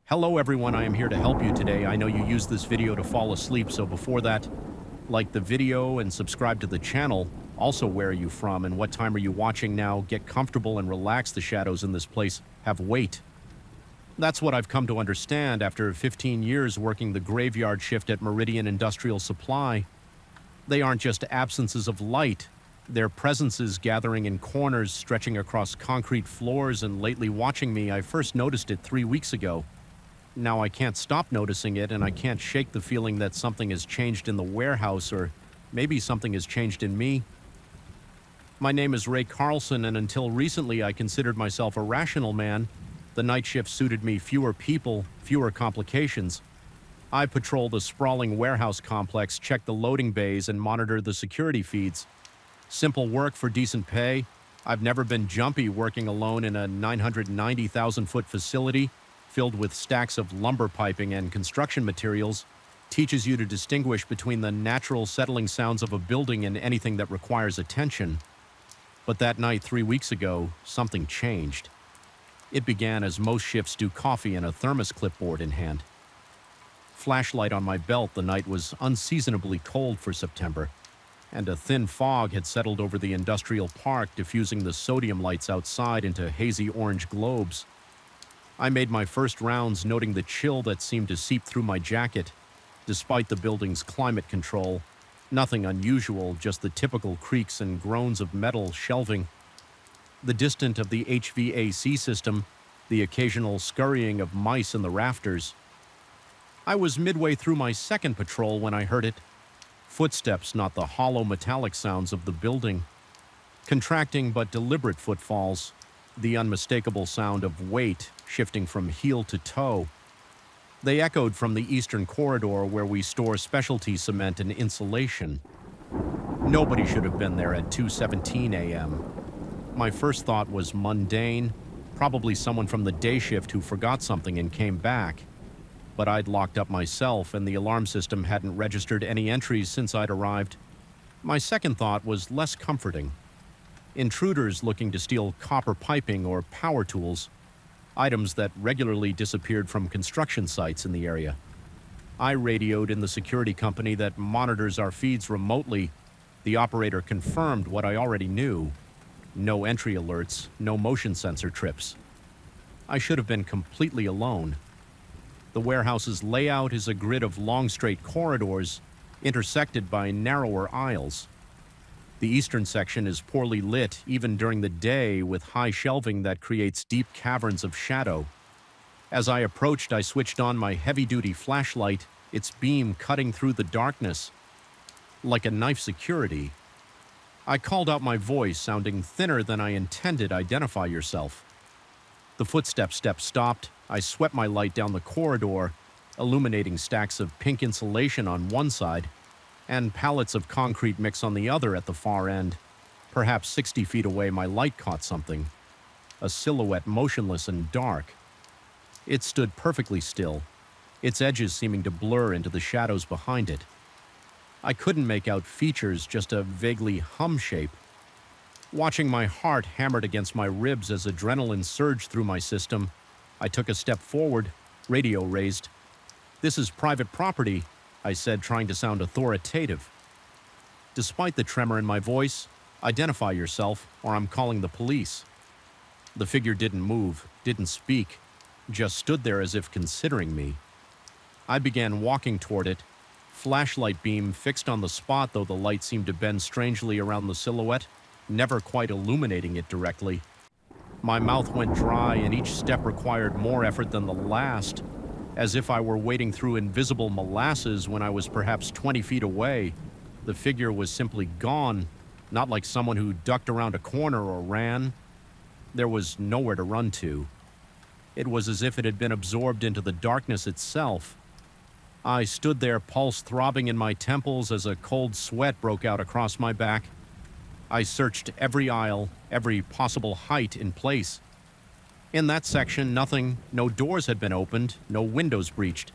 Hello everyone, I am here to help you today. I know you used this video to fall asleep, so before that, like the video and subscribe to the channel. Also, where are you from and what time are you watching now? Get comfortable and relax. The shadows in this place have weight. That's what I've come to understand after 15 years working the graveyard shift at Meridian Industrial Supply. They aren't just absences of light. They're presences gathering in corners, stretching across concrete floors, and lately watching me. I first noticed it 3 weeks ago. Now I can't stop noticing it, and I can't shake the feeling that something has changed in the warehouse, or maybe something has changed in me. My name is Ray Carlson, and until recently I considered myself a rational man. The night shift suited me. Fewer people, fewer complications. I patrol the sprawling warehouse complex, check the loading bays, and monitor the security feeds. Simple work for decent pay. I've never been jumpy working alone in a 990,000-foot facility filled with stacks of lumber piping and construction materials. Teaches you to distinguish between the natural settling sounds of a building and anything that requires attention. But that night 3 weeks ago, something changed. It began as most shifts do, coffee and a thermos clipboard in hand. Flashlight on my belt. The night was unseasonably cold for September, and a thin fog had settled over the industrial park, diffusing the sodium lights outside into hazy orange globes. I made my first rounds, noting the chill that seemed to seep through my jacket. Despite the building's climate control, nothing unusual, just the typical creaks and groans of metal shelving. The distant of the HVAC system, the occasional scurrying of mice in the rafters. I was midway through my second patrol when I heard it. Footsteps, not the hollow metallic sounds of the building. Contracting but deliberate footfalls. The unmistakable sound of weight shifting from heel to toe. They echoed from the eastern corridor where we store specialty cement and insulation. Nobody should have been there at 2:17 a.m. My first thought was mundane, probably someone from the day shift who forgot something and came back. But I'd locked up myself, and the alarm system hadn't registered any entries since I'd arrived. My second thought was less comforting. Intruders looking to steal copper piping or power tools, items that regularly disappeared from construction sites in the area. I radioed in the security company that monitors our feeds remotely. The operator confirmed what I already knew. No entry alerts, no motion sensor trips. I should have been completely alone. The warehouse's layout is a grid of long straight corridors, intersected by narrower aisles. The eastern section is poorly lit, even during the day, with high shelving that creates deep caverns of shadow. As I approached, I switched on my heavy-duty flashlight, its beam cutting through the darkness. Like a knife security. I called out my voice, sounding thinner than I intended. Identify yourself. The footsteps stopped. I swept my light down the corridor, illuminating stacks of pink insulation on one side, and pallets of concrete mix on the other at the far end. Perhaps 60 feet away, my light caught something. A silhouette, motionless and dark. It stood perfectly still, its edges seeming to blur into the shadows behind it. I couldn't make out features, just a vaguely hum shape. Watching my heart hammered against my ribs as adrenaline surged through my system, I took a step forward, radio raised. "This is private property," I said, trying to sound authoritative. Despite the tremor in my voice, "Identify yourself, or I'm calling the police." The figure didn't move, didn't speak, just stood there as if considering me. I began walking toward it, flashlight beam fixed on the spot, though the light seemed to bend strangely around the silhouette, never quite illuminating it directly. My mouth went dry, and each step required more effort than the last, as if I were wading through invisible molasses when I was perhaps 20 feet away. The figure was simply gone, not like someone who ducked around a corner or ran. There was nowhere to run to. It was as if it had been absorbed into the darkness itself. I stood there, pulse throbbing in my temples as a cold sweat broke out across my back. I searched every aisle, every possible height in place. In that section, nothing. No doors had been opened, no windows breached.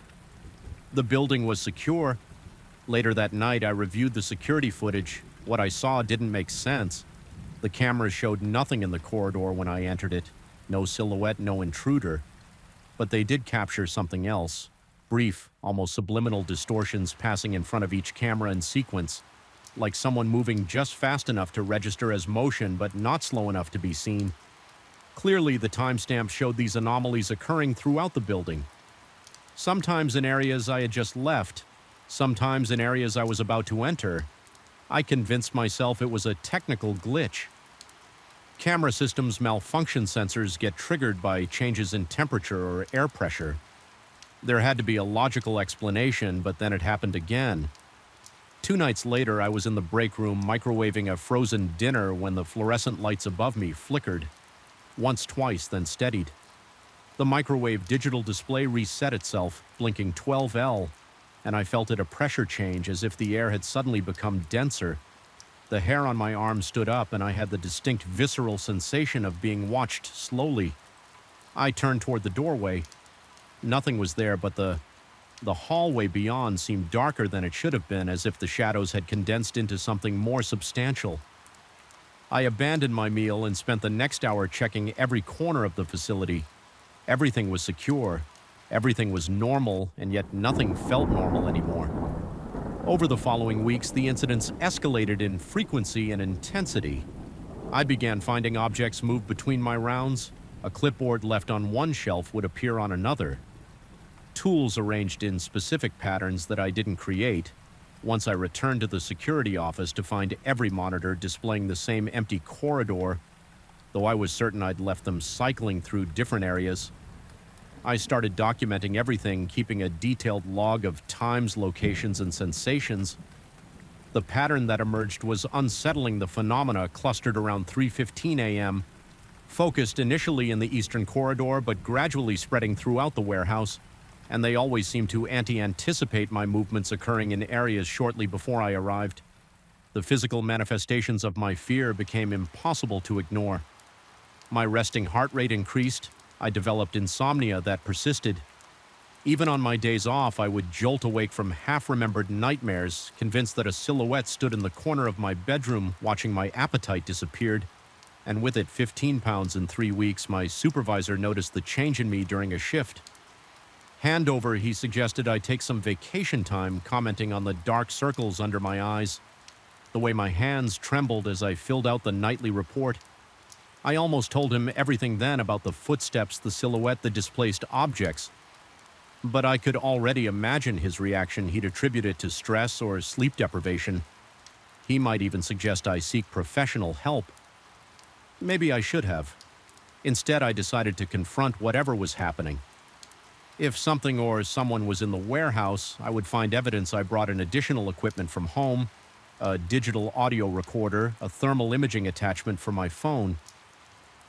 The building was secure. Later that night, I reviewed the security footage. What I saw didn't make sense. The cameras showed nothing in the corridor when I entered it. No silhouette, no intruder. but they did capture something else. Brief, almost subliminal distortions passing in front of each camera in sequence, like someone moving just fast enough to register as motion but not slow enough to be seen. Clearly, the timestamp showed these anomalies occurring throughout the building. Sometimes in areas I had just left, sometimes in areas I was about to enter. I convinced myself it was a technical glitch. Camera systems' malfunction sensors get triggered by changes in temperature or air pressure. There had to be a logical explanation, but then it happened again. 2 nights later, I was in the break room microwaving a frozen dinner when the fluorescent lights above me flickered. Once, twice, then steadied. The microwave digital display reset itself, blinking 12L, and I felt it a pressure change as if the air had suddenly become denser. The hair on my arm stood up, and I had the distinct visceral sensation of being watched slowly. I turned toward the doorway. Nothing was there, but the hallway beyond seemed darker than it should have been, as if the shadows had condensed into something more substantial. I abandoned my meal and spent the next hour checking every corner of the facility. Everything was secure, everything was normal, and yet nothing felt normal anymore. Over the following weeks, the incidents escalated in frequency and intensity. I began finding objects move between my rounds. A clipboard left on one shelf would appear on another. Tools arranged in specific patterns that I didn't create. Once I returned to the security office to find every monitor displaying the same empty corridor, though I was certain I'd left them cycling through different areas. I started documenting everything, keeping a detailed log of times, locations, and sensations. The pattern that emerged was unsettling. The phenomena clustered around 3:15 a.m., focused initially in the eastern corridor but gradually spreading throughout the warehouse, and they always seemed to anticipate my movements occurring in areas shortly before I arrived. The physical manifestations of my fear became impossible to ignore. My resting heart rate increased. I developed insomnia that persisted. Even on my days off, I would jolt awake from half-remembered nightmares, convinced that a silhouette stood in the corner of my bedroom watching my appetite disappeared. And with it 15 pounds in 3 weeks, my supervisor noticed the change in me during a shift. Handover, he suggested I take some vacation time, commenting on the dark circles under my eyes, the way my hands trembled as I filled out the nightly report. I almost told him everything then about the footsteps, the silhouette, the displaced objects. But I could already imagine his reaction. He'd attribute it to stress or sleep deprivation. He might even suggest I seek professional help. Maybe I should have. Instead, I decided to confront whatever was happening. If something or someone was in the warehouse, I would find evidence. I brought in additional equipment from home, a digital audio recorder, a thermal imaging attachment for my phone,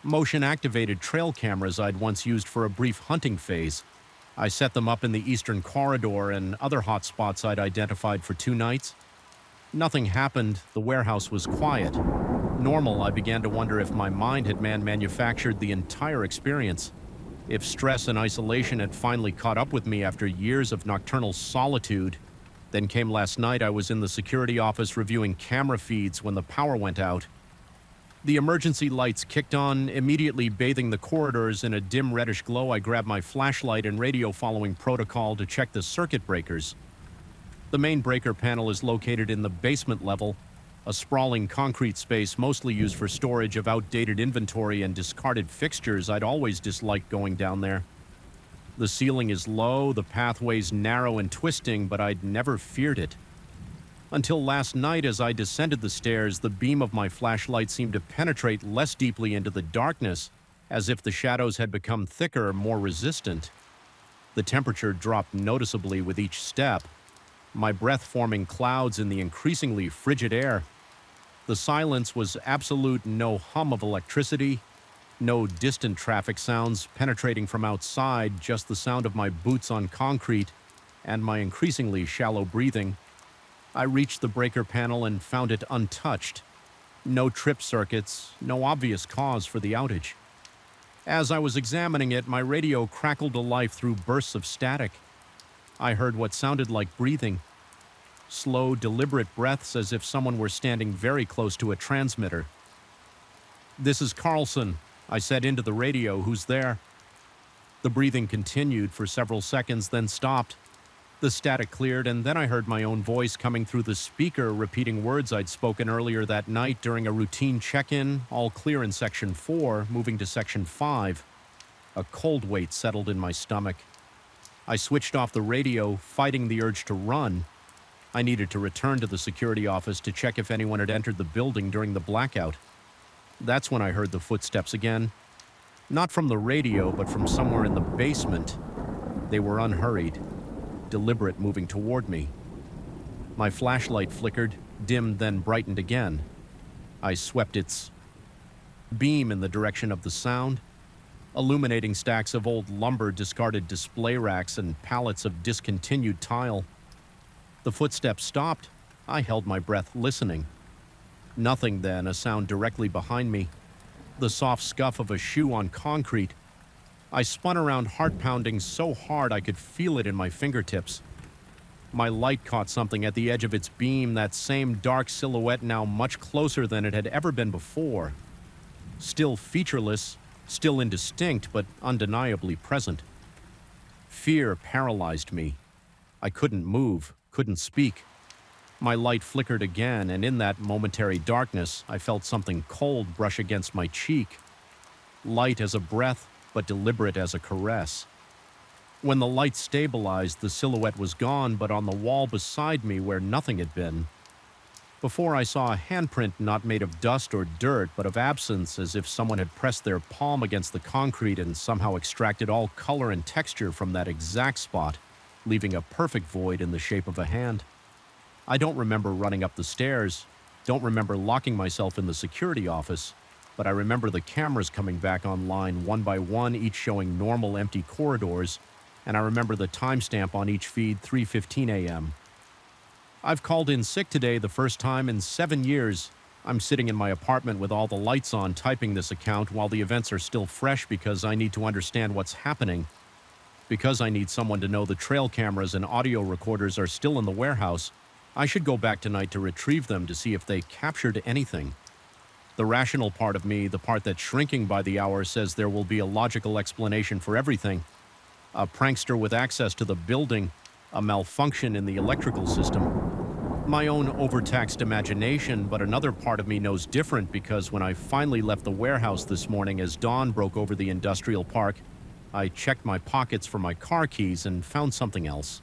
motion-activated trail cameras I'd once used for a brief hunting phase. I set them up in the eastern corridor and other hot spots I'd identified for 2 nights. Nothing happened. The warehouse was quiet. Normal. I began to wonder if my mind had manufactured the entire experience. If stress and isolation had finally caught up with me after years of nocturnal solitude. Then came last night. I was in the security office reviewing camera feeds when the power went out. The emergency lights kicked on, immediately bathing the corridors in a dim reddish glow. I grabbed my flashlight and radio following protocol to check the circuit breakers. The main breaker panel is located in the basement level, a sprawling concrete space mostly used for storage of outdated inventory and discarded fixtures. I'd always disliked going down there. The ceiling is low, the pathways narrow and twisting, but I'd never feared it. Until last night, as I descended the stairs, the beam of my flashlight seemed to penetrate less deeply into the darkness, as if the shadows had become thicker, more resistant. The temperature dropped noticeably with each step, my breath forming clouds in the increasingly frigid air. The silence was absolute. No hum of electricity, no distant traffic sounds penetrating from outside, just the sound of my boots on concrete and my increasingly shallow breathing. I reached the breaker panel and found it untouched. No trip circuits, no obvious cause for the outage. As I was examining it, my radio crackled to life through bursts of static. I heard what sounded like breathing. Slow, deliberate breaths as if someone were standing very close to a transmitter. "This is Carlson," I said into the radio. "Who's there?" The breathing continued for several seconds, then stopped. The static cleared, and then I heard my own voice coming through the speaker repeating words I'd spoken earlier that night during a routine check-in, all clear in Section 4, moving to Section 5. A cold weight settled in my stomach. I switched off the radio, fighting the urge to run. I needed to return to the security office to check if anyone had entered the building during the blackout. That's when I heard the footsteps again. Not from the radio, but from somewhere in the basement. They were unhurried, deliberate, moving toward me. My flashlight flickered, dimmed, then brightened again. I swept its beam in the direction of the sound, illuminating stacks of old lumber, discarded display racks, and pallets of discontinued tile. The footsteps stopped. I held my breath, listening. Nothing then, a sound directly behind me. The soft scuff of a shoe on concrete. I spun around, heart pounding so hard I could feel it in my fingertips. My light caught something at the edge of its beam, that same dark silhouette now much closer than it had ever been before. Still featureless, still indistinct, but undeniably present. Fear paralyzed me. I couldn't move, couldn't speak. My light flickered again, and in that momentary darkness, I felt something cold brush against my cheek. Light as a breath, but deliberate as a caress. When the light stabilized, the silhouette was gone, but on the wall beside me where nothing had been. Before I saw a handprint not made of dust or dirt, but of absence, as if someone had pressed their palm against the concrete and somehow extracted all color and texture from that exact spot, leaving a perfect void in the shape of a hand. I don't remember running up the stairs, don't remember locking myself in the security office, but I remember the cameras coming back online one by one, each showing normal empty corridors, and I remember the timestamp on each feed, 3:15 a.m. I've called in sick today, the first time in 7 years. I'm sitting in my apartment with all the lights on, typing this account while the events are still fresh because I need to understand what's happening. Because I need someone to know the trail cameras and audio recorders are still in the warehouse, I should go back tonight to retrieve them to see if they captured anything. The rational part of me, the part that's shrinking by the hour, says there will be a logical explanation for everything. A prankster with access to the building, a malfunction in the electrical system. My own overtaxed imagination, but another part of me knows different because when I finally left the warehouse this morning as dawn broke over the industrial park, I checked my pockets for my car keys and found something else.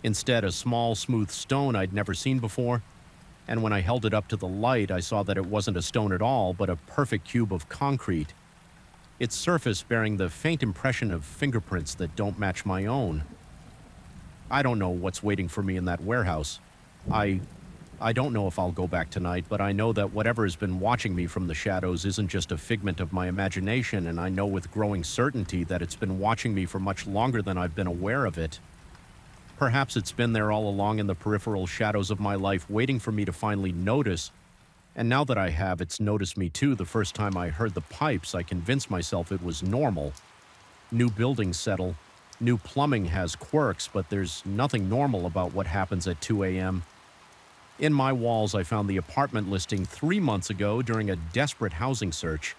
Instead, a small, smooth stone I'd never seen before, and when I held it up to the light, I saw that it wasn't a stone at all, but a perfect cube of concrete. Its surface bearing the faint impression of fingerprints that don't match my own. I don't know what's waiting for me in that warehouse. I don't know if I'll go back tonight, but I know that whatever has been watching me from the shadows isn't just a figment of my imagination, and I know with growing certainty that it's been watching me for much longer than I've been aware of it. Perhaps it's been there all along in the peripheral shadows of my life, waiting for me to finally notice. And now that I have, it's noticed me too. The first time I heard the pipes, I convinced myself it was normal. New buildings settle. New plumbing has quirks, but there's nothing normal about what happens at 2 a.m. In my walls, I found the apartment listing 3 months ago during a desperate housing search.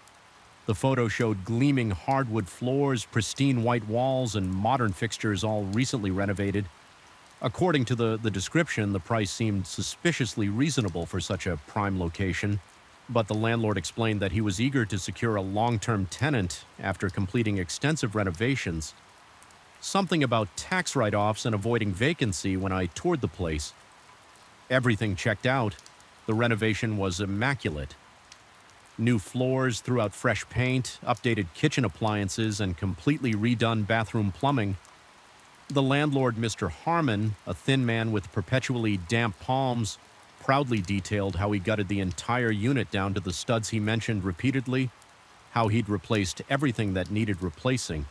The photo showed gleaming hardwood floors, pristine white walls, and modern fixtures all recently renovated. According to the description, the price seemed suspiciously reasonable for such a prime location, but the landlord explained that he was eager to secure a long-term tenant after completing extensive renovations. Something about tax write-offs and avoiding vacancy when I toured the place. Everything checked out. The renovation was immaculate. New floors, threw out fresh paint, updated kitchen appliances, and completely redone bathroom plumbing. The landlord, Mr. Harmon, a thin man with perpetually damp palms, proudly detailed how he gutted the entire unit down to the studs he mentioned repeatedly, how he'd replaced everything that needed replacing.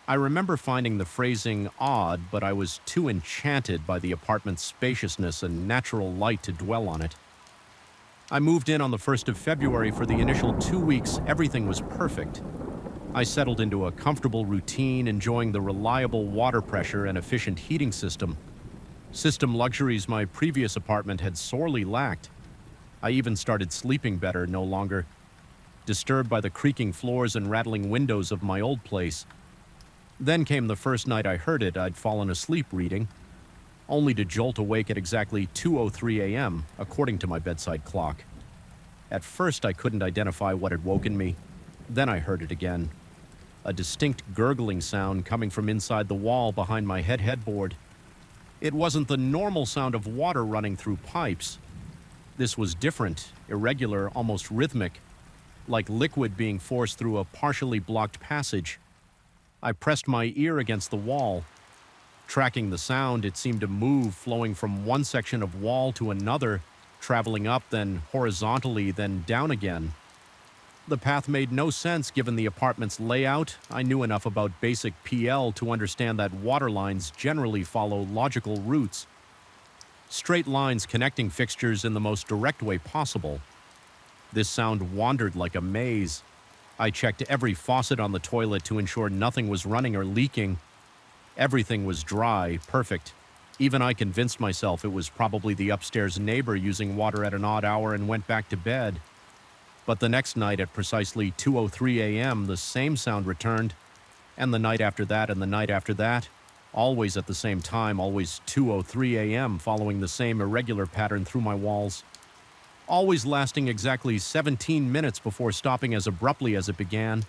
I remember finding the phrasing odd, but I was too enchanted by the apartment's spaciousness and natural light to dwell on it. I moved in on the 1st of February. For the initial 2 weeks, everything was perfect. I settled into a comfortable routine, enjoying the reliable water pressure and efficient heating system. System luxuries my previous apartment had sorely lacked. I even started sleeping better, no longer disturbed by the creaking floors and rattling windows of my old place. Then came the first night I heard it. I'd fallen asleep reading, only to jolt awake at exactly 2:03 a.m., according to my bedside clock. At first, I couldn't identify what had woken me. Then I heard it again. A distinct gurgling sound coming from inside the wall behind my headboard. It wasn't the normal sound of water running through pipes. This was different, irregular, almost rhythmic, like liquid being forced through a partially blocked passage. I pressed my ear against the wall. Tracking the sound, it seemed to move, flowing from one section of wall to another, traveling up, then horizontally, then down again. The path made no sense given the apartment's layout. I knew enough about basic PL to understand that water lines generally follow logical routes, straight lines connecting fixtures in the most direct way possible. This sound wandered like a maze. I checked every faucet on the toilet to ensure nothing was running or leaking. Everything was dry, perfect. Even I convinced myself it was probably the upstairs neighbor using water at an odd hour and went back to bed. But the next night at precisely 2:03 a.m., the same sound returned, and the night after that and the night after that, always at the same time, always 2:03 a.m., following the same irregular pattern through my walls, always lasting exactly 17 minutes before stopping as abruptly as it began.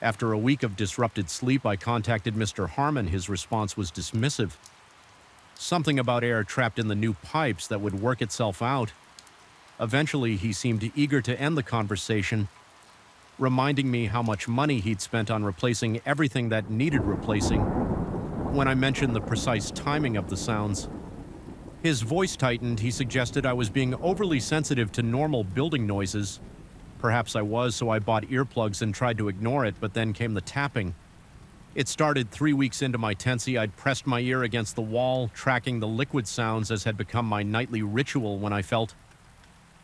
After a week of disrupted sleep, I contacted Mr. Harmon. His response was dismissive. Something about air trapped in the new pipes that would work itself out. Eventually, he seemed eager to end the conversation, reminding me how much money he'd spent on replacing everything that needed replacing. When I mentioned the precise timing of the sounds, his voice tightened. He suggested I was being overly sensitive to normal building noises. Perhaps I was, so I bought earplugs and tried to ignore it, but then came the tapping. It started 3 weeks into my tenancy. I'd pressed my ear against the wall, tracking the liquid sounds as had become my nightly ritual when I felt,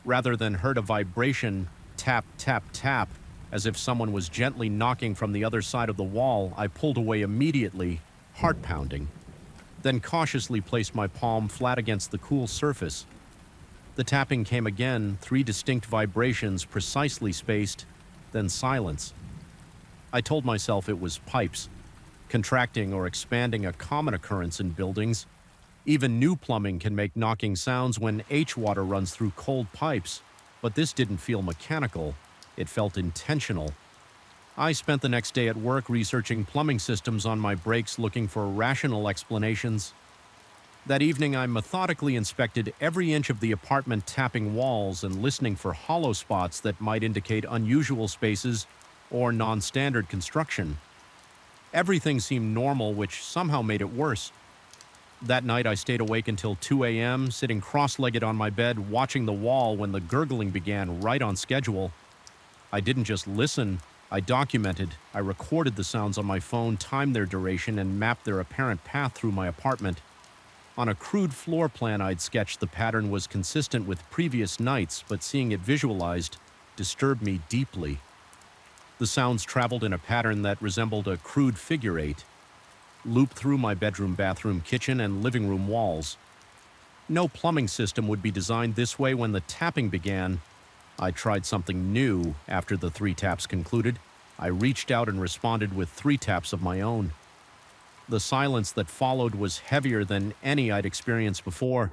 rather than heard, a vibration, tap, tap, tap, as if someone was gently knocking from the other side of the wall. I pulled away immediately, heart pounding, then cautiously placed my palm flat against the cool surface. The tapping came again, 3 distinct vibrations, precisely spaced, then silence. I told myself it was pipes, contracting or expanding, a common occurrence in buildings. Even new plumbing can make knocking sounds when H-water runs through cold pipes, but this didn't feel mechanical. It felt intentional. I spent the next day at work researching plumbing systems on my breaks, looking for rational explanations. That evening, I methodically inspected every inch of the apartment, tapping walls and listening for hollow spots that might indicate unusual spaces or non-standard construction. Everything seemed normal, which somehow made it worse. That night, I stayed awake until 2 a.m., sitting cross-legged on my bed, watching the wall when the gurgling began, right on schedule. I didn't just listen, I documented. I recorded the sounds on my phone, timed their duration, and mapped their apparent path through my apartment. On a crude floor plan I'd sketched, the pattern was consistent with previous nights, but seeing it visualized disturbed me deeply. The sounds traveled in a pattern that resembled a crude figure eight, looped through my bedroom, bathroom, kitchen, and living room walls. No plumbing system would be designed this way. When the tapping began, I tried something new. After the 3 taps concluded, I reached out and responded with 3 taps of my own. The silence that followed was heavier than any I'd experienced before.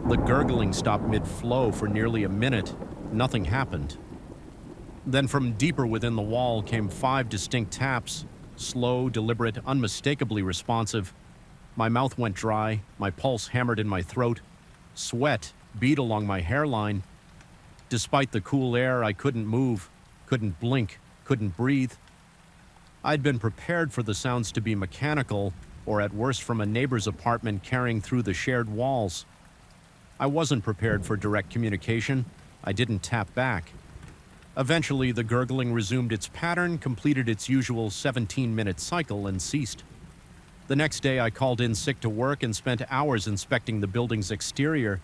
The gurgling stopped mid-flow for nearly a minute. Nothing happened. Then from deeper within the wall came 5 distinct taps, slow, deliberate, unmistakably responsive. My mouth went dry, my pulse hammered in my throat, sweat beat along my hairline. Despite the cool air, I couldn't move, couldn't blink, couldn't breathe. I'd been prepared for the sounds to be mechanical, or at worst from a neighbor's apartment carrying through the shared walls. I wasn't prepared for direct communication. I didn't tap back. Eventually, the gurgling resumed its pattern, completed its usual 17-minute cycle, and ceased. The next day, I called in sick to work and spent hours inspecting the building's exterior.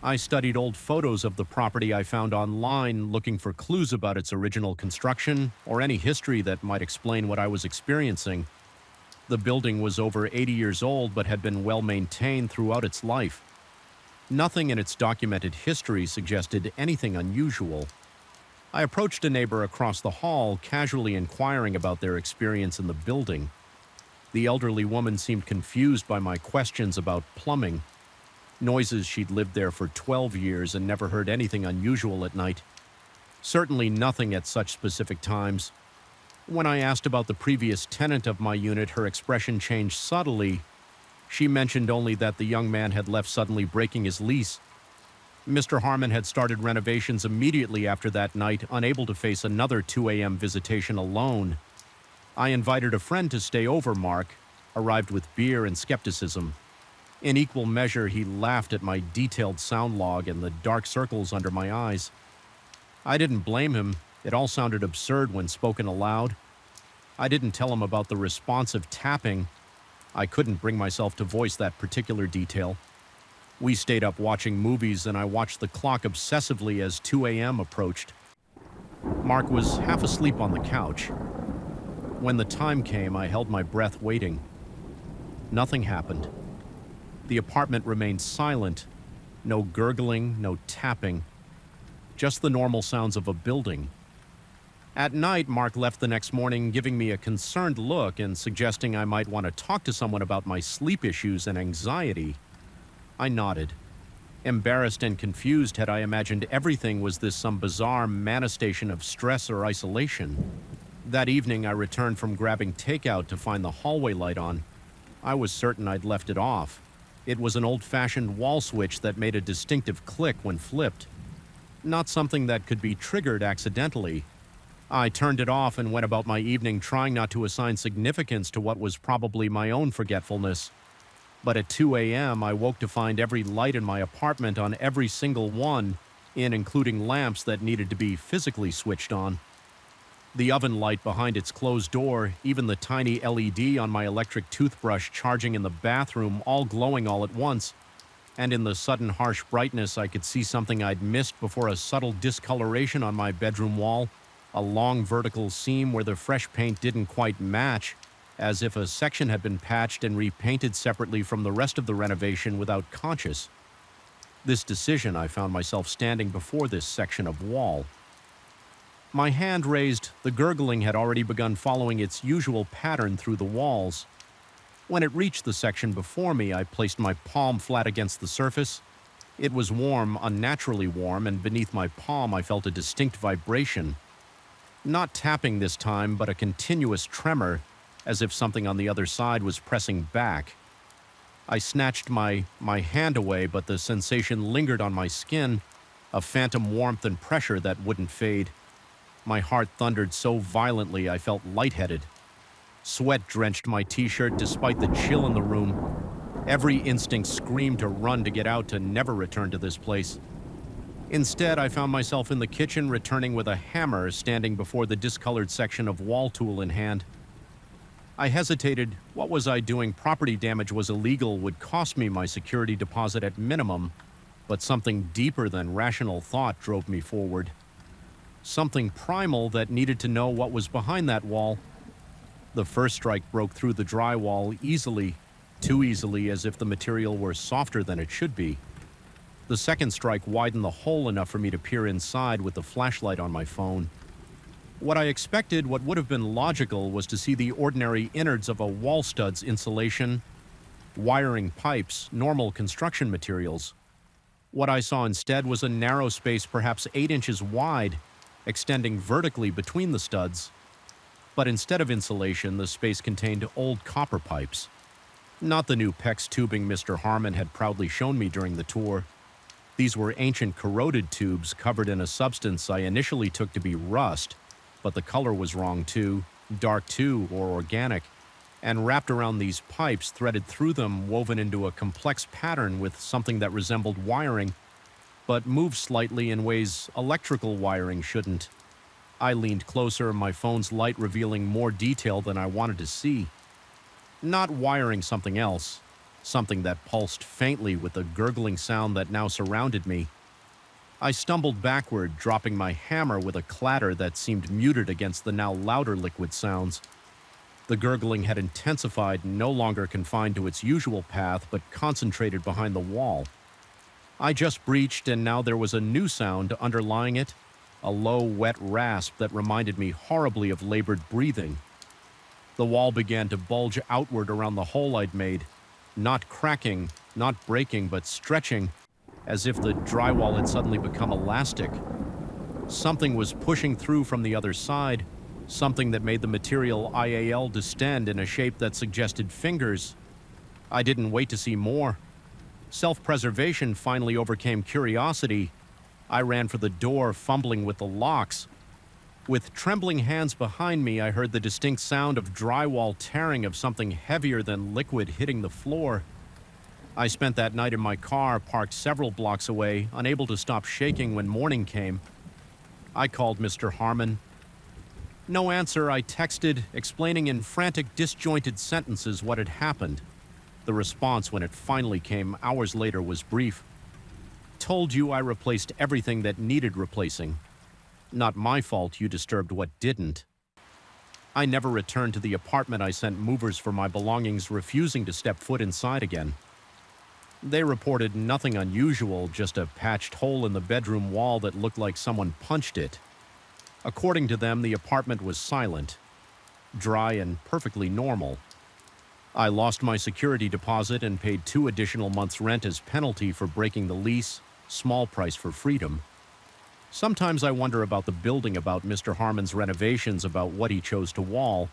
I studied old photos of the property I found online, looking for clues about its original construction or any history that might explain what I was experiencing. The building was over 80 years old but had been well maintained throughout its life. Nothing in its documented history suggested anything unusual. I approached a neighbor across the hall, casually inquiring about their experience in the building. The elderly woman seemed confused by my questions about plumbing, noises she'd lived there for 12 years and never heard anything unusual at night. Certainly nothing at such specific times. When I asked about the previous tenant of my unit, her expression changed subtly. She mentioned only that the young man had left, suddenly breaking his lease. Mr. Harmon had started renovations immediately after that night, unable to face another 2 a.m. visitation alone. I invited a friend to stay over. Mark arrived with beer and skepticism. In equal measure, he laughed at my detailed sound log and the dark circles under my eyes. I didn't blame him. It all sounded absurd when spoken aloud. I didn't tell him about the responsive tapping. I couldn't bring myself to voice that particular detail. We stayed up watching movies, and I watched the clock obsessively as 2 a.m. approached. Mark was half asleep on the couch. When the time came, I held my breath waiting. Nothing happened. The apartment remained silent. No gurgling, no tapping. Just the normal sounds of a building. At night, Mark left the next morning, giving me a concerned look and suggesting I might want to talk to someone about my sleep issues and anxiety. I nodded. Embarrassed and confused, had I imagined everything was this some bizarre manifestation of stress or isolation. That evening, I returned from grabbing takeout to find the hallway light on. I was certain I'd left it off. It was an old-fashioned wall switch that made a distinctive click when flipped. Not something that could be triggered accidentally. I turned it off and went about my evening trying not to assign significance to what was probably my own forgetfulness. But at 2 a.m., I woke to find every light in my apartment on, every single one, including lamps that needed to be physically switched on. The oven light behind its closed door, even the tiny LED on my electric toothbrush charging in the bathroom, all glowing all at once. And in the sudden harsh brightness, I could see something I'd missed before: a subtle discoloration on my bedroom wall, a long vertical seam where the fresh paint didn't quite match, as if a section had been patched and repainted separately from the rest of the renovation without conscious. This decision, I found myself standing before this section of wall. My hand raised, the gurgling had already begun following its usual pattern through the walls. When it reached the section before me, I placed my palm flat against the surface. It was warm, unnaturally warm, and beneath my palm I felt a distinct vibration. Not tapping this time, but a continuous tremor, as if something on the other side was pressing back. I snatched my hand away, but the sensation lingered on my skin, a phantom warmth and pressure that wouldn't fade. My heart thundered so violently I felt lightheaded. Sweat drenched my t-shirt despite the chill in the room. Every instinct screamed to run, to get out, to never return to this place. Instead, I found myself in the kitchen, returning with a hammer, standing before the discolored section of wall tool in hand. I hesitated. What was I doing? Property damage was illegal, would cost me my security deposit at minimum, but something deeper than rational thought drove me forward. Something primal that needed to know what was behind that wall. The first strike broke through the drywall easily, too easily, as if the material were softer than it should be. The second strike widened the hole enough for me to peer inside with the flashlight on my phone. What I expected, what would have been logical, was to see the ordinary innards of a wall stud's insulation, wiring, pipes, normal construction materials. What I saw instead was a narrow space, perhaps 8 inches wide, extending vertically between the studs. But instead of insulation, the space contained old copper pipes. Not the new PEX tubing Mr. Harmon had proudly shown me during the tour. These were ancient corroded tubes covered in a substance I initially took to be rust, but the color was wrong too, dark too, or organic, and wrapped around these pipes, threaded through them, woven into a complex pattern with something that resembled wiring, but moved slightly in ways electrical wiring shouldn't. I leaned closer, my phone's light revealing more detail than I wanted to see. Not wiring, something else. Something that pulsed faintly with the gurgling sound that now surrounded me. I stumbled backward, dropping my hammer with a clatter that seemed muted against the now louder liquid sounds. The gurgling had intensified, no longer confined to its usual path, but concentrated behind the wall. I just breached, and now there was a new sound underlying it, a low, wet rasp that reminded me horribly of labored breathing. The wall began to bulge outward around the hole I'd made, not cracking, not breaking, but stretching, as if the drywall had suddenly become elastic. Something was pushing through from the other side, something that made the material IAL distend in a shape that suggested fingers. I didn't wait to see more. Self-preservation finally overcame curiosity. I ran for the door, fumbling with the locks. With trembling hands behind me, I heard the distinct sound of drywall tearing, of something heavier than liquid hitting the floor. I spent that night in my car, parked several blocks away, unable to stop shaking when morning came. I called Mr. Harmon. No answer. I texted, explaining in frantic, disjointed sentences what had happened. The response, when it finally came hours later, was brief. Told you I replaced everything that needed replacing. Not my fault you disturbed what didn't. I never returned to the apartment. I sent movers for my belongings, refusing to step foot inside again. They reported nothing unusual, just a patched hole in the bedroom wall that looked like someone punched it. According to them, the apartment was silent, dry, and perfectly normal. I lost my security deposit and paid 2 additional months' rent as penalty for breaking the lease, small price for freedom. Sometimes I wonder about the building, about Mr. Harmon's renovations, about what he chose to wall.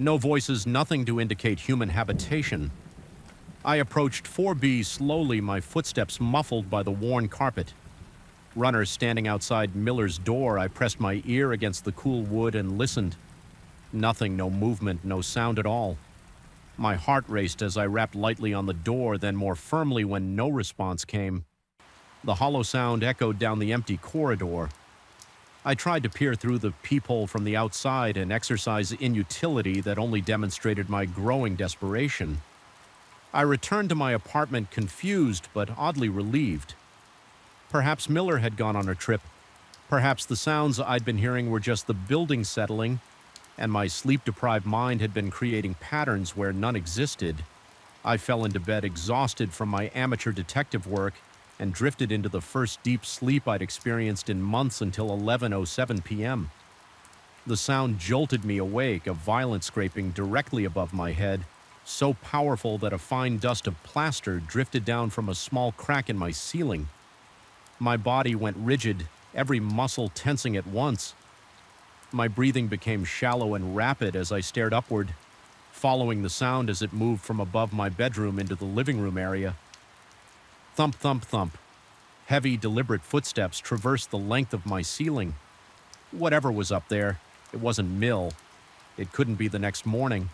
No voices, nothing to indicate human habitation. I approached 4B slowly, my footsteps muffled by the worn carpet. Runners standing outside Miller's door, I pressed my ear against the cool wood and listened. Nothing, no movement, no sound at all. My heart raced as I rapped lightly on the door, then more firmly when no response came. The hollow sound echoed down the empty corridor. I tried to peer through the peephole from the outside, an exercise inutility that only demonstrated my growing desperation. I returned to my apartment confused but oddly relieved. Perhaps Miller had gone on a trip. Perhaps the sounds I'd been hearing were just the building settling, and my sleep-deprived mind had been creating patterns where none existed. I fell into bed exhausted from my amateur detective work and drifted into the first deep sleep I'd experienced in months until 11:07 p.m. The sound jolted me awake, a violent scraping directly above my head, so powerful that a fine dust of plaster drifted down from a small crack in my ceiling. My body went rigid, every muscle tensing at once. My breathing became shallow and rapid as I stared upward, following the sound as it moved from above my bedroom into the living room area. Thump, thump, thump. Heavy, deliberate footsteps traversed the length of my ceiling. Whatever was up there, it wasn't Mill. It couldn't be the next morning.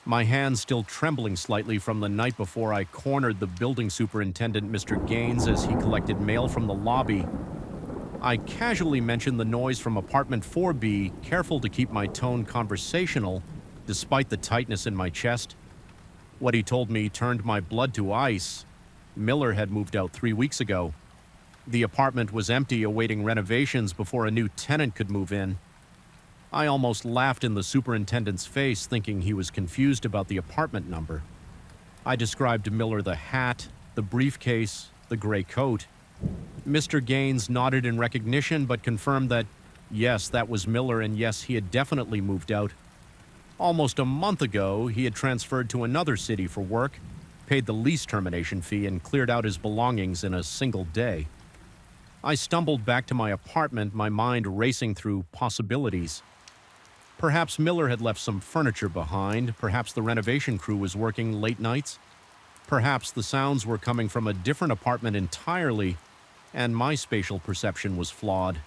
My hands still trembling slightly from the night before I cornered the building superintendent, Mr. Gaines, as he collected mail from the lobby. I casually mentioned the noise from apartment 4B, careful to keep my tone conversational, despite the tightness in my chest. What he told me turned my blood to ice. Miller had moved out 3 weeks ago. The apartment was empty, awaiting renovations before a new tenant could move in. I almost laughed in the superintendent's face, thinking he was confused about the apartment number. I described to Miller the hat, the briefcase, the gray coat. Mr. Gaines nodded in recognition, but confirmed that, yes, that was Miller, and yes, he had definitely moved out. Almost a month ago, he had transferred to another city for work, paid the lease termination fee, and cleared out his belongings in a single day. I stumbled back to my apartment, my mind racing through possibilities. Perhaps Miller had left some furniture behind. Perhaps the renovation crew was working late nights. Perhaps the sounds were coming from a different apartment entirely, and my spatial perception was flawed.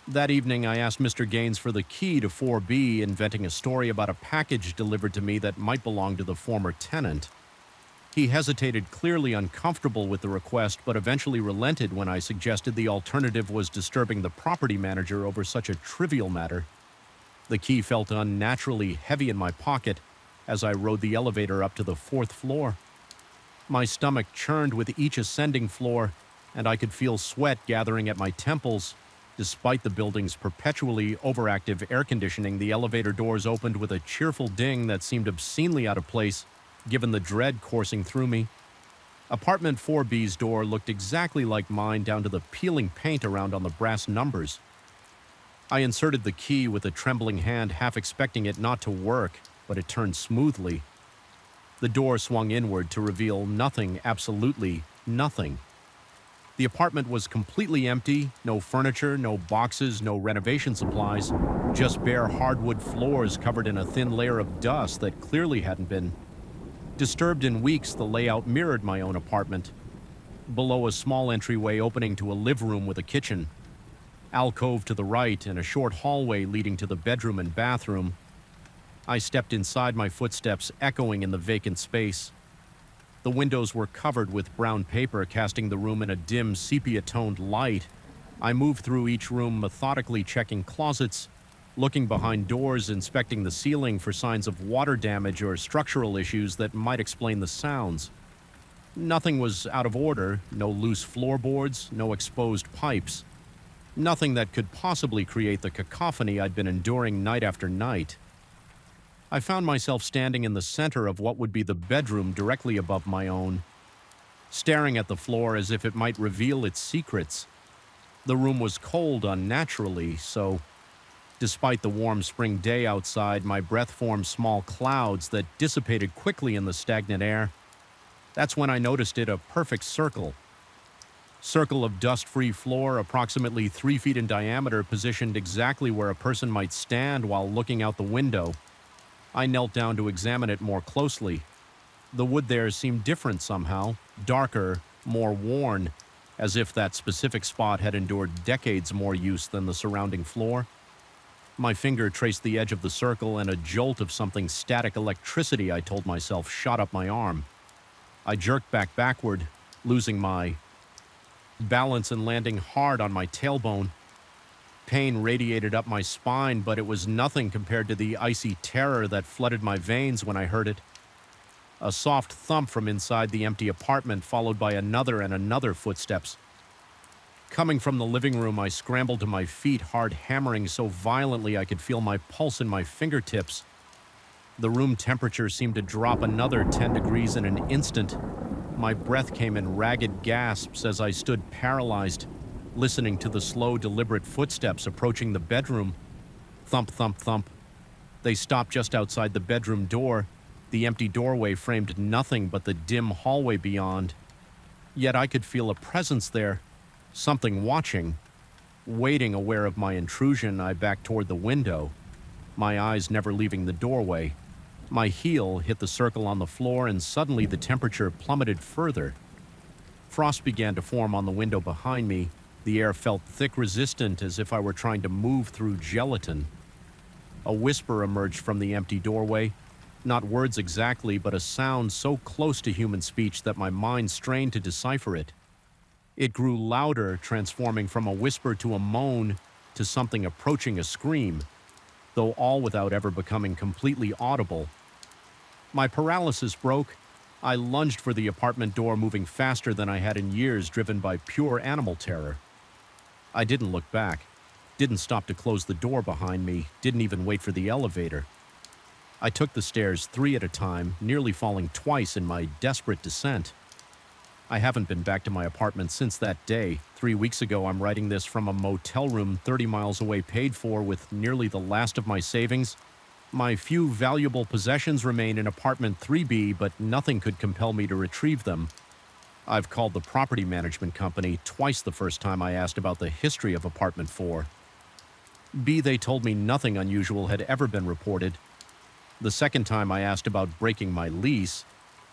That evening, I asked Mr. Gaines for the key to 4B, inventing a story about a package delivered to me that might belong to the former tenant. He hesitated, clearly uncomfortable with the request, but eventually relented when I suggested the alternative was disturbing the property manager over such a trivial matter. The key felt unnaturally heavy in my pocket as I rode the elevator up to the 4th floor. My stomach churned with each ascending floor, and I could feel sweat gathering at my temples. Despite the building's perpetually overactive air conditioning, the elevator doors opened with a cheerful ding that seemed obscenely out of place, given the dread coursing through me. Apartment 4B's door looked exactly like mine, down to the peeling paint around on the brass numbers. I inserted the key with a trembling hand, half expecting it not to work, but it turned smoothly. The door swung inward to reveal nothing, absolutely nothing. The apartment was completely empty, no furniture, no boxes, no renovation supplies, just bare hardwood floors covered in a thin layer of dust that clearly hadn't been disturbed in weeks. The layout mirrored my own apartment. Below, a small entryway opening to a living room with a kitchen. Alcove to the right, and a short hallway leading to the bedroom and bathroom. I stepped inside, my footsteps echoing in the vacant space. The windows were covered with brown paper, casting the room in a dim, sepia-toned light. I moved through each room, methodically checking closets, looking behind doors, inspecting the ceiling for signs of water damage or structural issues that might explain the sounds. Nothing was out of order, no loose floorboards, no exposed pipes. Nothing that could possibly create the cacophony I'd been enduring night after night. I found myself standing in the center of what would be the bedroom directly above my own, staring at the floor as if it might reveal its secrets. The room was cold unnaturally, so, despite the warm spring day outside, my breath formed small clouds that dissipated quickly in the stagnant air. That's when I noticed it, a perfect circle. Circle of dust-free floor, approximately 3 feet in diameter, positioned exactly where a person might stand while looking out the window. I knelt down to examine it more closely. The wood there seemed different somehow, darker, more worn, as if that specific spot had endured decades more use than the surrounding floor. My finger traced the edge of the circle, and a jolt of something static electricity, I told myself, shot up my arm. I jerked backward, losing my balance and landing hard on my tailbone. Pain radiated up my spine, but it was nothing compared to the icy terror that flooded my veins when I heard it. A soft thump from inside the empty apartment, followed by another and another footsteps. Coming from the living room, I scrambled to my feet, hard hammering so violently I could feel my pulse in my fingertips. The room temperature seemed to drop another 10 degrees in an instant. My breath came in ragged gasps as I stood paralyzed, listening to the slow, deliberate footsteps approaching the bedroom. Thump, thump, thump. They stopped just outside the bedroom door. The empty doorway framed nothing but the dim hallway beyond. Yet I could feel a presence there, something watching. Waiting, aware of my intrusion, I backed toward the window, my eyes never leaving the doorway. My heel hit the circle on the floor, and suddenly the temperature plummeted further. Frost began to form on the window behind me. The air felt thick, resistant, as if I were trying to move through gelatin. A whisper emerged from the empty doorway. Not words exactly, but a sound so close to human speech that my mind strained to decipher it. It grew louder, transforming from a whisper to a moan to something approaching a scream, though all without ever becoming completely audible. My paralysis broke. I lunged for the apartment door, moving faster than I had in years, driven by pure animal terror. I didn't look back, didn't stop to close the door behind me, didn't even wait for the elevator. I took the stairs 3 at a time, nearly falling twice in my desperate descent. I haven't been back to my apartment since that day. 3 weeks ago, I'm writing this from a motel room 30 miles away, paid for with nearly the last of my savings. My few valuable possessions remain in apartment 3B, but nothing could compel me to retrieve them. I've called the property management company twice the first time I asked about the history of apartment 4. They told me nothing unusual had ever been reported. The second time I asked about breaking my lease,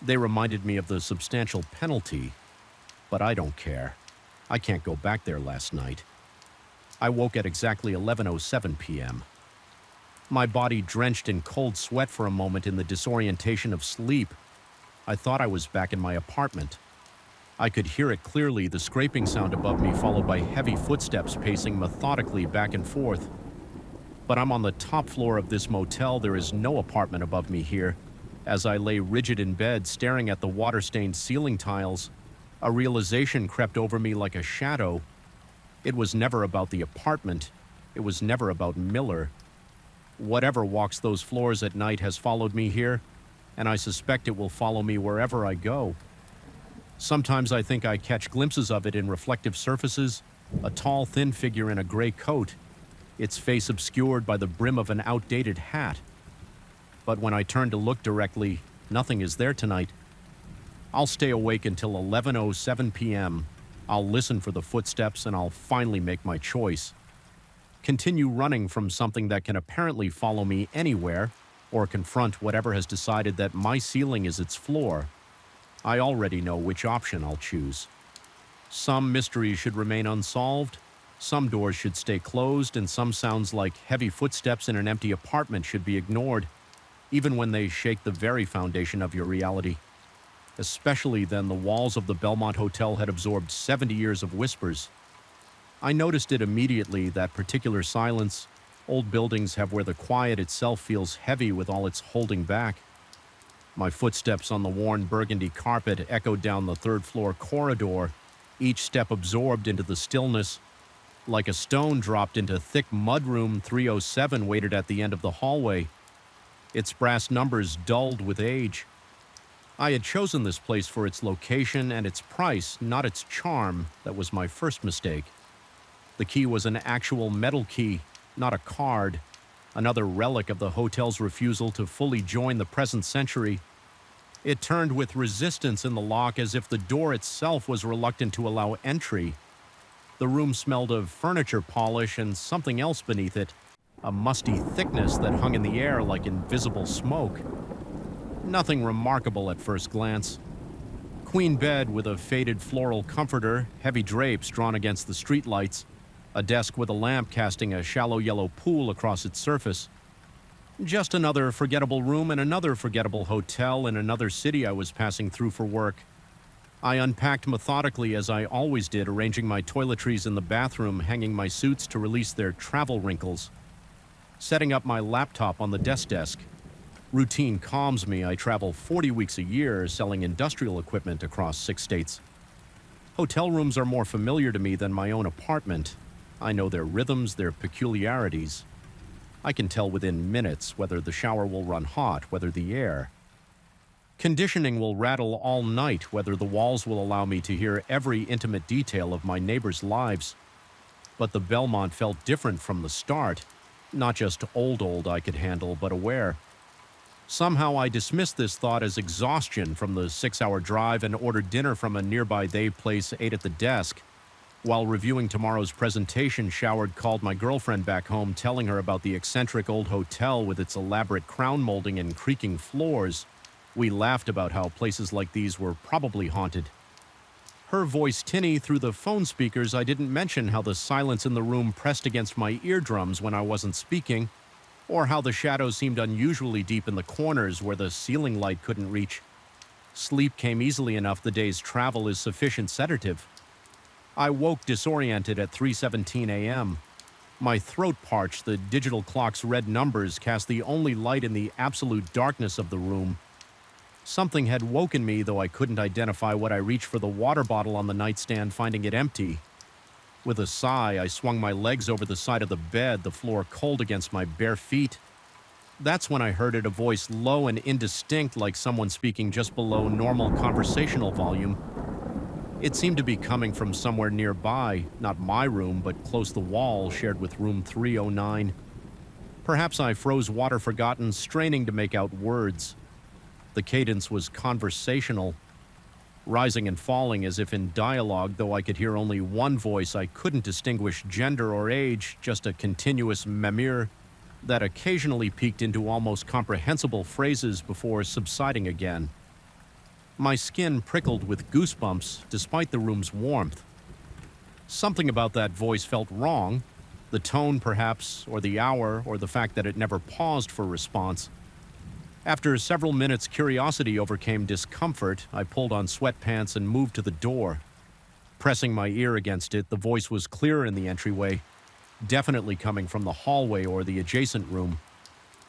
they reminded me of the substantial penalty. But I don't care. I can't go back there last night. I woke at exactly 11:07 p.m. My body drenched in cold sweat for a moment in the disorientation of sleep. I thought I was back in my apartment. I could hear it clearly, the scraping sound above me, followed by heavy footsteps pacing methodically back and forth. But I'm on the top floor of this motel. There is no apartment above me here. As I lay rigid in bed, staring at the water-stained ceiling tiles, a realization crept over me like a shadow. It was never about the apartment. It was never about Miller. Whatever walks those floors at night has followed me here, and I suspect it will follow me wherever I go. Sometimes I think I catch glimpses of it in reflective surfaces, a tall, thin figure in a gray coat, its face obscured by the brim of an outdated hat. But when I turn to look directly, nothing is there tonight. I'll stay awake until 11:07 p.m. I'll listen for the footsteps, and I'll finally make my choice. Continue running from something that can apparently follow me anywhere, or confront whatever has decided that my ceiling is its floor. I already know which option I'll choose. Some mysteries should remain unsolved, some doors should stay closed, and some sounds like heavy footsteps in an empty apartment should be ignored, even when they shake the very foundation of your reality. Especially then, the walls of the Belmont Hotel had absorbed 70 years of whispers. I noticed it immediately, that particular silence. Old buildings have where the quiet itself feels heavy with all its holding back. My footsteps on the worn burgundy carpet echoed down the third-floor corridor, each step absorbed into the stillness. Like a stone dropped into thick mudroom, 307 waited at the end of the hallway, its brass numbers dulled with age. I had chosen this place for its location and its price, not its charm. That was my first mistake. The key was an actual metal key, not a card, another relic of the hotel's refusal to fully join the present century. It turned with resistance in the lock, as if the door itself was reluctant to allow entry. The room smelled of furniture polish and something else beneath it. a musty thickness that hung in the air like invisible smoke. Nothing remarkable at first glance. Queen bed with a faded floral comforter, heavy drapes drawn against the streetlights, a desk with a lamp casting a shallow yellow pool across its surface. Just another forgettable room in another forgettable hotel in another city I was passing through for work. I unpacked methodically as I always did, arranging my toiletries in the bathroom, hanging my suits to release their travel wrinkles, setting up my laptop on the desk. Routine calms me. I travel 40 weeks a year selling industrial equipment across 6 states. Hotel rooms are more familiar to me than my own apartment. I know their rhythms, their peculiarities. I can tell within minutes whether the shower will run hot, whether the air. Conditioning will rattle all night, whether the walls will allow me to hear every intimate detail of my neighbors' lives. But the Belmont felt different from the start. Not just old I could handle, but aware. Somehow I dismissed this thought as exhaustion from the 6-hour drive and ordered dinner from a nearby they place, ate at the desk. While reviewing tomorrow's presentation, showered, called my girlfriend back home, telling her about the eccentric old hotel with its elaborate crown molding and creaking floors. We laughed about how places like these were probably haunted. Her voice tinny through the phone speakers. I didn't mention how the silence in the room pressed against my eardrums when I wasn't speaking, or how the shadows seemed unusually deep in the corners where the ceiling light couldn't reach. Sleep came easily enough. The day's travel is sufficient sedative. I woke disoriented at 3:17 a.m. My throat parched. The digital clock's red numbers cast the only light in the absolute darkness of the room. Something had woken me, though I couldn't identify what. I reached for the water bottle on the nightstand, finding it empty. With a sigh, I swung my legs over the side of the bed, the floor cold against my bare feet. That's when I heard it, a voice low and indistinct, like someone speaking just below normal conversational volume. It seemed to be coming from somewhere nearby, not my room, but close the wall shared with room 309. Perhaps I froze water forgotten, straining to make out words. The cadence was conversational, rising and falling as if in dialogue, though I could hear only one voice. I couldn't distinguish gender or age, just a continuous murmur that occasionally peaked into almost comprehensible phrases before subsiding again. My skin prickled with goosebumps despite the room's warmth. Something about that voice felt wrong, the tone perhaps, or the hour, or the fact that it never paused for response. After several minutes, curiosity overcame discomfort. I pulled on sweatpants and moved to the door. Pressing my ear against it, the voice was clearer in the entryway, definitely coming from the hallway or the adjacent room.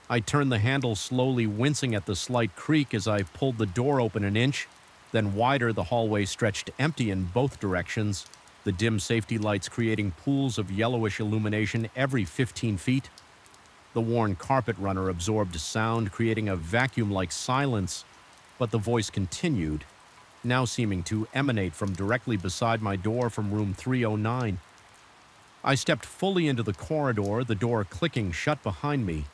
I turned the handle slowly, wincing at the slight creak as I pulled the door open an inch. Then wider, the hallway stretched empty in both directions, the dim safety lights creating pools of yellowish illumination every 15 feet. The worn carpet runner absorbed sound, creating a vacuum-like silence, but the voice continued, now seeming to emanate from directly beside my door from room 309. I stepped fully into the corridor, the door clicking shut behind me.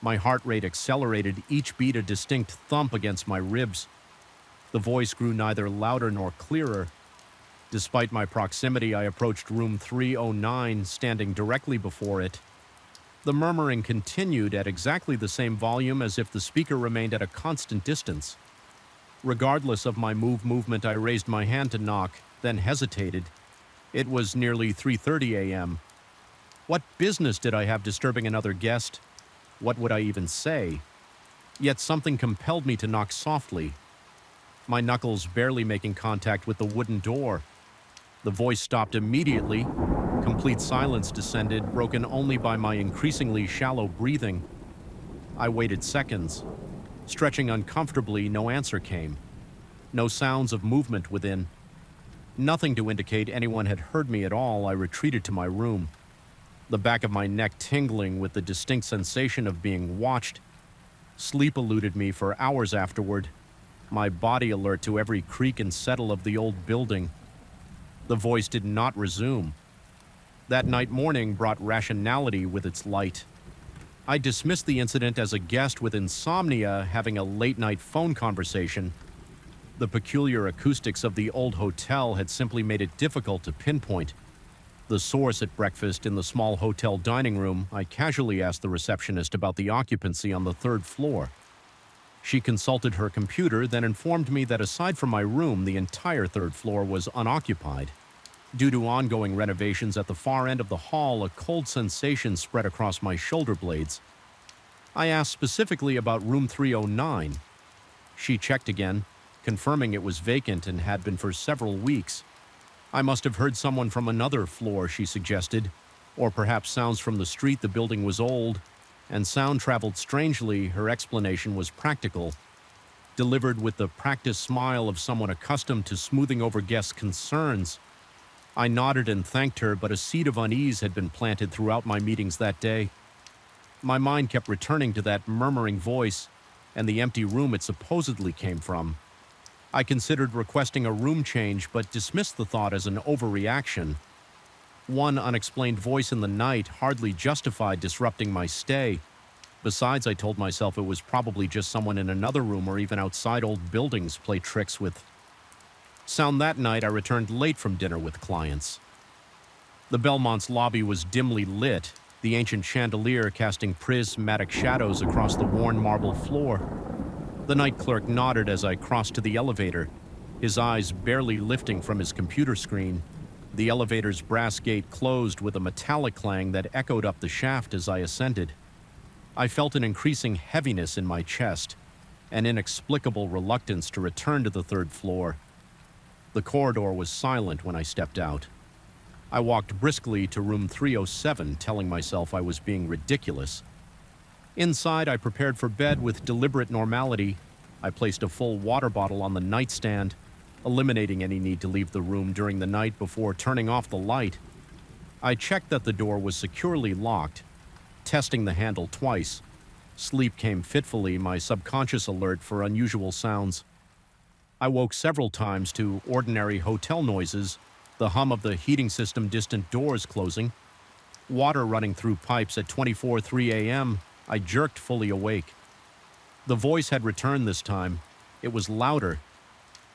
My heart rate accelerated, each beat a distinct thump against my ribs. The voice grew neither louder nor clearer. Despite my proximity, I approached room 309, standing directly before it. The murmuring continued at exactly the same volume as if the speaker remained at a constant distance. Regardless of my movement, I raised my hand to knock, then hesitated. It was nearly 3:30 a.m. What business did I have disturbing another guest? What would I even say? Yet something compelled me to knock softly, my knuckles barely making contact with the wooden door. The voice stopped immediately. Complete silence descended, broken only by my increasingly shallow breathing. I waited seconds. Stretching uncomfortably, no answer came. No sounds of movement within. Nothing to indicate anyone had heard me at all. I retreated to my room, the back of my neck tingling with the distinct sensation of being watched. Sleep eluded me for hours afterward, my body alert to every creak and settle of the old building. The voice did not resume. That night morning brought rationality with its light. I dismissed the incident as a guest with insomnia having a late-night phone conversation. The peculiar acoustics of the old hotel had simply made it difficult to pinpoint. The source at breakfast in the small hotel dining room, I casually asked the receptionist about the occupancy on the third floor. She consulted her computer, then informed me that aside from my room, the entire third floor was unoccupied. Due to ongoing renovations at the far end of the hall, a cold sensation spread across my shoulder blades. I asked specifically about room 309. She checked again, confirming it was vacant and had been for several weeks. I must have heard someone from another floor, she suggested, or perhaps sounds from the street. The building was old, and sound traveled strangely. Her explanation was practical, delivered with the practiced smile of someone accustomed to smoothing over guests' concerns. I nodded and thanked her, but a seed of unease had been planted throughout my meetings that day. My mind kept returning to that murmuring voice and the empty room it supposedly came from. I considered requesting a room change, but dismissed the thought as an overreaction. One unexplained voice in the night hardly justified disrupting my stay. Besides, I told myself it was probably just someone in another room or even outside old buildings play tricks with sound. That night, I returned late from dinner with clients. The Belmont's lobby was dimly lit, the ancient chandelier casting prismatic shadows across the worn marble floor. The night clerk nodded as I crossed to the elevator, his eyes barely lifting from his computer screen. The elevator's brass gate closed with a metallic clang that echoed up the shaft as I ascended. I felt an increasing heaviness in my chest, an inexplicable reluctance to return to the third floor. The corridor was silent when I stepped out. I walked briskly to room 307, telling myself I was being ridiculous. Inside, I prepared for bed with deliberate normality. I placed a full water bottle on the nightstand, eliminating any need to leave the room during the night before turning off the light. I checked that the door was securely locked, testing the handle twice. Sleep came fitfully, my subconscious alert for unusual sounds. I woke several times to ordinary hotel noises, the hum of the heating system, distant doors closing, water running through pipes at 24:03 a.m. I jerked fully awake. The voice had returned this time. It was louder,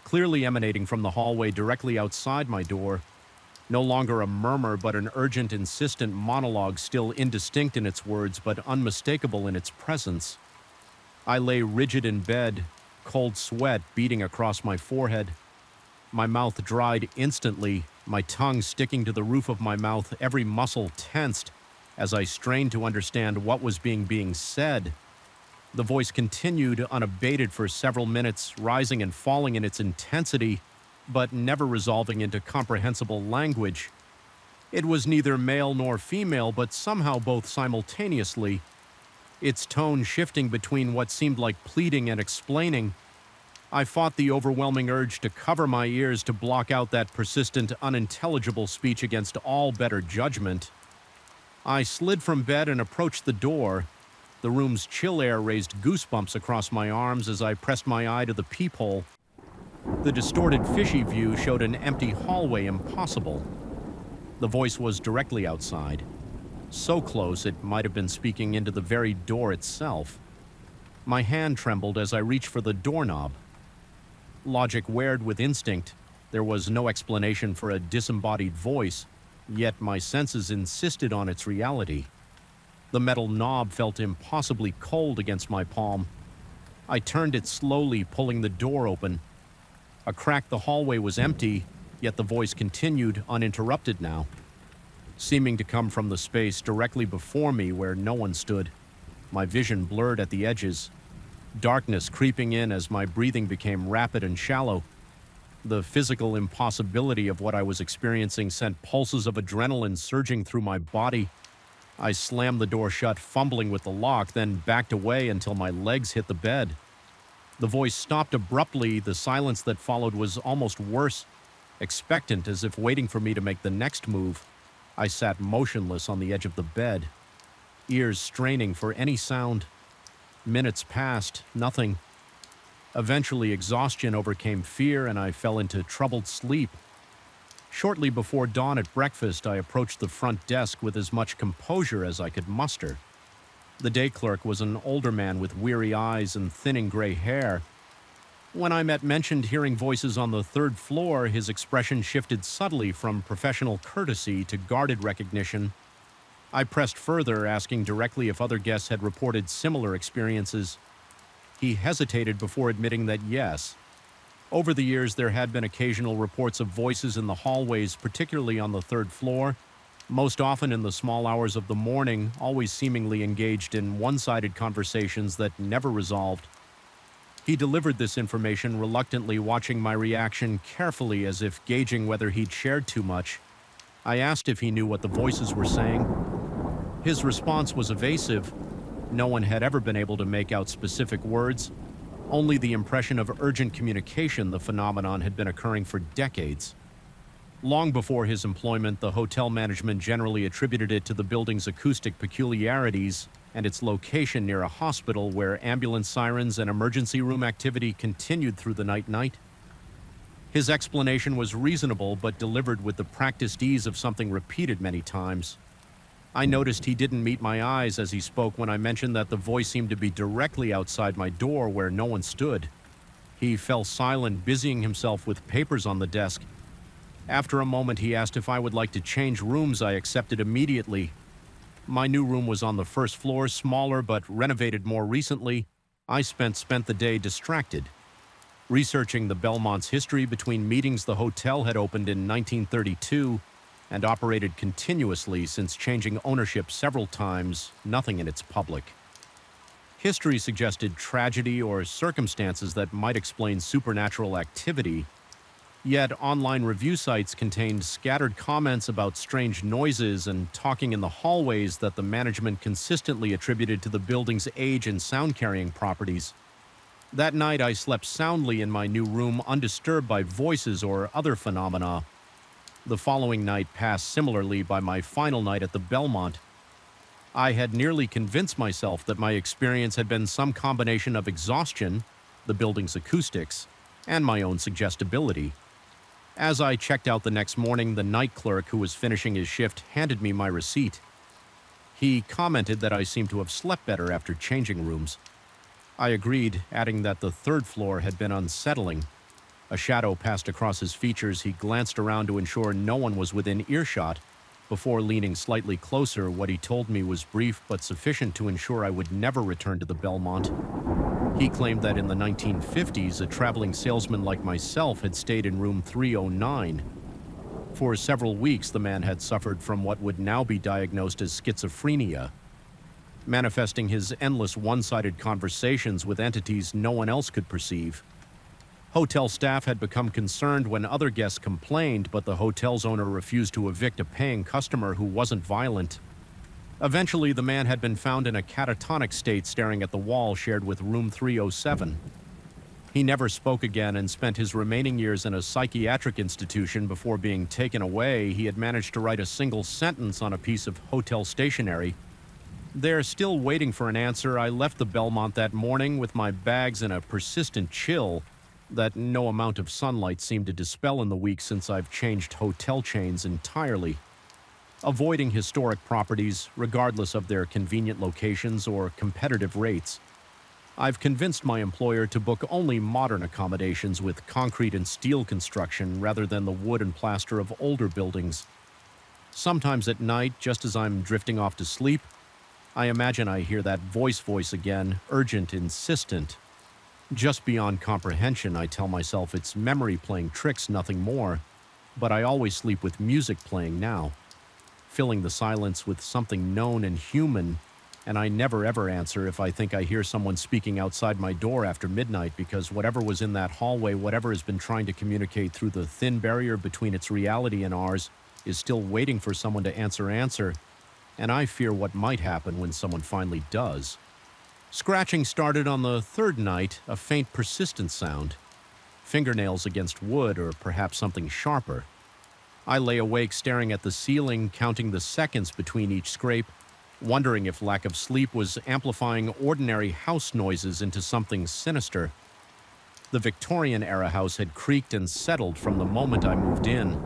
clearly emanating from the hallway directly outside my door. No longer a murmur, but an urgent, insistent monologue, still indistinct in its words, but unmistakable in its presence. I lay rigid in bed, cold sweat beating across my forehead. My mouth dried instantly, my tongue sticking to the roof of my mouth, every muscle tensed as I strained to understand what was being said. The voice continued unabated for several minutes, rising and falling in its intensity, but never resolving into comprehensible language. It was neither male nor female, but somehow both simultaneously, its tone shifting between what seemed like pleading and explaining. I fought the overwhelming urge to cover my ears, to block out that persistent, unintelligible speech against all better judgment. I slid from bed and approached the door. The room's chill air raised goosebumps across my arms as I pressed my eye to the peephole. The distorted, fishy view showed an empty hallway impossible. The voice was directly outside, so close it might have been speaking into the very door itself. My hand trembled as I reached for the doorknob. Logic warred with instinct. There was no explanation for a disembodied voice, yet my senses insisted on its reality. The metal knob felt impossibly cold against my palm. I turned it slowly, pulling the door open. A crack. The hallway was empty, yet the voice continued, uninterrupted now, seeming to come from the space directly before me where no one stood. My vision blurred at the edges, darkness creeping in as my breathing became rapid and shallow. The physical impossibility of what I was experiencing sent pulses of adrenaline surging through my body. I slammed the door shut, fumbling with the lock, then backed away until my legs hit the bed. The voice stopped abruptly. The silence that followed was almost worse, expectant, as if waiting for me to make the next move. I sat motionless on the edge of the bed, ears straining for any sound. Minutes passed, nothing. Eventually, exhaustion overcame fear, and I fell into troubled sleep. Shortly before dawn at breakfast, I approached the front desk with as much composure as I could muster. The day clerk was an older man with weary eyes and thinning gray hair. When I mentioned hearing voices on the third floor, his expression shifted subtly from professional courtesy to guarded recognition. I pressed further, asking directly if other guests had reported similar experiences. He hesitated before admitting that yes. Over the years, there had been occasional reports of voices in the hallways, particularly on the third floor, most often in the small hours of the morning, always seemingly engaged in one-sided conversations that never resolved. He delivered this information reluctantly, watching my reaction carefully as if gauging whether he'd shared too much. I asked if he knew what the voices were saying. His response was evasive. No one had ever been able to make out specific words, only the impression of urgent communication. The phenomenon had been occurring for decades. Long before his employment, the hotel management generally attributed it to the building's acoustic peculiarities and its location near a hospital where ambulance sirens and emergency room activity continued through the night. His explanation was reasonable but delivered with the practiced ease of something repeated many times. I noticed he didn't meet my eyes as he spoke when I mentioned that the voice seemed to be directly outside my door where no one stood. He fell silent, busying himself with papers on the desk. After a moment, he asked if I would like to change rooms. I accepted immediately. My new room was on the first floor, smaller but renovated more recently. I spent the day distracted, researching the Belmont's history between meetings. The hotel had opened in 1932 and operated continuously since changing ownership several times, nothing in its public. History suggested tragedy or circumstances that might explain supernatural activity. Yet online review sites contained scattered comments about strange noises and talking in the hallways that the management consistently attributed to the building's age and sound-carrying properties. That night, I slept soundly in my new room, undisturbed by voices or other phenomena. The following night passed similarly. By my final night at the Belmont, I had nearly convinced myself that my experience had been some combination of exhaustion, the building's acoustics, and my own suggestibility. As I checked out the next morning, the night clerk who was finishing his shift handed me my receipt. He commented that I seemed to have slept better after changing rooms. I agreed, adding that the third floor had been unsettling. A shadow passed across his features. He glanced around to ensure no one was within earshot before leaning slightly closer. What he told me was brief but sufficient to ensure I would never return to the Belmont. He claimed that in the 1950s, a traveling salesman like myself had stayed in room 309. For several weeks, the man had suffered from what would now be diagnosed as schizophrenia, manifesting his endless one-sided conversations with entities no one else could perceive. Hotel staff had become concerned when other guests complained, but the hotel's owner refused to evict a paying customer who wasn't violent. Eventually, the man had been found in a catatonic state, staring at the wall shared with room 307. He never spoke again and spent his remaining years in a psychiatric institution before being taken away. He had managed to write a single sentence on a piece of hotel stationery. There, still waiting for an answer, I left the Belmont that morning with my bags and a persistent chill that no amount of sunlight seemed to dispel in the weeks since I've changed hotel chains entirely. Avoiding historic properties, regardless of their convenient locations or competitive rates. I've convinced my employer to book only modern accommodations with concrete and steel construction rather than the wood and plaster of older buildings. Sometimes at night, just as I'm drifting off to sleep, I imagine I hear that voice again, urgent, insistent. Just beyond comprehension, I tell myself it's memory playing tricks, nothing more. But I always sleep with music playing now, filling the silence with something known and human, and I never ever answer if I think I hear someone speaking outside my door after midnight, because whatever was in that hallway, whatever has been trying to communicate through the thin barrier between its reality and ours, is still waiting for someone to answer, and I fear what might happen when someone finally does. Scratching started on the third night, a faint persistent sound. Fingernails against wood, or perhaps something sharper. I lay awake staring at the ceiling, counting the seconds between each scrape, wondering if lack of sleep was amplifying ordinary house noises into something sinister. The Victorian-era house had creaked and settled from the moment I moved in,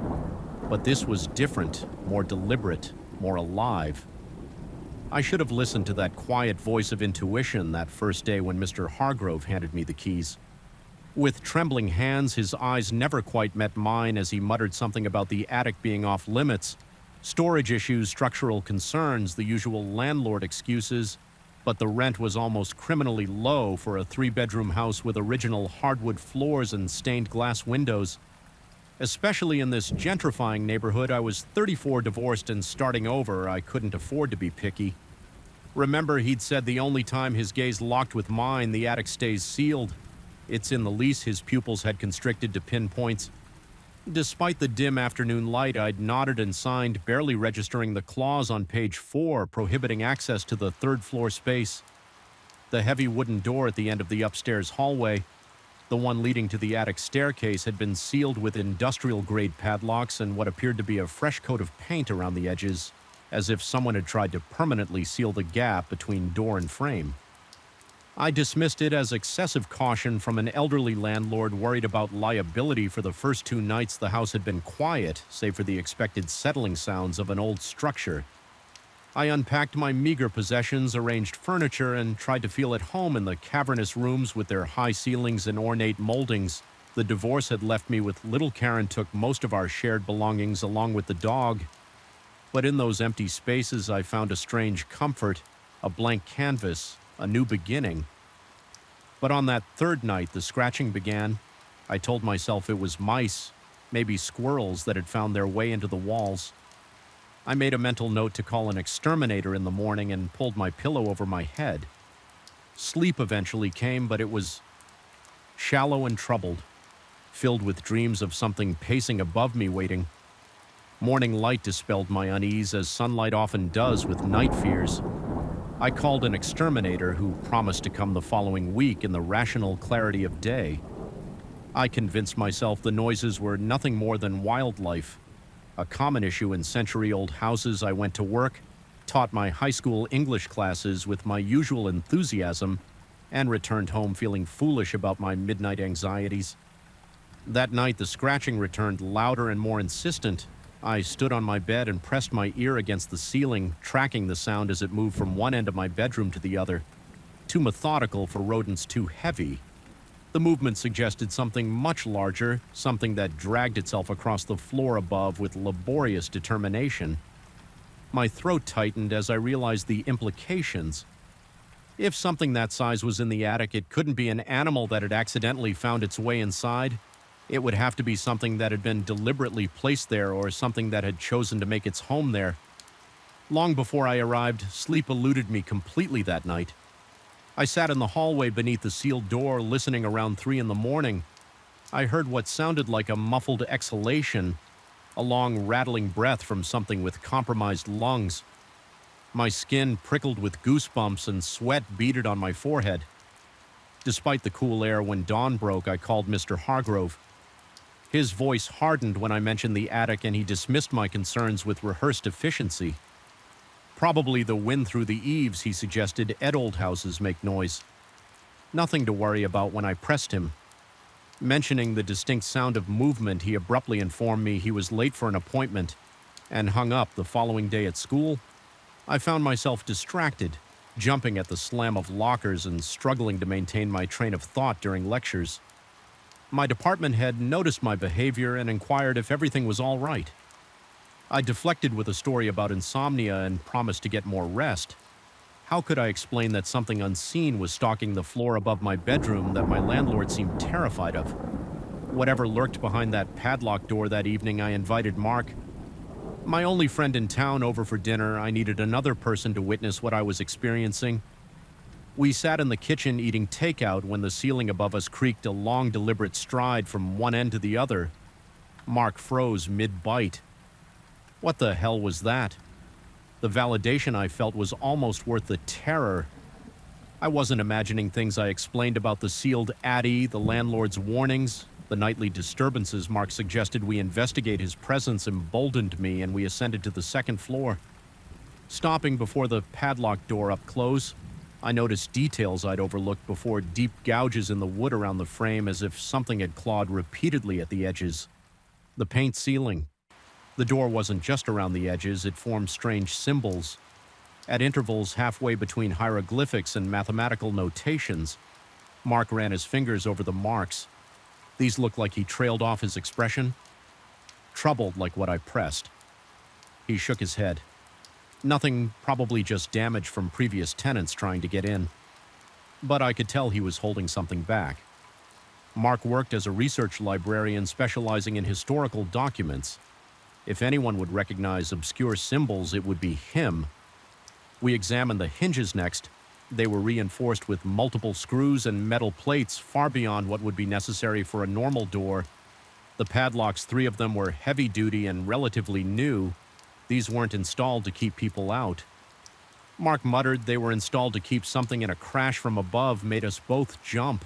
but this was different, more deliberate, more alive. I should have listened to that quiet voice of intuition that first day when Mr. Hargrove handed me the keys. With trembling hands, his eyes never quite met mine as he muttered something about the attic being off limits, storage issues, structural concerns, the usual landlord excuses, but the rent was almost criminally low for a three-bedroom house with original hardwood floors and stained glass windows. Especially in this gentrifying neighborhood, I was 34, divorced, and starting over. I couldn't afford to be picky. Remember, he'd said the only time his gaze locked with mine, the attic stays sealed. It's in the lease his pupils had constricted to pinpoints. Despite the dim afternoon light, I'd nodded and signed, barely registering the clause on page 4 prohibiting access to the third-floor space. The heavy wooden door at the end of the upstairs hallway, the one leading to the attic staircase, had been sealed with industrial-grade padlocks and what appeared to be a fresh coat of paint around the edges, as if someone had tried to permanently seal the gap between door and frame. I dismissed it as excessive caution from an elderly landlord worried about liability for the first 2 nights the house had been quiet, save for the expected settling sounds of an old structure. I unpacked my meager possessions, arranged furniture, and tried to feel at home in the cavernous rooms with their high ceilings and ornate moldings. The divorce had left me with little. Karen took most of our shared belongings along with the dog. But in those empty spaces I found a strange comfort, a blank canvas, a new beginning. But on that 3rd night, the scratching began. I told myself it was mice, maybe squirrels, that had found their way into the walls. I made a mental note to call an exterminator in the morning and pulled my pillow over my head. Sleep eventually came, but it was shallow and troubled, filled with dreams of something pacing above me waiting. Morning light dispelled my unease, as sunlight often does with night fears. I called an exterminator who promised to come the following week in the rational clarity of day. I convinced myself the noises were nothing more than wildlife, a common issue in century-old houses. I went to work, taught my high school English classes with my usual enthusiasm, and returned home feeling foolish about my midnight anxieties. That night, the scratching returned louder and more insistent. I stood on my bed and pressed my ear against the ceiling, tracking the sound as it moved from one end of my bedroom to the other. Too methodical for rodents, too heavy. The movement suggested something much larger, something that dragged itself across the floor above with laborious determination. My throat tightened as I realized the implications. If something that size was in the attic, it couldn't be an animal that had accidentally found its way inside. It would have to be something that had been deliberately placed there, or something that had chosen to make its home there. Long before I arrived, sleep eluded me completely that night. I sat in the hallway beneath the sealed door, listening around 3 in the morning. I heard what sounded like a muffled exhalation, a long rattling breath from something with compromised lungs. My skin prickled with goosebumps and sweat beaded on my forehead. Despite the cool air, when dawn broke, I called Mr. Hargrove. His voice hardened when I mentioned the attic, and he dismissed my concerns with rehearsed efficiency. Probably the wind through the eaves, he suggested. Old houses make noise. Nothing to worry about when I pressed him. Mentioning the distinct sound of movement, he abruptly informed me he was late for an appointment and hung up. The following day at school, I found myself distracted, jumping at the slam of lockers and struggling to maintain my train of thought during lectures. My department head noticed my behavior and inquired if everything was all right. I deflected with a story about insomnia and promised to get more rest. How could I explain that something unseen was stalking the floor above my bedroom that my landlord seemed terrified of? Whatever lurked behind that padlock door that evening, I invited Mark, my only friend in town, over for dinner. I needed another person to witness what I was experiencing. We sat in the kitchen eating takeout when the ceiling above us creaked a long, deliberate stride from one end to the other. Mark froze mid-bite. What the hell was that? The validation I felt was almost worth the terror. I wasn't imagining things I explained about the sealed attic, the landlord's warnings, the nightly disturbances. Mark suggested we investigate his presence emboldened me, and we ascended to the 2nd floor. Stopping before the padlock door up close, I noticed details I'd overlooked before, deep gouges in the wood around the frame, as if something had clawed repeatedly at the edges. The paint ceiling. The door wasn't just around the edges, it formed strange symbols. At intervals halfway between hieroglyphics and mathematical notations, Mark ran his fingers over the marks. These looked like he trailed off his expression, troubled like what I pressed. He shook his head. Nothing, probably just damage from previous tenants trying to get in. But I could tell he was holding something back. Mark worked as a research librarian specializing in historical documents. If anyone would recognize obscure symbols, it would be him. We examined the hinges next. They were reinforced with multiple screws and metal plates far beyond what would be necessary for a normal door. The padlocks, 3 of them, were heavy-duty and relatively new. These weren't installed to keep people out. Mark muttered they were installed to keep something in a crash from above made us both jump.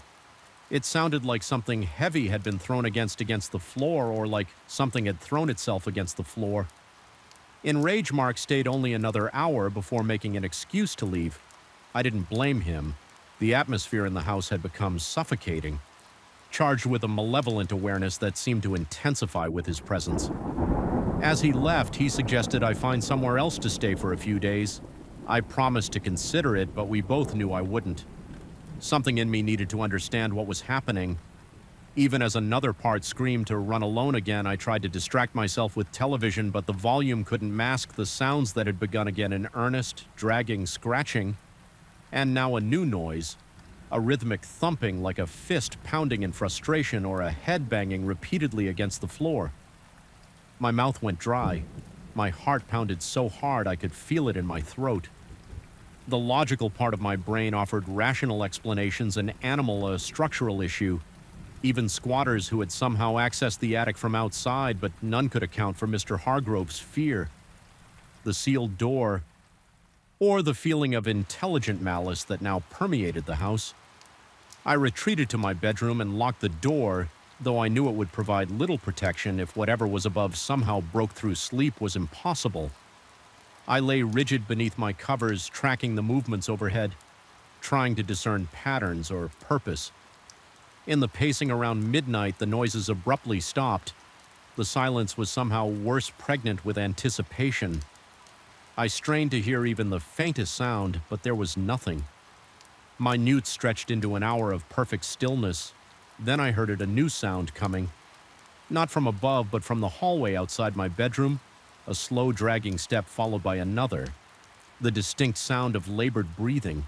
It sounded like something heavy had been thrown against the floor, or like something had thrown itself against the floor. In rage, Mark stayed only another hour before making an excuse to leave. I didn't blame him. The atmosphere in the house had become suffocating, charged with a malevolent awareness that seemed to intensify with his presence. As he left, he suggested I find somewhere else to stay for a few days. I promised to consider it, but we both knew I wouldn't. Something in me needed to understand what was happening. Even as another part screamed to run alone again, I tried to distract myself with television, but the volume couldn't mask the sounds that had begun again, an earnest, dragging scratching, and now a new noise, a rhythmic thumping like a fist pounding in frustration or a head banging repeatedly against the floor. My mouth went dry. My heart pounded so hard I could feel it in my throat. The logical part of my brain offered rational explanations, an animal a structural issue. Even squatters who had somehow accessed the attic from outside, but none could account for Mr. Hargrove's fear. The sealed door, or the feeling of intelligent malice that now permeated the house. I retreated to my bedroom and locked the door, though I knew it would provide little protection if whatever was above somehow broke through sleep was impossible. I lay rigid beneath my covers, tracking the movements overhead, trying to discern patterns or purpose. In the pacing around midnight, the noises abruptly stopped. The silence was somehow worse pregnant with anticipation. I strained to hear even the faintest sound, but there was nothing. Minute stretched into an hour of perfect stillness. Then I heard a new sound coming. Not from above, but from the hallway outside my bedroom. A slow dragging step followed by another. The distinct sound of labored breathing.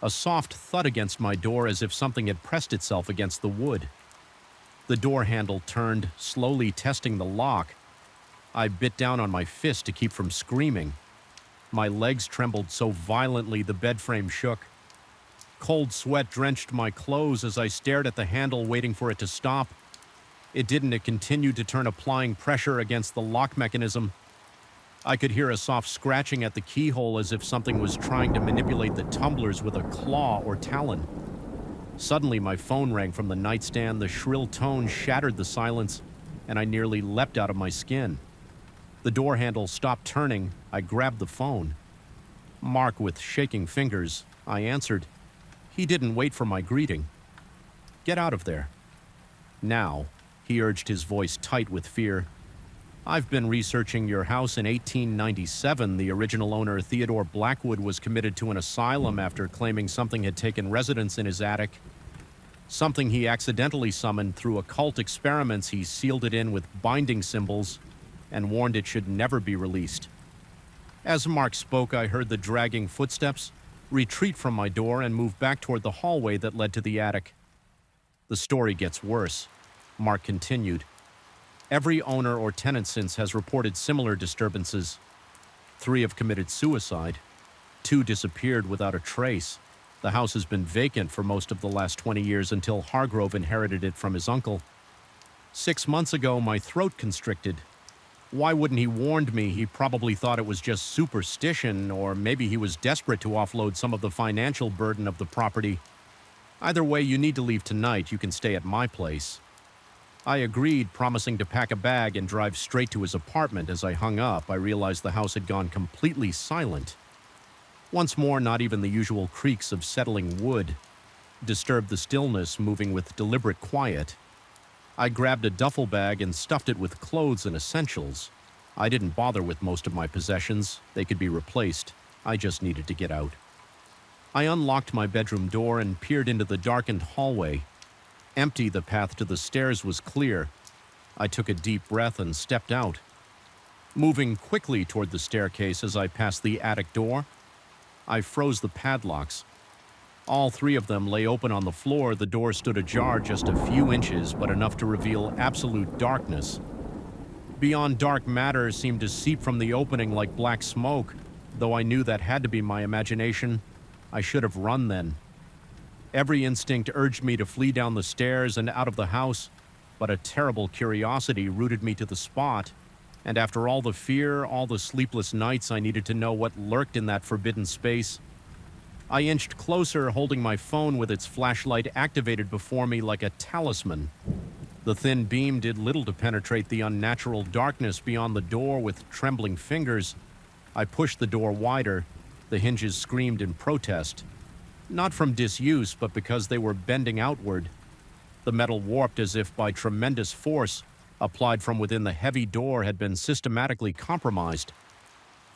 A soft thud against my door as if something had pressed itself against the wood. The door handle turned, slowly testing the lock. I bit down on my fist to keep from screaming. My legs trembled so violently the bed frame shook. Cold sweat drenched my clothes as I stared at the handle, waiting for it to stop. It didn't. It continued to turn, applying pressure against the lock mechanism. I could hear a soft scratching at the keyhole as if something was trying to manipulate the tumblers with a claw or talon. Suddenly, my phone rang from the nightstand. The shrill tone shattered the silence, and I nearly leapt out of my skin. The door handle stopped turning. I grabbed the phone. Mark with shaking fingers. I answered. He didn't wait for my greeting. "Get out of there." "Now," he urged, his voice tight with fear. "I've been researching your house. In 1897, the original owner, Theodore Blackwood, was committed to an asylum after claiming something had taken residence in his attic. Something he accidentally summoned through occult experiments. He sealed it in with binding symbols and warned it should never be released." As Mark spoke, I heard the dragging footsteps, retreat from my door, and move back toward the hallway that led to the attic. "The story gets worse," Mark continued. "Every owner or tenant since has reported similar disturbances. 3 have committed suicide. 2 disappeared without a trace. The house has been vacant for most of the last 20 years until Hargrove inherited it from his uncle. 6 months ago, my throat constricted. Why wouldn't he warned me? He probably thought it was just superstition, or maybe he was desperate to offload some of the financial burden of the property. Either way, you need to leave tonight. You can stay at my place." I agreed, promising to pack a bag and drive straight to his apartment. As I hung up, I realized the house had gone completely silent. Once more, not even the usual creaks of settling wood disturbed the stillness, moving with deliberate quiet. I grabbed a duffel bag and stuffed it with clothes and essentials. I didn't bother with most of my possessions. They could be replaced. I just needed to get out. I unlocked my bedroom door and peered into the darkened hallway. Empty, the path to the stairs was clear. I took a deep breath and stepped out. Moving quickly toward the staircase as I passed the attic door, I froze the padlocks. All three of them lay open on the floor. The door stood ajar just a few inches, but enough to reveal absolute darkness. Beyond, dark matter seemed to seep from the opening like black smoke. Though I knew that had to be my imagination, I should have run then. Every instinct urged me to flee down the stairs and out of the house, but a terrible curiosity rooted me to the spot, and after all the fear, all the sleepless nights, I needed to know what lurked in that forbidden space. I inched closer, holding my phone with its flashlight activated before me like a talisman. The thin beam did little to penetrate the unnatural darkness beyond the door. With trembling fingers, I pushed the door wider. The hinges screamed in protest. Not from disuse, but because they were bending outward. The metal warped as if by tremendous force, applied from within the heavy door, had been systematically compromised.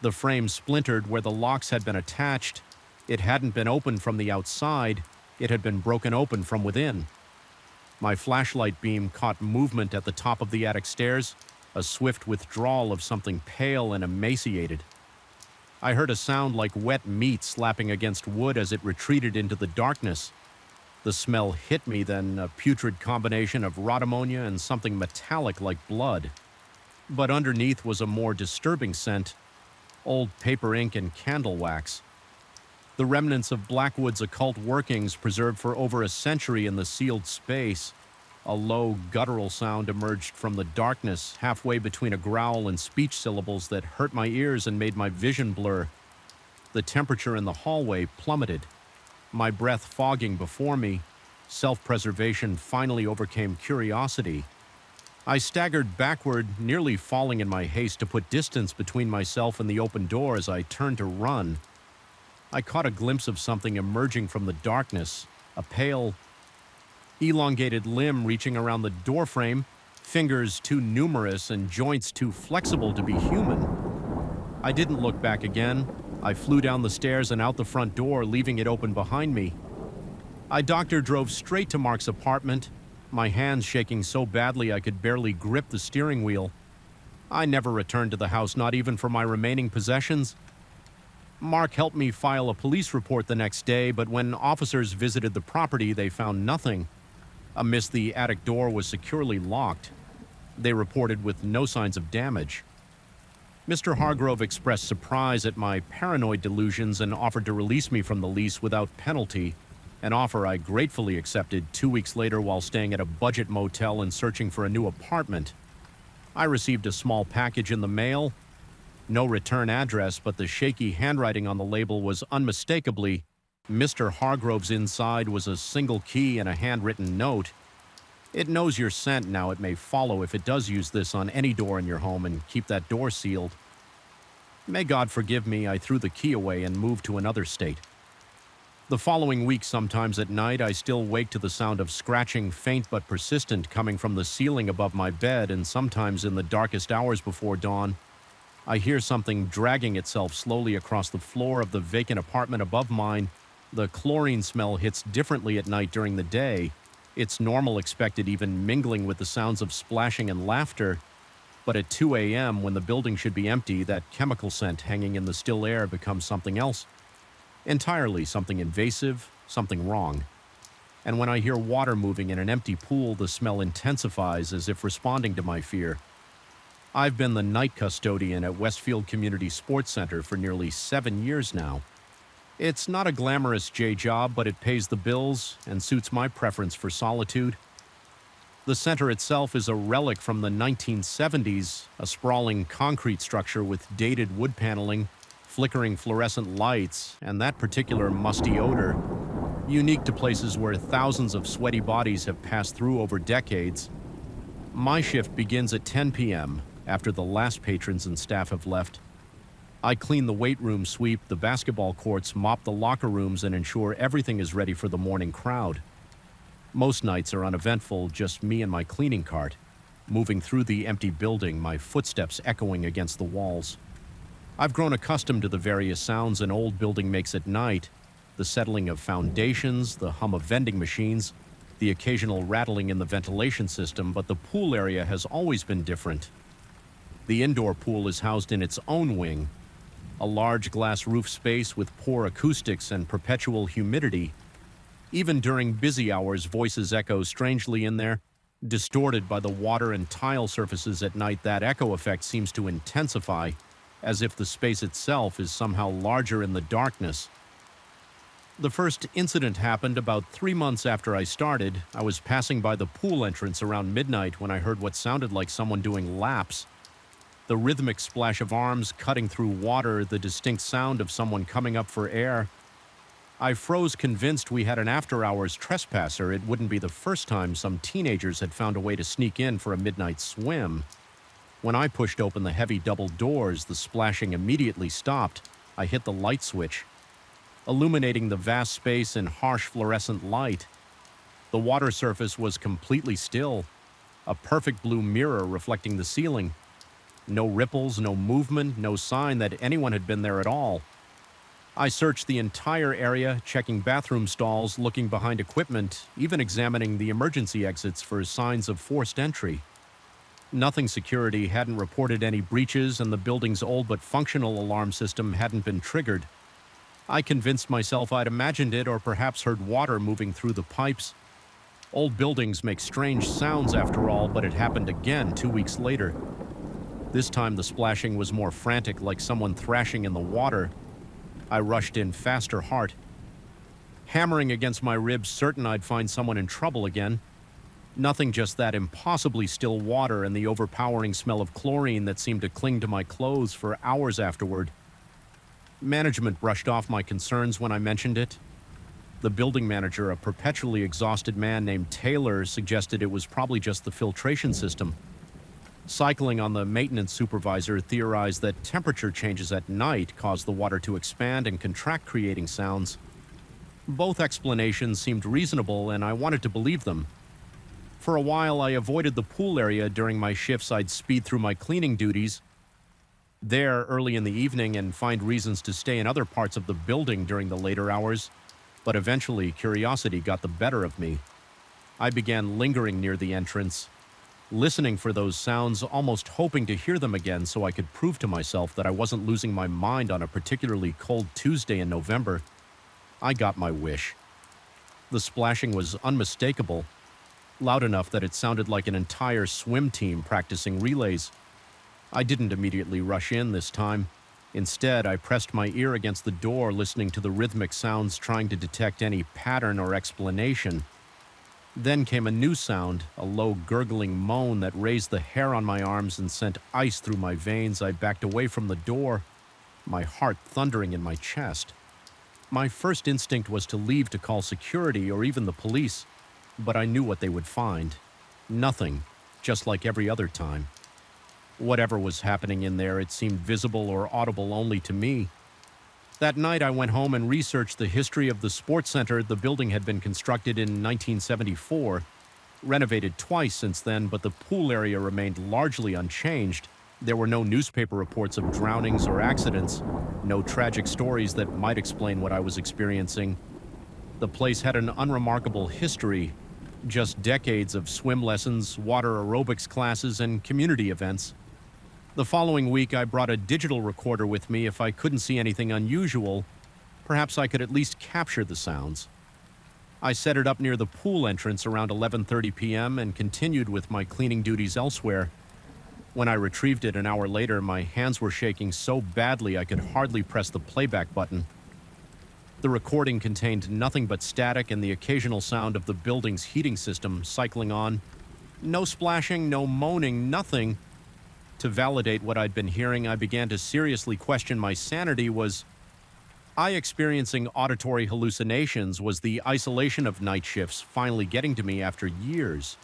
The frame splintered where the locks had been attached. It hadn't been opened from the outside, it had been broken open from within. My flashlight beam caught movement at the top of the attic stairs, a swift withdrawal of something pale and emaciated. I heard a sound like wet meat slapping against wood as it retreated into the darkness. The smell hit me then, a putrid combination of rot ammonia and something metallic like blood. But underneath was a more disturbing scent, old paper ink and candle wax. The remnants of Blackwood's occult workings preserved for over a century in the sealed space. A low, guttural sound emerged from the darkness, halfway between a growl and speech syllables that hurt my ears and made my vision blur. The temperature in the hallway plummeted, my breath fogging before me. Self-preservation finally overcame curiosity. I staggered backward, nearly falling in my haste to put distance between myself and the open door as I turned to run. I caught a glimpse of something emerging from the darkness, a pale, elongated limb reaching around the doorframe, fingers too numerous and joints too flexible to be human. I didn't look back again. I flew down the stairs and out the front door, leaving it open behind me. I drove straight to Mark's apartment, my hands shaking so badly I could barely grip the steering wheel. I never returned to the house, not even for my remaining possessions. Mark helped me file a police report the next day, but when officers visited the property, they found nothing. Amidst, the attic door was securely locked. They reported with no signs of damage. Mr. Hargrove expressed surprise at my paranoid delusions and offered to release me from the lease without penalty, an offer I gratefully accepted 2 weeks later while staying at a budget motel and searching for a new apartment. I received a small package in the mail. No return address, but the shaky handwriting on the label was unmistakably Mr. Hargrove's. Inside was a single key and a handwritten note. It knows you're sent now. It may follow if it does use this on any door in your home and keep that door sealed. May God forgive me, I threw the key away and moved to another state. The following week, sometimes at night, I still wake to the sound of scratching, faint but persistent, coming from the ceiling above my bed, and sometimes in the darkest hours before dawn, I hear something dragging itself slowly across the floor of the vacant apartment above mine. The chlorine smell hits differently at night during the day. It's normal, expected, even mingling with the sounds of splashing and laughter. But at 2 a.m., when the building should be empty, that chemical scent hanging in the still air becomes something else. Entirely something invasive, something wrong. And when I hear water moving in an empty pool, the smell intensifies as if responding to my fear. I've been the night custodian at Westfield Community Sports Center for nearly 7 years now. It's not a glamorous J job, but it pays the bills and suits my preference for solitude. The center itself is a relic from the 1970s, a sprawling concrete structure with dated wood paneling, flickering fluorescent lights, and that particular musty odor, unique to places where thousands of sweaty bodies have passed through over decades. My shift begins at 10 p.m., after the last patrons and staff have left. I clean the weight room, sweep the basketball courts, mop the locker rooms, and ensure everything is ready for the morning crowd. Most nights are uneventful, just me and my cleaning cart, moving through the empty building, my footsteps echoing against the walls. I've grown accustomed to the various sounds an old building makes at night, the settling of foundations, the hum of vending machines, the occasional rattling in the ventilation system, but the pool area has always been different. The indoor pool is housed in its own wing, a large glass roof space with poor acoustics and perpetual humidity. Even during busy hours, voices echo strangely in there. Distorted by the water and tile surfaces at night, that echo effect seems to intensify, as if the space itself is somehow larger in the darkness. The first incident happened about 3 months after I started. I was passing by the pool entrance around midnight when I heard what sounded like someone doing laps. The rhythmic splash of arms cutting through water, the distinct sound of someone coming up for air. I froze, convinced we had an after-hours trespasser. It wouldn't be the first time some teenagers had found a way to sneak in for a midnight swim. When I pushed open the heavy double doors, the splashing immediately stopped. I hit the light switch, illuminating the vast space in harsh fluorescent light. The water surface was completely still, a perfect blue mirror reflecting the ceiling. No ripples, no movement, no sign that anyone had been there at all. I searched the entire area, checking bathroom stalls, looking behind equipment, even examining the emergency exits for signs of forced entry. Nothing. Security hadn't reported any breaches, and the building's old but functional alarm system hadn't been triggered. I convinced myself I'd imagined it, or perhaps heard water moving through the pipes. Old buildings make strange sounds after all, but it happened again 2 weeks later. This time the splashing was more frantic, like someone thrashing in the water. I rushed in, faster heart, hammering against my ribs, certain I'd find someone in trouble again. Nothing, just that impossibly still water and the overpowering smell of chlorine that seemed to cling to my clothes for hours afterward. Management brushed off my concerns when I mentioned it. The building manager, a perpetually exhausted man named Taylor, suggested it was probably just the filtration system. Cycling on the maintenance supervisor theorized that temperature changes at night cause the water to expand and contract, creating sounds. Both explanations seemed reasonable, and I wanted to believe them. For a while, I avoided the pool area. During my shifts, I'd speed through my cleaning duties there early in the evening and find reasons to stay in other parts of the building during the later hours. But eventually, curiosity got the better of me. I began lingering near the entrance, listening for those sounds, almost hoping to hear them again so I could prove to myself that I wasn't losing my mind on a particularly cold Tuesday in November. I got my wish. The splashing was unmistakable, loud enough that it sounded like an entire swim team practicing relays. I didn't immediately rush in this time. Instead, I pressed my ear against the door, listening to the rhythmic sounds, trying to detect any pattern or explanation. Then came a new sound, a low gurgling moan that raised the hair on my arms and sent ice through my veins. I backed away from the door, my heart thundering in my chest. My first instinct was to leave to call security or even the police, but I knew what they would find. Nothing, just like every other time. Whatever was happening in there, it seemed visible or audible only to me. That night, I went home and researched the history of the sports center. The building had been constructed in 1974, renovated twice since then, but the pool area remained largely unchanged. There were no newspaper reports of drownings or accidents, no tragic stories that might explain what I was experiencing. The place had an unremarkable history, just decades of swim lessons, water aerobics classes, and community events. The following week, I brought a digital recorder with me. If I couldn't see anything unusual, perhaps I could at least capture the sounds. I set it up near the pool entrance around 11:30 p.m. and continued with my cleaning duties elsewhere. When I retrieved it an hour later, my hands were shaking so badly I could hardly press the playback button. The recording contained nothing but static and the occasional sound of the building's heating system cycling on. No splashing, no moaning, nothing. To validate what I'd been hearing, I began to seriously question my sanity. Was I experiencing auditory hallucinations? Was the isolation of night shifts finally getting to me after years?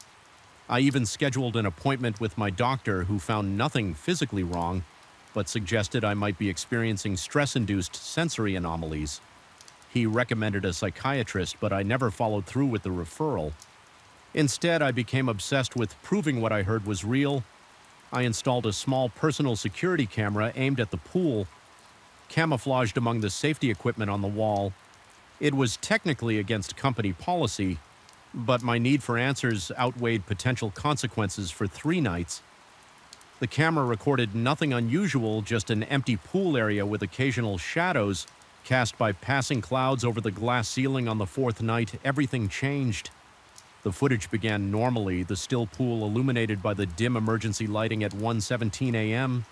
I even scheduled an appointment with my doctor, who found nothing physically wrong, but suggested I might be experiencing stress-induced sensory anomalies. He recommended a psychiatrist, but I never followed through with the referral. Instead, I became obsessed with proving what I heard was real. I installed a small personal security camera aimed at the pool, camouflaged among the safety equipment on the wall. It was technically against company policy, But my need for answers outweighed potential consequences for 3 nights. The camera recorded nothing unusual, just an empty pool area with occasional shadows cast by passing clouds over the glass ceiling. On the 4th night, everything changed. The footage began normally, the still pool illuminated by the dim emergency lighting at 1:17 a.m.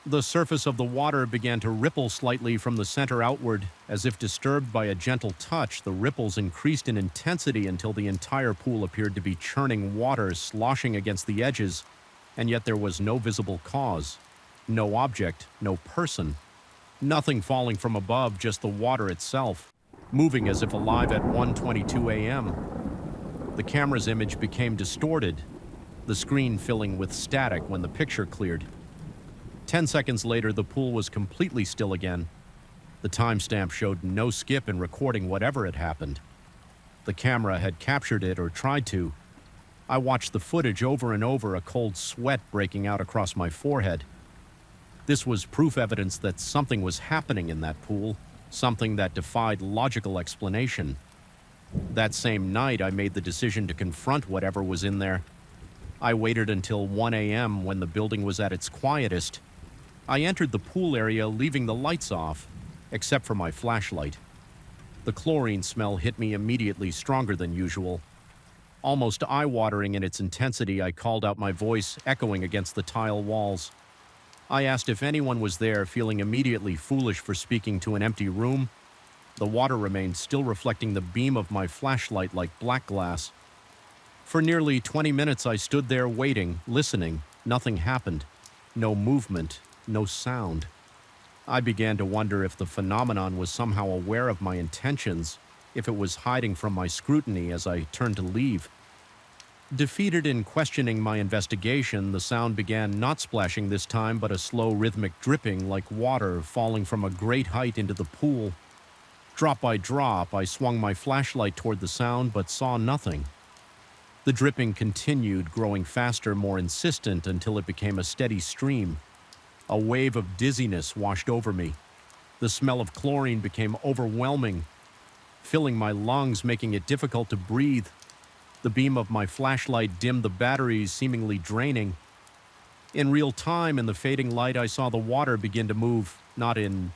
The surface of the water began to ripple slightly from the center outward, as if disturbed by a gentle touch. The ripples increased in intensity until the entire pool appeared to be churning water, sloshing against the edges, and yet there was no visible cause. No object, no person. Nothing falling from above, just the water itself, moving as if alive at 1:22 a.m. The camera's image became distorted, the screen filling with static when the picture cleared. 10 seconds later, the pool was completely still again. The timestamp showed no skip in recording whatever had happened. The camera had captured it or tried to. I watched the footage over and over, a cold sweat breaking out across my forehead. This was proof evidence that something was happening in that pool, something that defied logical explanation. That same night, I made the decision to confront whatever was in there. I waited until 1 a.m. when the building was at its quietest. I entered the pool area, leaving the lights off, except for my flashlight. The chlorine smell hit me immediately, stronger than usual. Almost eye-watering in its intensity, I called out, my voice echoing against the tile walls. I asked if anyone was there, feeling immediately foolish for speaking to an empty room. The water remained still, reflecting the beam of my flashlight like black glass. For nearly 20 minutes I stood there waiting, listening. Nothing happened. No movement, no sound. I began to wonder if the phenomenon was somehow aware of my intentions, if it was hiding from my scrutiny as I turned to leave. Defeated in questioning my investigation, the sound began, not splashing this time, but a slow rhythmic dripping like water falling from a great height into the pool. Drop by drop, I swung my flashlight toward the sound but saw nothing. The dripping continued, growing faster, more insistent, until it became a steady stream. A wave of dizziness washed over me. The smell of chlorine became overwhelming, filling my lungs, making it difficult to breathe. The beam of my flashlight dimmed the batteries, seemingly draining. In real time, in the fading light, I saw the water begin to move, not in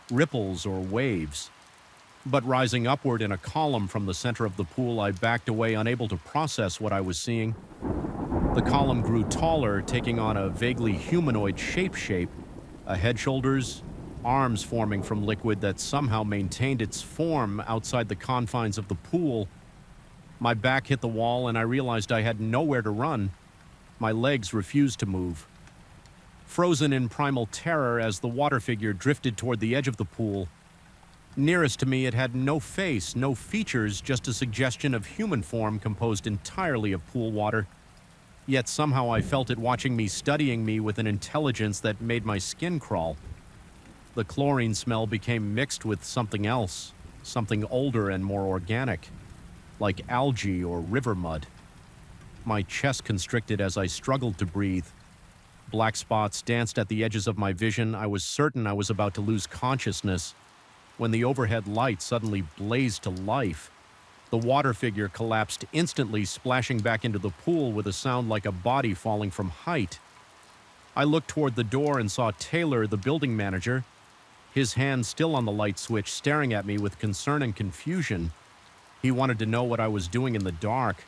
ripples or waves, but rising upward in a column from the center of the pool. I backed away, unable to process what I was seeing. The column grew taller, taking on a vaguely humanoid shape, a head, shoulders, arms forming from liquid that somehow maintained its form outside the confines of the pool. My back hit the wall and I realized I had nowhere to run. My legs refused to move. Frozen in primal terror as the water figure drifted toward the edge of the pool. Nearest to me, it had no face, no features, just a suggestion of human form composed entirely of pool water. Yet somehow I felt it watching me, studying me with an intelligence that made my skin crawl. The chlorine smell became mixed with something else, something older and more organic, like algae or river mud. My chest constricted as I struggled to breathe. Black spots danced at the edges of my vision. I was certain I was about to lose consciousness when the overhead light suddenly blazed to life. The water figure collapsed instantly, splashing back into the pool with a sound like a body falling from height. I looked toward the door and saw Taylor, the building manager, his hand still on the light switch, staring at me with concern and confusion. He wanted to know what I was doing in the dark,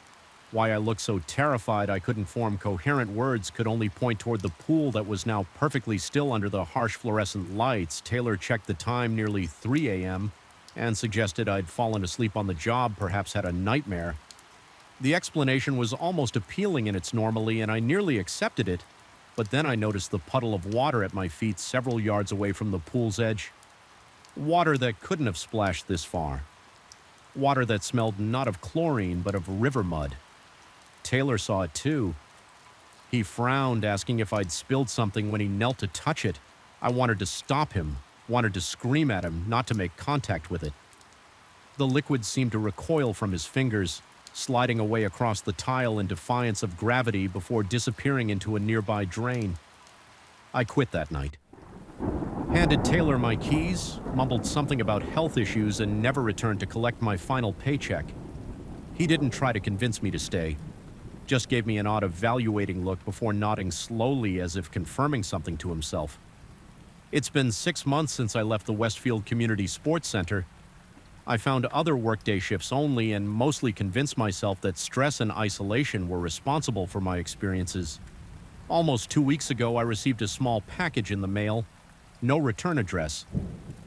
why I looked so terrified I couldn't form coherent words, could only point toward the pool that was now perfectly still under the harsh fluorescent lights. Taylor checked the time, nearly 3 a.m., and suggested I'd fallen asleep on the job, perhaps had a nightmare. The explanation was almost appealing in its normalcy, and I nearly accepted it, but then I noticed the puddle of water at my feet several yards away from the pool's edge. Water that couldn't have splashed this far. Water that smelled not of chlorine, but of river mud. Taylor saw it too. He frowned, asking if I'd spilled something when he knelt to touch it. I wanted to stop him, wanted to scream at him, not to make contact with it. The liquid seemed to recoil from his fingers, sliding away across the tile in defiance of gravity before disappearing into a nearby drain. I quit that night. Handed Taylor my keys, mumbled something about health issues, and never returned to collect my final paycheck. He didn't try to convince me to stay, just gave me an odd evaluating look before nodding slowly as if confirming something to himself. It's been 6 months since I left the Westfield Community Sports Center. I found other workday shifts only and mostly convinced myself that stress and isolation were responsible for my experiences. Almost 2 weeks ago, I received a small package in the mail. No return address.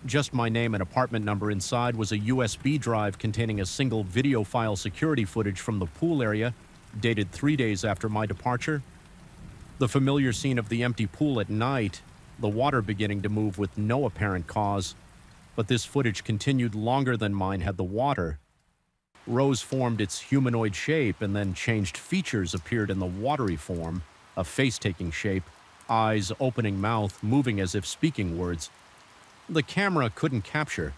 Just my name and apartment number. Inside was a USB drive containing a single video file security footage from the pool area, dated 3 days after my departure. The familiar scene of the empty pool at night, the water beginning to move with no apparent cause, but this footage continued longer than mine had the water. Rose formed its humanoid shape and then changed features appeared in the watery form, a face-taking shape, eyes, opening mouth, moving as if speaking words. The camera couldn't capture.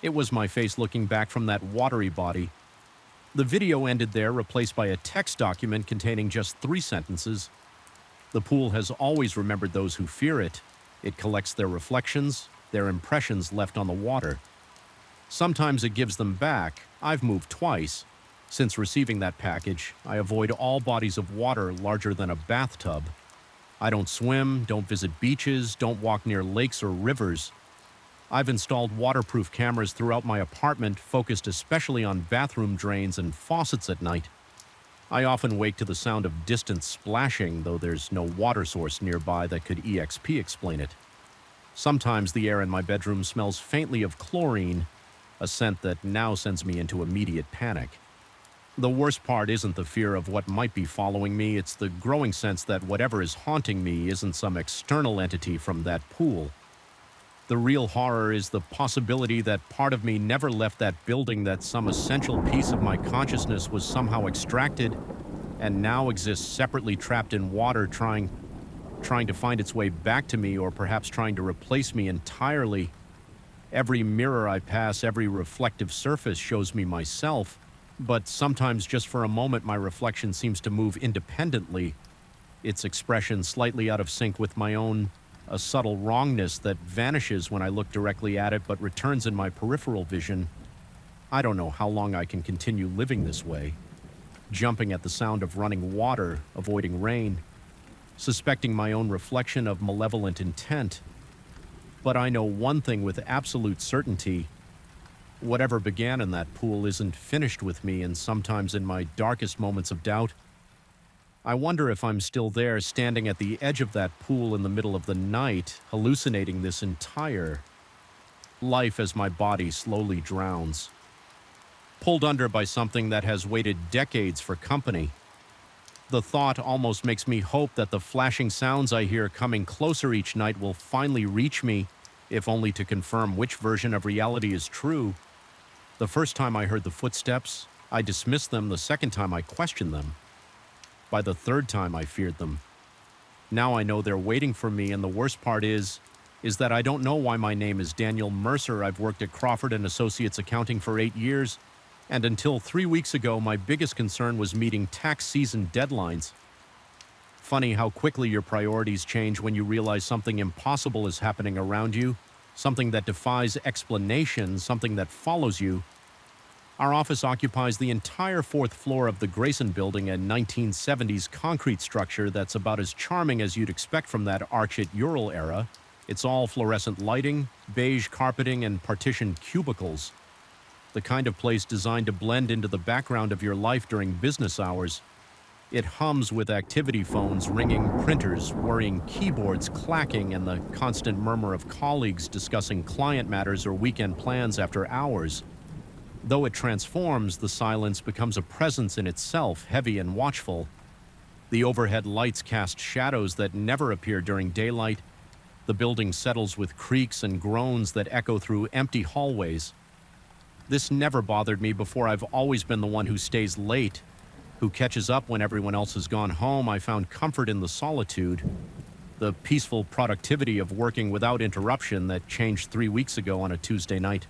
It was my face looking back from that watery body. The video ended there, replaced by a text document containing just 3 sentences. The pool has always remembered those who fear it. It collects their reflections, their impressions left on the water. Sometimes it gives them back. I've moved twice. Since receiving that package, I avoid all bodies of water larger than a bathtub. I don't swim, don't visit beaches, don't walk near lakes or rivers. I've installed waterproof cameras throughout my apartment, focused especially on bathroom drains and faucets at night. I often wake to the sound of distant splashing, though there's no water source nearby that could EXP explain it. Sometimes the air in my bedroom smells faintly of chlorine, a scent that now sends me into immediate panic. The worst part isn't the fear of what might be following me, it's the growing sense that whatever is haunting me isn't some external entity from that pool. The real horror is the possibility that part of me never left that building, that some essential piece of my consciousness was somehow extracted and now exists separately trapped in water, trying to find its way back to me, or perhaps trying to replace me entirely. Every mirror I pass, every reflective surface shows me myself, but sometimes just for a moment my reflection seems to move independently, its expression slightly out of sync with my own, a subtle wrongness that vanishes when I look directly at it but returns in my peripheral vision. I don't know how long I can continue living this way, jumping at the sound of running water, avoiding rain, suspecting my own reflection of malevolent intent. But I know one thing with absolute certainty: whatever began in that pool isn't finished with me, and sometimes in my darkest moments of doubt, I wonder if I'm still there, standing at the edge of that pool in the middle of the night, hallucinating this entire life as my body slowly drowns, pulled under by something that has waited decades for company. The thought almost makes me hope that the flashing sounds I hear coming closer each night will finally reach me, if only to confirm which version of reality is true. The first time I heard the footsteps, I dismissed them. The second time I questioned them. By the third time I feared them. Now I know they're waiting for me, and the worst part is that I don't know why my name is Daniel Mercer. I've worked at Crawford & Associates Accounting for 8 years, and until 3 weeks ago my biggest concern was meeting tax season deadlines. Funny how quickly your priorities change when you realize something impossible is happening around you, something that defies explanation, something that follows you. Our office occupies the entire 4th floor of the Grayson Building, a 1970s concrete structure that's about as charming as you'd expect from that Arch-it-Ural era. It's all fluorescent lighting, beige carpeting, and partitioned cubicles. The kind of place designed to blend into the background of your life during business hours. It hums with activity phones ringing, printers whirring, keyboards clacking, and the constant murmur of colleagues discussing client matters or weekend plans after hours. Though it transforms, the silence becomes a presence in itself, heavy and watchful. The overhead lights cast shadows that never appear during daylight. The building settles with creaks and groans that echo through empty hallways. This never bothered me before. I've always been the one who stays late, who catches up when everyone else has gone home. I found comfort in the solitude, the peaceful productivity of working without interruption that changed 3 weeks ago on a Tuesday night.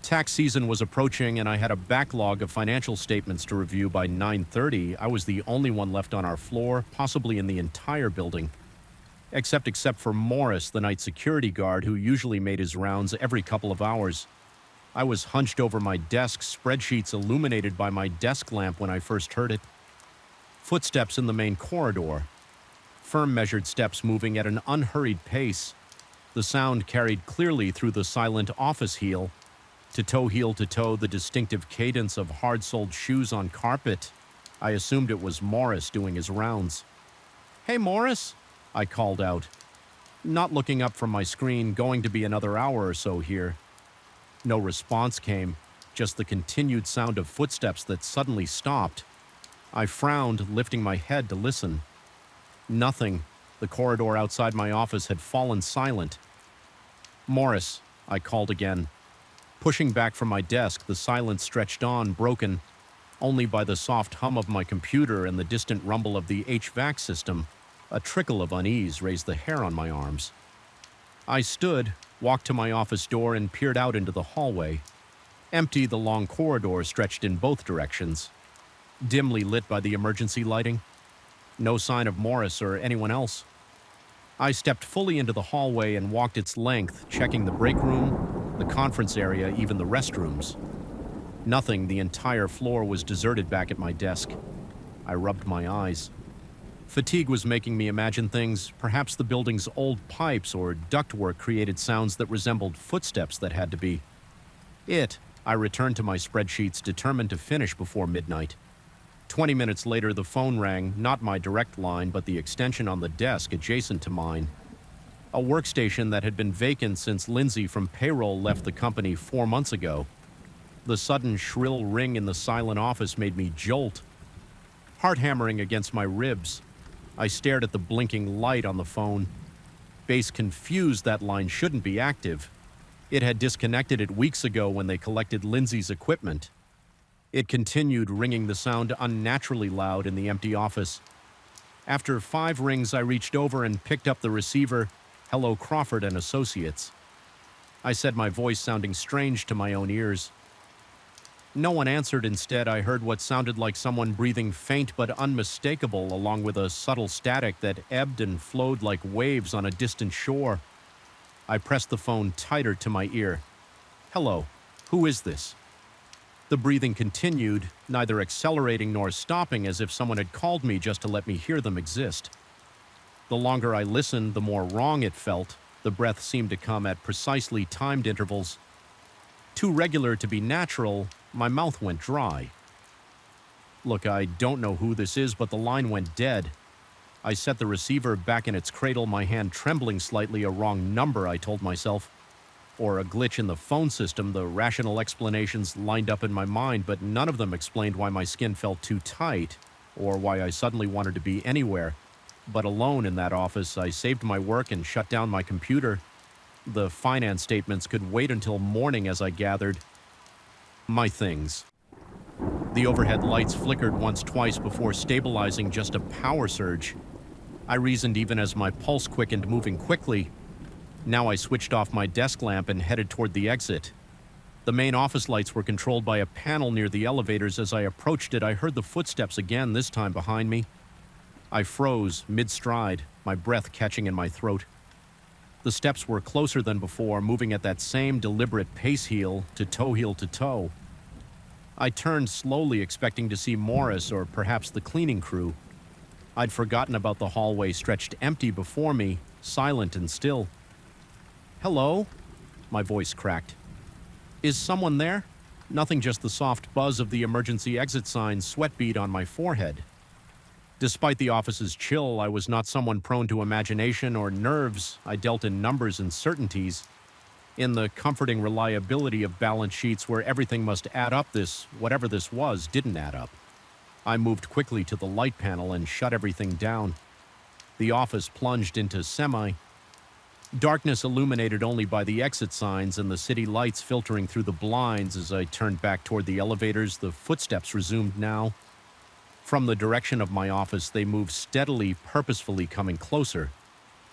Tax season was approaching, and I had a backlog of financial statements to review by 9:30. I was the only one left on our floor, possibly in the entire building. Except for Morris, the night security guard, who usually made his rounds every couple of hours. I was hunched over my desk, spreadsheets illuminated by my desk lamp when I first heard it. Footsteps in the main corridor. Firm measured steps moving at an unhurried pace. The sound carried clearly through the silent office heel to toe, the distinctive cadence of hard-soled shoes on carpet. I assumed it was Morris doing his rounds. "Hey, Morris," I called out, not looking up from my screen, going to be another hour or so here. No response came, just the continued sound of footsteps that suddenly stopped. I frowned, lifting my head to listen. Nothing. The corridor outside my office had fallen silent. "Morris," I called again. Pushing back from my desk, the silence stretched on, broken only by the soft hum of my computer and the distant rumble of the HVAC system. A trickle of unease raised the hair on my arms. I stood, walked to my office door, and peered out into the hallway. Empty, the long corridor stretched in both directions, dimly lit by the emergency lighting. No sign of Morris or anyone else. I stepped fully into the hallway and walked its length, checking the break room, the conference area, even the restrooms. Nothing. The entire floor was deserted back at my desk. I rubbed my eyes. Fatigue was making me imagine things. Perhaps the building's old pipes or ductwork created sounds that resembled footsteps that had to be. I returned to my spreadsheets, determined to finish before midnight. 20 minutes later, the phone rang, not my direct line, but the extension on the desk adjacent to mine. A workstation that had been vacant since Lindsay from payroll left the company 4 months ago. The sudden shrill ring in the silent office made me jolt, heart hammering against my ribs. I stared at the blinking light on the phone. Base confused, that line shouldn't be active. It had disconnected it weeks ago when they collected Lindsay's equipment. It continued, ringing, the sound unnaturally loud in the empty office. After 5 rings, I reached over and picked up the receiver. "Hello, Crawford and Associates." I said, my voice sounding strange to my own ears. No one answered. Instead, I heard what sounded like someone breathing, faint but unmistakable, along with a subtle static that ebbed and flowed like waves on a distant shore. I pressed the phone tighter to my ear. "Hello, who is this?" The breathing continued, neither accelerating nor stopping, as if someone had called me just to let me hear them exist. The longer I listened, the more wrong it felt. The breath seemed to come at precisely timed intervals. Too regular to be natural, my mouth went dry. Look, I don't know who this is, but the line went dead. I set the receiver back in its cradle, my hand trembling slightly. A wrong number, I told myself. Or a glitch in the phone system. The rational explanations lined up in my mind, but none of them explained why my skin felt too tight, or why I suddenly wanted to be anywhere but alone in that office. I saved my work and shut down my computer. The finance statements could wait until morning as I gathered my things. The overhead lights flickered once, twice before stabilizing, just a power surge. I reasoned even as my pulse quickened, moving quickly. Now I switched off my desk lamp and headed toward the exit. The main office lights were controlled by a panel near the elevators. As I approached it, I heard the footsteps again, this time behind me. I froze, mid-stride, my breath catching in my throat. The steps were closer than before, moving at that same deliberate pace, heel to toe. I turned slowly, expecting to see Morris or perhaps the cleaning crew. I'd forgotten about the hallway stretched empty before me, silent and still. "Hello?" My voice cracked. "Is someone there?" Nothing, just the soft buzz of the emergency exit sign, sweat bead on my forehead. Despite the office's chill, I was not someone prone to imagination or nerves. I dealt in numbers and certainties. In the comforting reliability of balance sheets where everything must add up, whatever this was, didn't add up. I moved quickly to the light panel and shut everything down. The office plunged into darkness, illuminated only by the exit signs and the city lights filtering through the blinds. As I turned back toward the elevators, the footsteps resumed now. From the direction of my office, they moved steadily, purposefully, coming closer.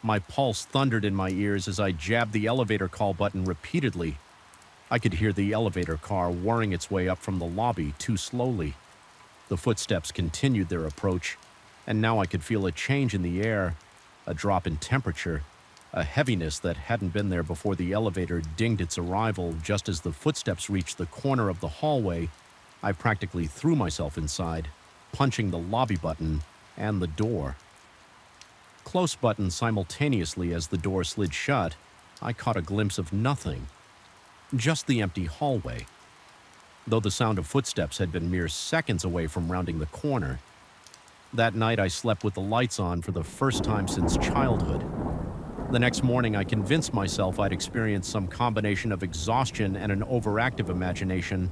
My pulse thundered in my ears as I jabbed the elevator call button repeatedly. I could hear the elevator car whirring its way up from the lobby, too slowly. The footsteps continued their approach, and now I could feel a change in the air, a drop in temperature, a heaviness that hadn't been there before the elevator dinged its arrival. Just as the footsteps reached the corner of the hallway, I practically threw myself inside, punching the lobby button and the door. Close button simultaneously as the door slid shut, I caught a glimpse of nothing, just the empty hallway. Though the sound of footsteps had been mere seconds away from rounding the corner. That night I slept with the lights on for the first time since childhood. The next morning I convinced myself I'd experienced some combination of exhaustion and an overactive imagination.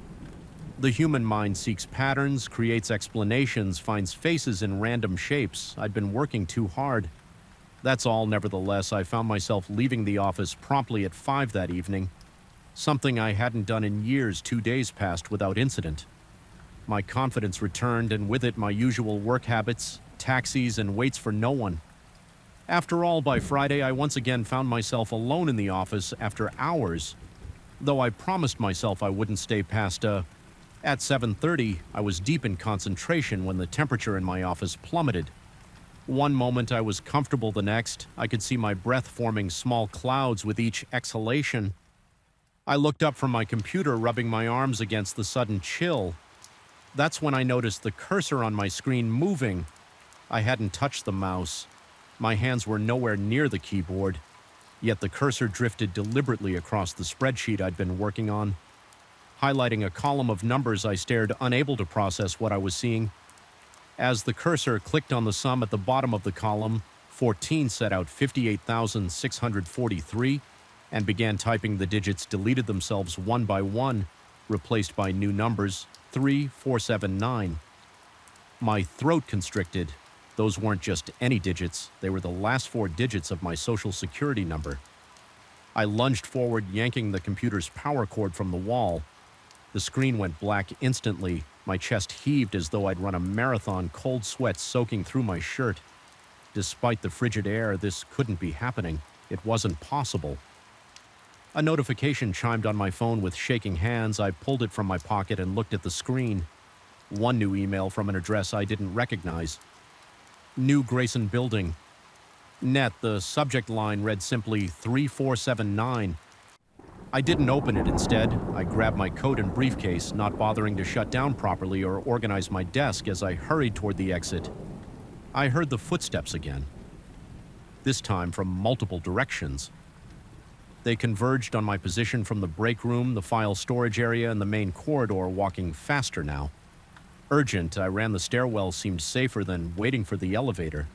The human mind seeks patterns, creates explanations, finds faces in random shapes. I'd been working too hard. That's all. Nevertheless, I found myself leaving the office promptly at 5 that evening. Something I hadn't done in years. 2 days passed without incident. My confidence returned, and with it my usual work habits, taxis, and waits for no one. After all, by Friday, I once again found myself alone in the office after hours, though I promised myself I wouldn't stay past, At 7:30, I was deep in concentration when the temperature in my office plummeted. One moment I was comfortable, the next, I could see my breath forming small clouds with each exhalation. I looked up from my computer, rubbing my arms against the sudden chill. That's when I noticed the cursor on my screen moving. I hadn't touched the mouse. My hands were nowhere near the keyboard, yet the cursor drifted deliberately across the spreadsheet I'd been working on. Highlighting a column of numbers, I stared, unable to process what I was seeing. As the cursor clicked on the sum at the bottom of the column, 14 set out 58,643, and began typing. The digits deleted themselves one by one, replaced by new numbers, 3479. My throat constricted. Those weren't just any digits, they were the last 4 digits of my social security number. I lunged forward, yanking the computer's power cord from the wall. The screen went black instantly. My chest heaved as though I'd run a marathon, cold sweat soaking through my shirt. Despite the frigid air, this couldn't be happening. It wasn't possible. A notification chimed on my phone. With shaking hands, I pulled it from my pocket and looked at the screen. One new email from an address I didn't recognize. New Grayson Building. Net, the subject line read simply 3479. I didn't open it. Instead, I grabbed my coat and briefcase, not bothering to shut down properly or organize my desk. As I hurried toward the exit, I heard the footsteps again, this time from multiple directions. They converged on my position from the break room, the file storage area, and the main corridor, walking faster now. Urgent, I ran the stairwell. Seemed safer than waiting for the elevator.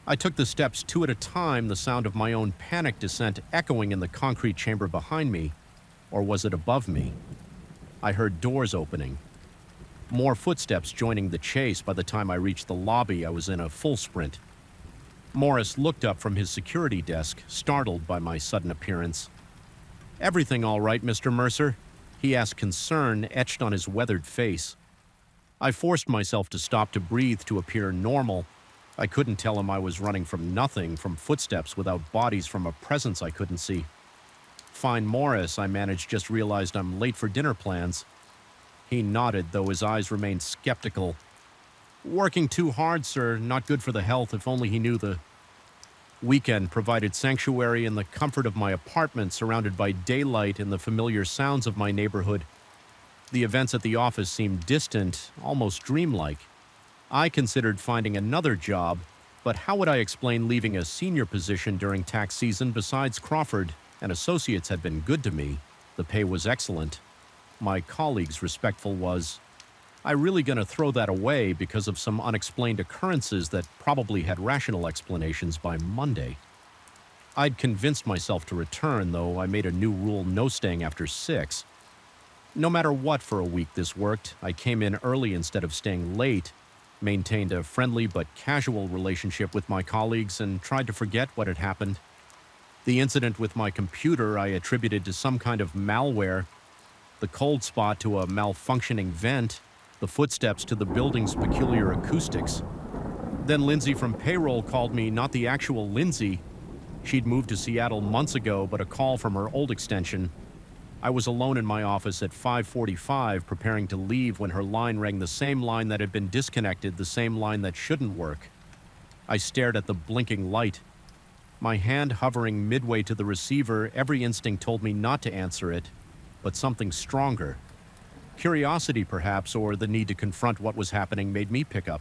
I took the steps 2 at a time, the sound of my own panic descent echoing in the concrete chamber behind me. Or was it above me? I heard doors opening. More footsteps joining the chase. By the time I reached the lobby, I was in a full sprint. Morris looked up from his security desk, startled by my sudden appearance. "Everything all right, Mr. Mercer?" he asked, concern etched on his weathered face. I forced myself to stop, to breathe, to appear normal. I couldn't tell him I was running from nothing, from footsteps without bodies, from a presence I couldn't see. "Fine, Morris," I managed. "Just realized I'm late for dinner plans." He nodded, though his eyes remained skeptical. "Working too hard, sir. Not good for the health." If only he knew. The weekend provided sanctuary in the comfort of my apartment, surrounded by daylight and the familiar sounds of my neighborhood. The events at the office seemed distant, almost dreamlike. I considered finding another job, but how would I explain leaving a senior position during tax season? Besides, Crawford and Associates had been good to me. The pay was excellent. My colleagues respectful. Was I really going to throw that away because of some unexplained occurrences that probably had rational explanations by Monday? I'd convinced myself to return, though I made a new rule: no staying after 6. No matter what, for a week this worked. I came in early instead of staying late, maintained a friendly but casual relationship with my colleagues, and tried to forget what had happened. The incident with my computer I attributed to some kind of malware, the cold spot to a malfunctioning vent, the footsteps to the building's peculiar acoustics. Then Lindsay from payroll called me. Not the actual Lindsay. She'd moved to Seattle months ago, but a call from her old extension. I was alone in my office at 5:45, preparing to leave, when her line rang, the same line that had been disconnected, the same line that shouldn't work. I stared at the blinking light. My hand hovering midway to the receiver, every instinct told me not to answer it, but something stronger. Curiosity, perhaps, or the need to confront what was happening made me pick up.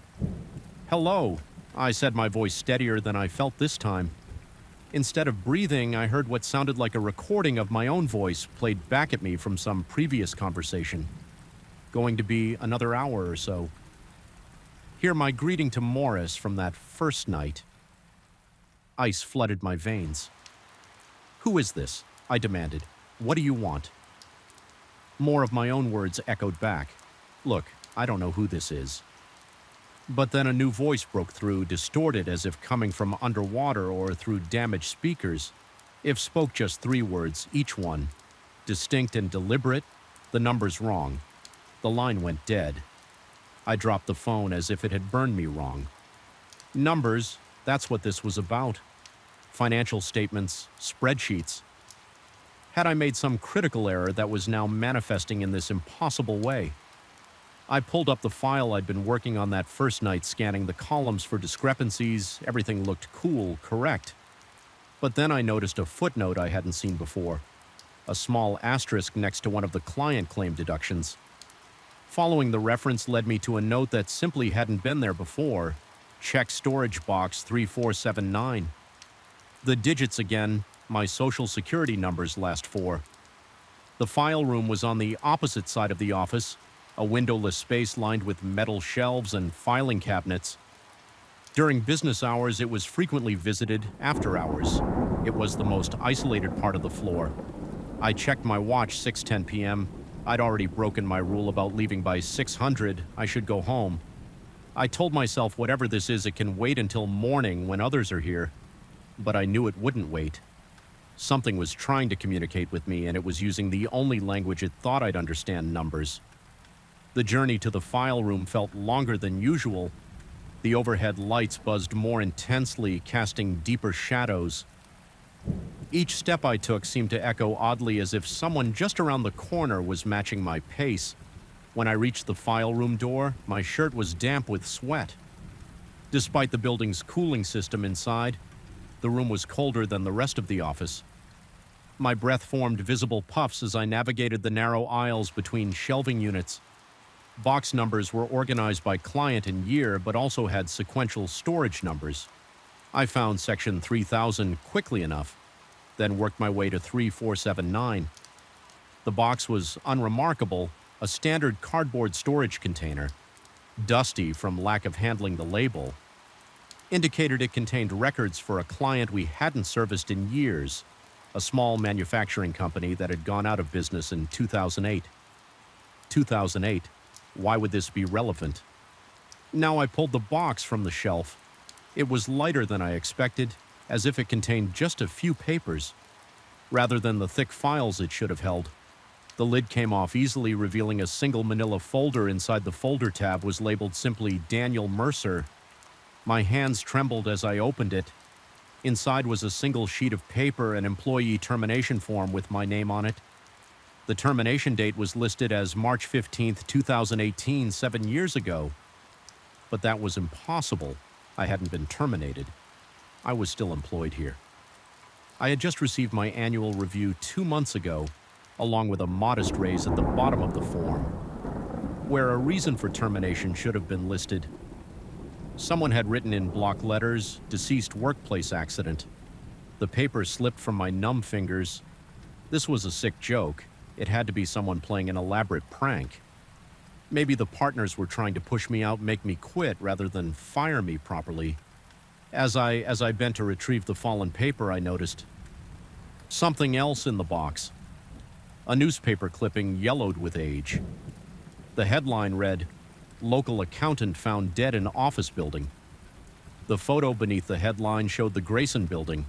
"Hello," I said, my voice steadier than I felt this time. Instead of breathing, I heard what sounded like a recording of my own voice played back at me from some previous conversation. Going to be another hour or so. Hear my greeting to Morris from that first night. Ice flooded my veins. "Who is this?" I demanded. "What do you want?" More of my own words echoed back. "Look, I don't know who this is." But then a new voice broke through, distorted as if coming from underwater or through damaged speakers. It spoke just 3 words, each one. Distinct and deliberate, the numbers wrong. The line went dead. I dropped the phone as if it had burned me wrong. Numbers, that's what this was about. Financial statements, spreadsheets. Had I made some critical error that was now manifesting in this impossible way? I pulled up the file I'd been working on that first night, scanning the columns for discrepancies. Everything looked cool, correct. But then I noticed a footnote I hadn't seen before. A small asterisk next to one of the client claim deductions. Following the reference led me to a note that simply hadn't been there before. Check storage box 3479. The digits again, my social security number's last 4. The file room was on the opposite side of the office, a windowless space lined with metal shelves and filing cabinets. During business hours, it was frequently visited after hours. It was the most isolated part of the floor. I checked my watch 6:10 p.m. I'd already broken my rule about leaving by 600. I should go home. I told myself whatever this is, it can wait until morning when others are here. But I knew it wouldn't wait. Something was trying to communicate with me, and it was using the only language it thought I'd understand: numbers. The journey to the file room felt longer than usual. The overhead lights buzzed more intensely, casting deeper shadows. Each step I took seemed to echo oddly, as if someone just around the corner was matching my pace. When I reached the file room door, my shirt was damp with sweat. Despite the building's cooling system inside, the room was colder than the rest of the office. My breath formed visible puffs as I navigated the narrow aisles between shelving units. Box numbers were organized by client and year, but also had sequential storage numbers. I found section 3000 quickly enough, then worked my way to 3479. The box was unremarkable, a standard cardboard storage container. Dusty from lack of handling the label. Indicated it contained records for a client we hadn't serviced in years, a small manufacturing company that had gone out of business in 2008. 2008. Why would this be relevant? Now I pulled the box from the shelf. It was lighter than I expected, as if it contained just a few papers, rather than the thick files it should have held. The lid came off easily, revealing a single manila folder. Inside the folder tab was labeled simply Daniel Mercer. My hands trembled as I opened it. Inside was a single sheet of paper, an employee termination form with my name on it. The termination date was listed as March 15th, 2018, 7 years ago. But that was impossible. I hadn't been terminated. I was still employed here. I had just received my annual review 2 months ago, along with a modest raise at the bottom of the form, where a reason for termination should have been listed. Someone had written in block letters, "Deceased workplace accident." The paper slipped from my numb fingers. This was a sick joke. It had to be someone playing an elaborate prank. Maybe the partners were trying to push me out, make me quit, rather than fire me properly. As I bent to retrieve the fallen paper, I noticed something else in the box. A newspaper clipping yellowed with age. The headline read, "Local accountant found dead in office building." The photo beneath the headline showed the Grayson building.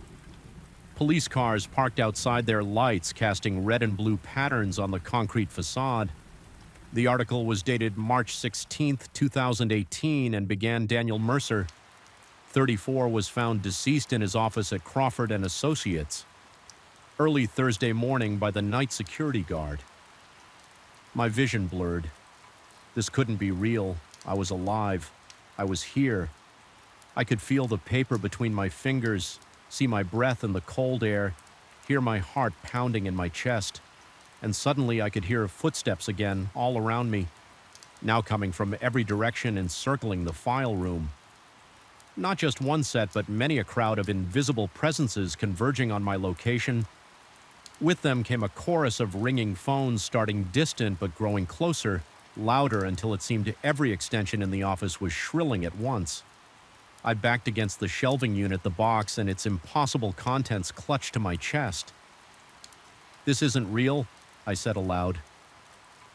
Police cars parked outside their lights, casting red and blue patterns on the concrete facade. The article was dated March 16th, 2018, and began Daniel Mercer, 34, was found deceased in his office at Crawford and Associates early Thursday morning by the night security guard. My vision blurred. This couldn't be real. I was alive. I was here. I could feel the paper between my fingers. see my breath in the cold air, hear my heart pounding in my chest, and suddenly I could hear footsteps again all around me, now coming from every direction encircling the file room. Not just one set, but many a crowd of invisible presences converging on my location. With them came a chorus of ringing phones, starting distant but growing closer, louder until it seemed every extension in the office was shrilling at once. I backed against the shelving unit, the box, and its impossible contents clutched to my chest. "This isn't real," I said aloud,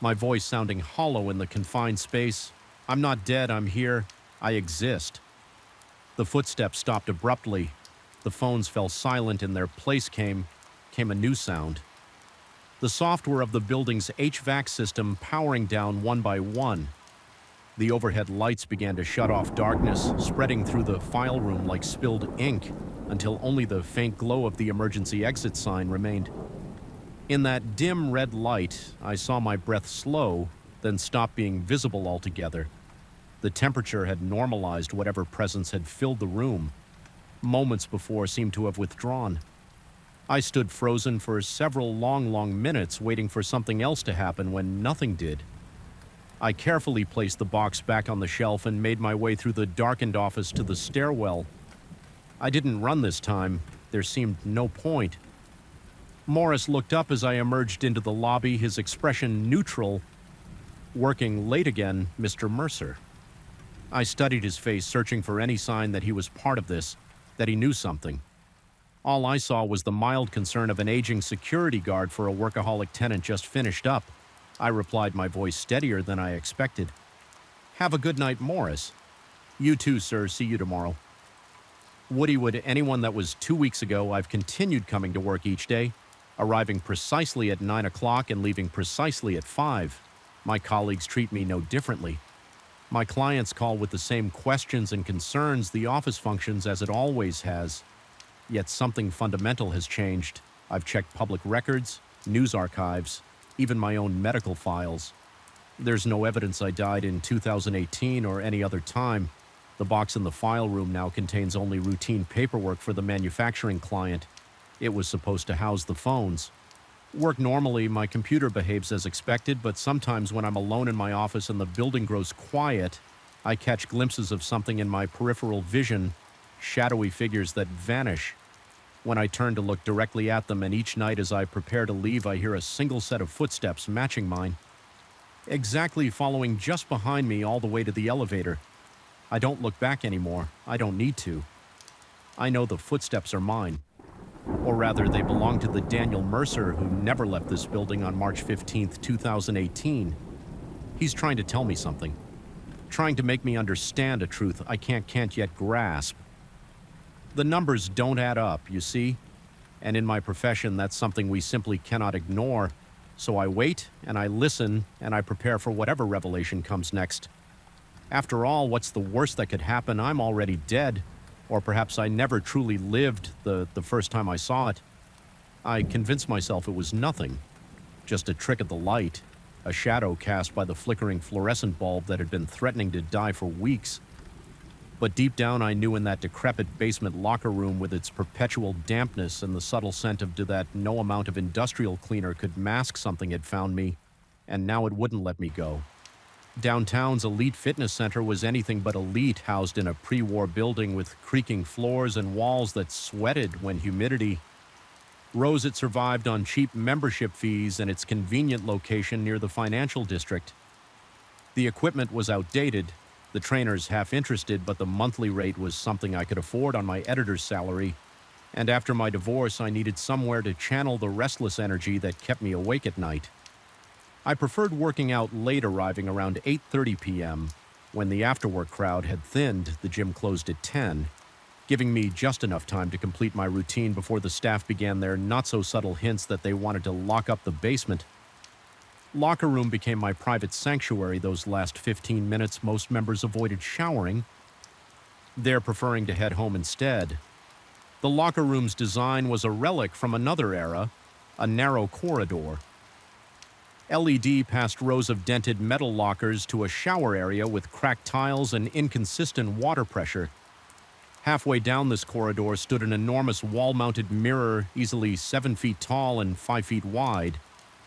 my voice sounding hollow in the confined space. "I'm not dead, I'm here. I exist." The footsteps stopped abruptly. The phones fell silent. In their place came a new sound. The software of the building's HVAC system powering down one by one. The overhead lights began to shut off darkness, spreading through the file room like spilled ink, until only the faint glow of the emergency exit sign remained. In that dim red light, I saw my breath slow, then stop being visible altogether. The temperature had normalized. Whatever presence had filled the room moments before seemed to have withdrawn. I stood frozen for several long minutes, waiting for something else to happen when nothing did. I carefully placed the box back on the shelf and made my way through the darkened office to the stairwell. I didn't run this time. There seemed no point. Morris looked up as I emerged into the lobby, his expression neutral. "Working late again, Mr. Mercer." I studied his face, searching for any sign that he was part of this, that he knew something. All I saw was the mild concern of an aging security guard for a workaholic tenant just finished up. I replied, my voice steadier than I expected. "Have a good night, Morris." "You too, sir. See you tomorrow." Woody would anyone that was 2 weeks ago. I've continued coming to work each day, arriving precisely at 9 o'clock and leaving precisely at 5. My colleagues treat me no differently. My clients call with the same questions and concerns. The office functions as it always has. Yet something fundamental has changed. I've checked public records, news archives, even my own medical files. There's no evidence I died in 2018 or any other time. The box in the file room now contains only routine paperwork for the manufacturing client. It was supposed to house the phones. Work normally, my computer behaves as expected, but sometimes when I'm alone in my office and the building grows quiet, I catch glimpses of something in my peripheral vision, shadowy figures that vanish. When I turn to look directly at them, and each night as I prepare to leave, I hear a single set of footsteps matching mine, exactly following just behind me all the way to the elevator. I don't look back anymore. I don't need to. I know the footsteps are mine. Or rather, they belong to the Daniel Mercer who never left this building on March 15th, 2018. He's trying to tell me something. Trying to make me understand a truth I can't yet grasp. The numbers don't add up, you see? And in my profession, that's something we simply cannot ignore. So I wait, and I listen, and I prepare for whatever revelation comes next. After all, what's the worst that could happen? I'm already dead. Or perhaps I never truly lived the first time I saw it. I convinced myself it was nothing. Just a trick of the light. A shadow cast by the flickering fluorescent bulb that had been threatening to die for weeks. But deep down I knew in that decrepit basement locker room with its perpetual dampness and the subtle scent of that no amount of industrial cleaner could mask something had found me, and now it wouldn't let me go. Downtown's elite fitness center was anything but elite, housed in a pre-war building with creaking floors and walls that sweated when humidity rose. It survived on cheap membership fees and its convenient location near the financial district. The equipment was outdated, the trainers half interested, but the monthly rate was something I could afford on my editor's salary. And after my divorce, I needed somewhere to channel the restless energy that kept me awake at night. I preferred working out late, arriving around 8:30 p.m. When the after-work crowd had thinned, the gym closed at 10, giving me just enough time to complete my routine before the staff began their not-so-subtle hints that they wanted to lock up the basement. Locker room became my private sanctuary. Those last 15 minutes, most members avoided showering, they're preferring to head home instead. The locker room's design was a relic from another era, a narrow corridor. LED past rows of dented metal lockers to a shower area with cracked tiles and inconsistent water pressure. Halfway down this corridor stood an enormous wall-mounted mirror, easily 7 feet tall and 5 feet wide,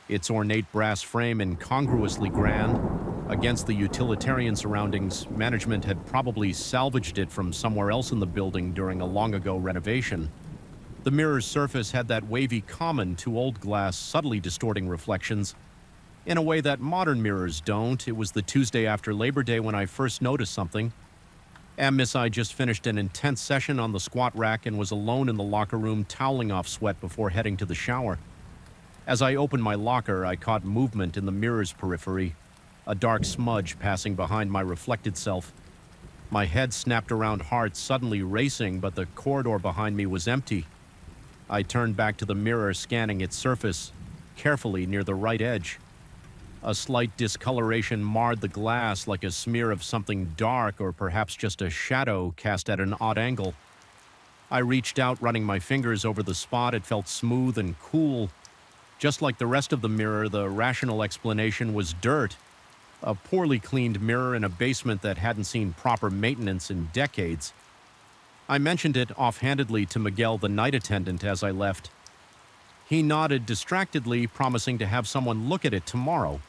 its ornate brass frame incongruously grand. Against the utilitarian surroundings, management had probably salvaged it from somewhere else in the building during a long-ago renovation. The mirror's surface had that wavy common to old glass, subtly distorting reflections in a way that modern mirrors don't. It was the Tuesday after Labor Day when I first noticed something. Miss I just finished an intense session on the squat rack and was alone in the locker room toweling off sweat before heading to the shower. As I opened my locker, I caught movement in the mirror's periphery, a dark smudge passing behind my reflected self. My head snapped around hard, suddenly racing, but the corridor behind me was empty. I turned back to the mirror, scanning its surface, carefully near the right edge. A slight discoloration marred the glass, like a smear of something dark or perhaps just a shadow cast at an odd angle. I reached out, running my fingers over the spot. It felt smooth and cool. Just like the rest of the mirror, the rational explanation was dirt. A poorly cleaned mirror in a basement that hadn't seen proper maintenance in decades. I mentioned it offhandedly to Miguel, the night attendant, as I left. He nodded distractedly, promising to have someone look at it tomorrow.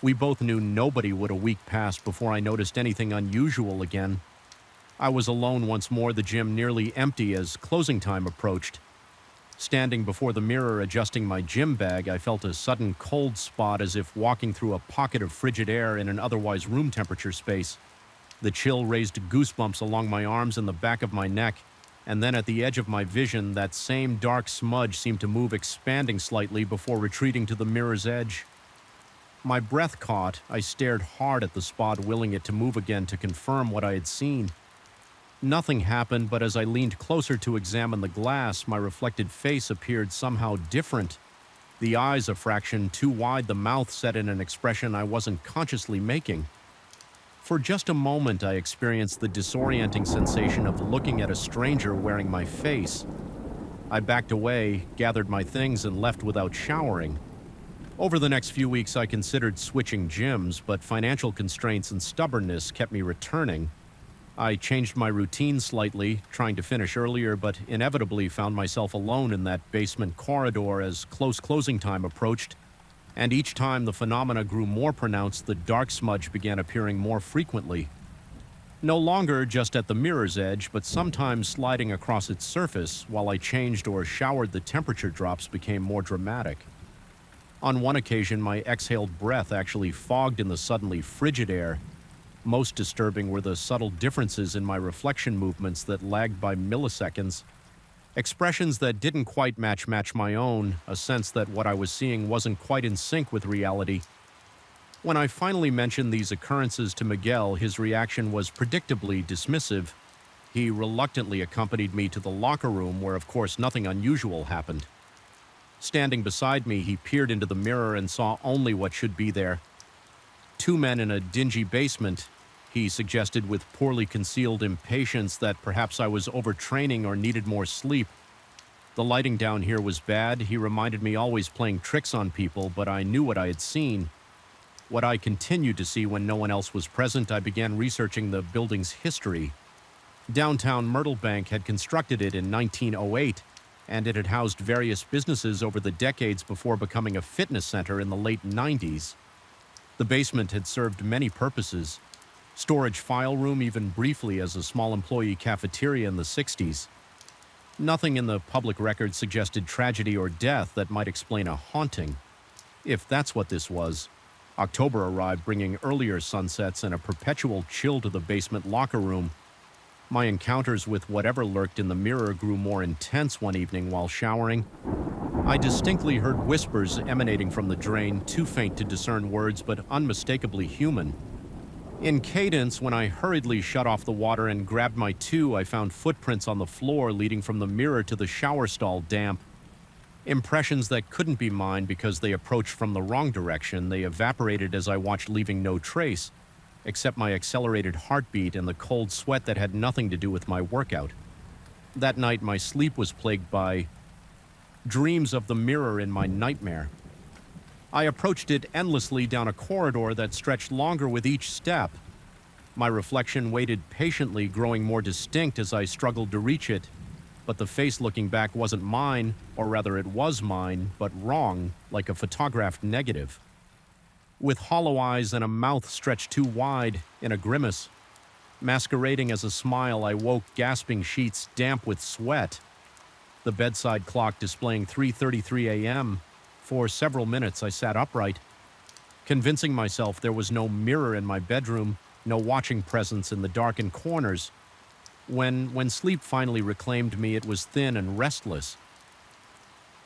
We both knew nobody would. A week passed before I noticed anything unusual again. I was alone once more, the gym nearly empty as closing time approached. Standing before the mirror adjusting my gym bag, I felt a sudden cold spot, as if walking through a pocket of frigid air in an otherwise room temperature space. The chill raised goosebumps along my arms and the back of my neck, and then at the edge of my vision, that same dark smudge seemed to move, expanding slightly before retreating to the mirror's edge. My breath caught. I stared hard at the spot, willing it to move again to confirm what I had seen. Nothing happened, but as I leaned closer to examine the glass, my reflected face appeared somehow different. The eyes a fraction too wide, the mouth set in an expression I wasn't consciously making. For just a moment, I experienced the disorienting sensation of looking at a stranger wearing my face. I backed away, gathered my things, and left without showering. Over the next few weeks, I considered switching gyms, but financial constraints and stubbornness kept me returning. I changed my routine slightly, trying to finish earlier, but inevitably found myself alone in that basement corridor as close closing time approached. And each time the phenomena grew more pronounced, the dark smudge began appearing more frequently. No longer just at the mirror's edge, but sometimes sliding across its surface. While I changed or showered, the temperature drops became more dramatic. On one occasion, my exhaled breath actually fogged in the suddenly frigid air. Most disturbing were the subtle differences in my reflection movements that lagged by milliseconds. Expressions that didn't quite match my own, a sense that what I was seeing wasn't quite in sync with reality. When I finally mentioned these occurrences to Miguel, his reaction was predictably dismissive. He reluctantly accompanied me to the locker room, where of course nothing unusual happened. Standing beside me, he peered into the mirror and saw only what should be there. Two men in a dingy basement. He suggested with poorly concealed impatience that perhaps I was overtraining or needed more sleep. The lighting down here was bad. He reminded me always playing tricks on people, but I knew what I had seen. What I continued to see when no one else was present, I began researching the building's history. Downtown Myrtle Bank had constructed it in 1908, and it had housed various businesses over the decades before becoming a fitness center in the late 90s. The basement had served many purposes. Storage file room, even briefly as a small employee cafeteria in the 60s. Nothing in the public record suggested tragedy or death that might explain a haunting. If that's what this was. October arrived, bringing earlier sunsets and a perpetual chill to the basement locker room. My encounters with whatever lurked in the mirror grew more intense one evening while showering. I distinctly heard whispers emanating from the drain, too faint to discern words but unmistakably human. In cadence, when I hurriedly shut off the water and grabbed my two, I found footprints on the floor leading from the mirror to the shower stall, damp. Impressions that couldn't be mine because they approached from the wrong direction. They evaporated as I watched, leaving no trace, except my accelerated heartbeat and the cold sweat that had nothing to do with my workout. That night, my sleep was plagued by dreams of the mirror in my nightmare. I approached it endlessly down a corridor that stretched longer with each step. My reflection waited patiently, growing more distinct as I struggled to reach it, but the face looking back wasn't mine, or rather it was mine, but wrong, like a photographed negative. With hollow eyes and a mouth stretched too wide in a grimace, masquerading as a smile, I woke gasping, sheets damp with sweat. The bedside clock displaying 3:33 a.m. For several minutes I sat upright, convincing myself there was no mirror in my bedroom, no watching presence in the darkened corners. When sleep finally reclaimed me, it was thin and restless.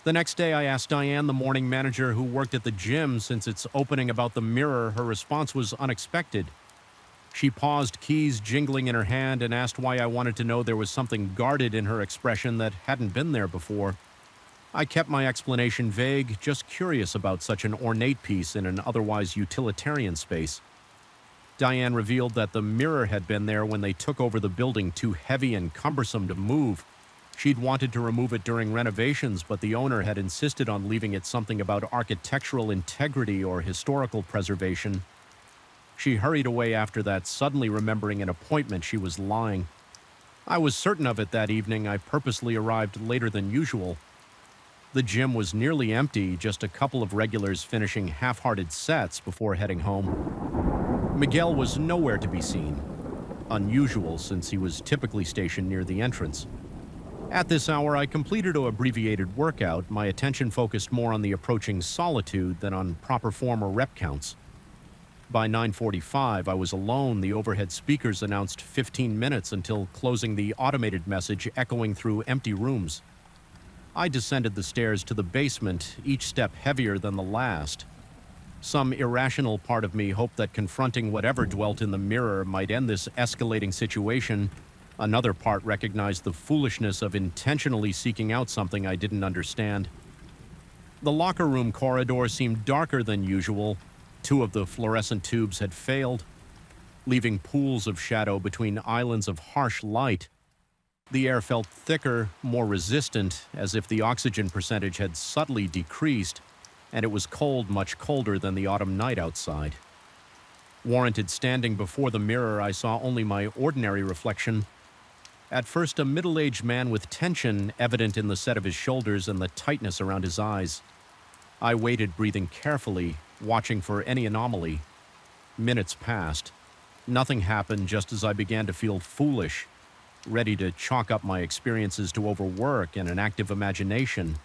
The next day I asked Diane, the morning manager who worked at the gym, since its opening, about the mirror. Her response was unexpected. She paused, keys jingling in her hand, and asked why I wanted to know. There was something guarded in her expression that hadn't been there before. I kept my explanation vague, just curious about such an ornate piece in an otherwise utilitarian space. Diane revealed that the mirror had been there when they took over the building, too heavy and cumbersome to move. She'd wanted to remove it during renovations, but the owner had insisted on leaving it, something about architectural integrity or historical preservation. She hurried away after that, suddenly remembering an appointment. She was lying. I was certain of it that evening. I purposely arrived later than usual. The gym was nearly empty, just a couple of regulars finishing half-hearted sets before heading home. Miguel was nowhere to be seen. Unusual, since he was typically stationed near the entrance. At this hour, I completed an abbreviated workout, my attention focused more on the approaching solitude than on proper form or rep counts. By 9:45, I was alone. The overhead speakers announced 15 minutes until closing, the automated message echoing through empty rooms. I descended the stairs to the basement, each step heavier than the last. Some irrational part of me hoped that confronting whatever dwelt in the mirror might end this escalating situation. Another part recognized the foolishness of intentionally seeking out something I didn't understand. The locker room corridor seemed darker than usual. Two of the fluorescent tubes had failed, leaving pools of shadow between islands of harsh light. The air felt thicker, more resistant, as if the oxygen percentage had subtly decreased, and it was cold, much colder than the autumn night outside. Warranted standing before the mirror, I saw only my ordinary reflection. At first, a middle-aged man with tension evident in the set of his shoulders and the tightness around his eyes. I waited, breathing carefully, watching for any anomaly. Minutes passed. Nothing happened, just as I began to feel foolish, ready to chalk up my experiences to overwork and an active imagination.